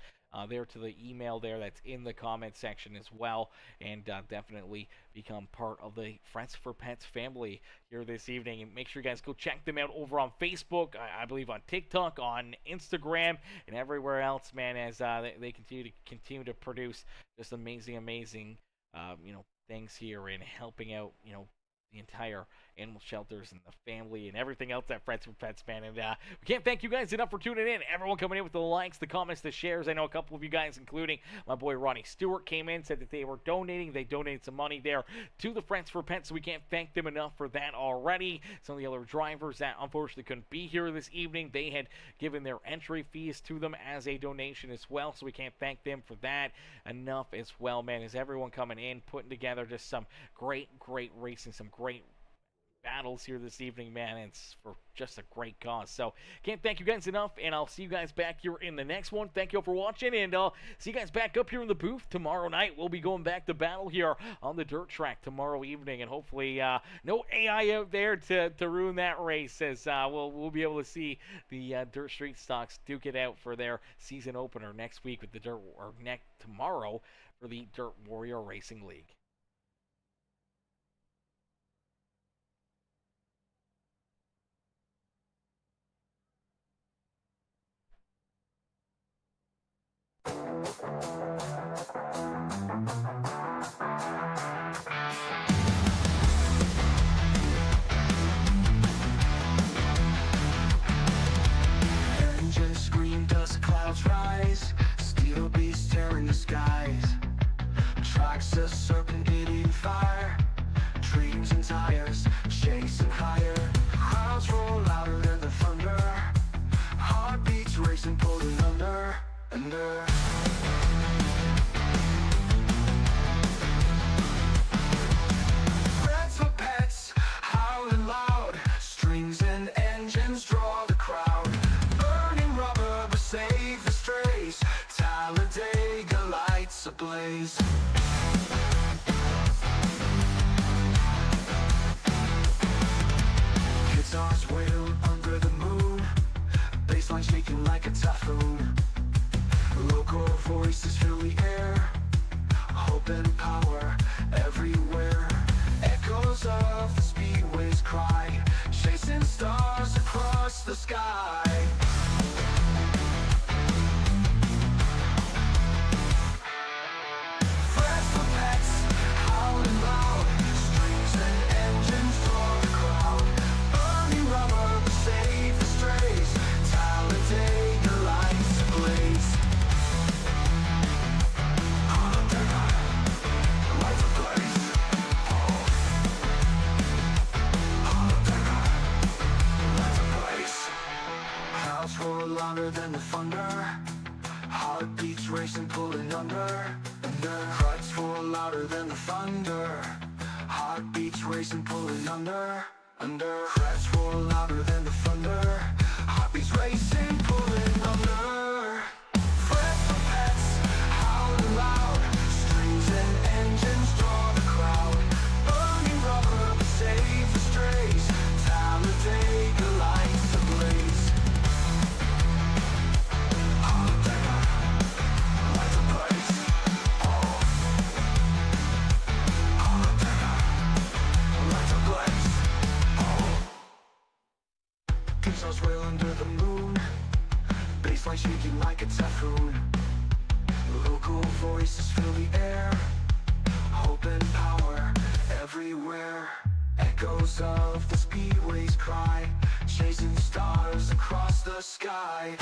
there to the email there that's in the comment section as well, and definitely become part of the Friends for Pets family here this evening. And make sure you guys go check them out over on Facebook, I believe on TikTok, on Instagram, and everywhere else, man, as they continue to produce just amazing things here and helping out the entire animal shelters and the family and everything else at Friends for Pets, man. And we can't thank you guys enough for tuning in. Everyone coming in with the likes, the comments, the shares. I know a couple of you guys, including my boy Ronnie Stewart, came in, said that they were donating. They donated some money there to the Friends for Pets, so we can't thank them enough for that already. Some of the other drivers that unfortunately couldn't be here this evening, they had given their entry fees to them as a donation as well, so we can't thank them for that enough as well, man. Is everyone coming in, putting together just some great racing, some great battles here this evening, man. It's for just a great cause. So can't thank you guys enough, and I'll see you guys back here in the next one. Thank you all for watching, and I'll see you guys back up here in the booth tomorrow night. We'll be going back to battle here on the dirt track tomorrow evening, and hopefully no AI out there to ruin that race, as we'll be able to see the Dirt Street Stocks duke it out for their season opener next week with the tomorrow for the Dirt Warrior Racing League. Engines scream, dust clouds rise. Steel beasts tearing the skies. Tracks a serpent eating fire. Dreams and tires chasing higher. Crowds roll louder than the thunder. Heartbeats racing, pulling under. Friends for Pets, howling loud. Strings and engines draw the crowd. Burning rubber to save the strays. Talladega lights ablaze. Guitars wail under the moon. Bassline shaking like a typhoon. Local voices fill the air. Hope and power everywhere. Echoes of the speedways cry, chasing stars across the sky. Friends for Pets, howling loud. Strings and engines draw the crowd. Burning rubber to save the strays. Talladega lights ablaze. Lights ablaze. Lights ablaze. Crowds roar louder than the thunder. Heartbeats racing, pulling under. Crowds roar louder than the thunder. Heartbeats racing, pulling under. Crowds roar louder than the thunder. Heartbeats racing, pulling under. Friends for Pets, howling loud. Strings and engines draw the crowd. Burning rubber to save the strays. Talladega lights ablaze. Lights ablaze. Lights ablaze. Guitars wail under the moon. Bassline shaking like a typhoon. Local voices fill the air. Hope and power everywhere. Echoes of the speedways cry, chasing stars across the sky.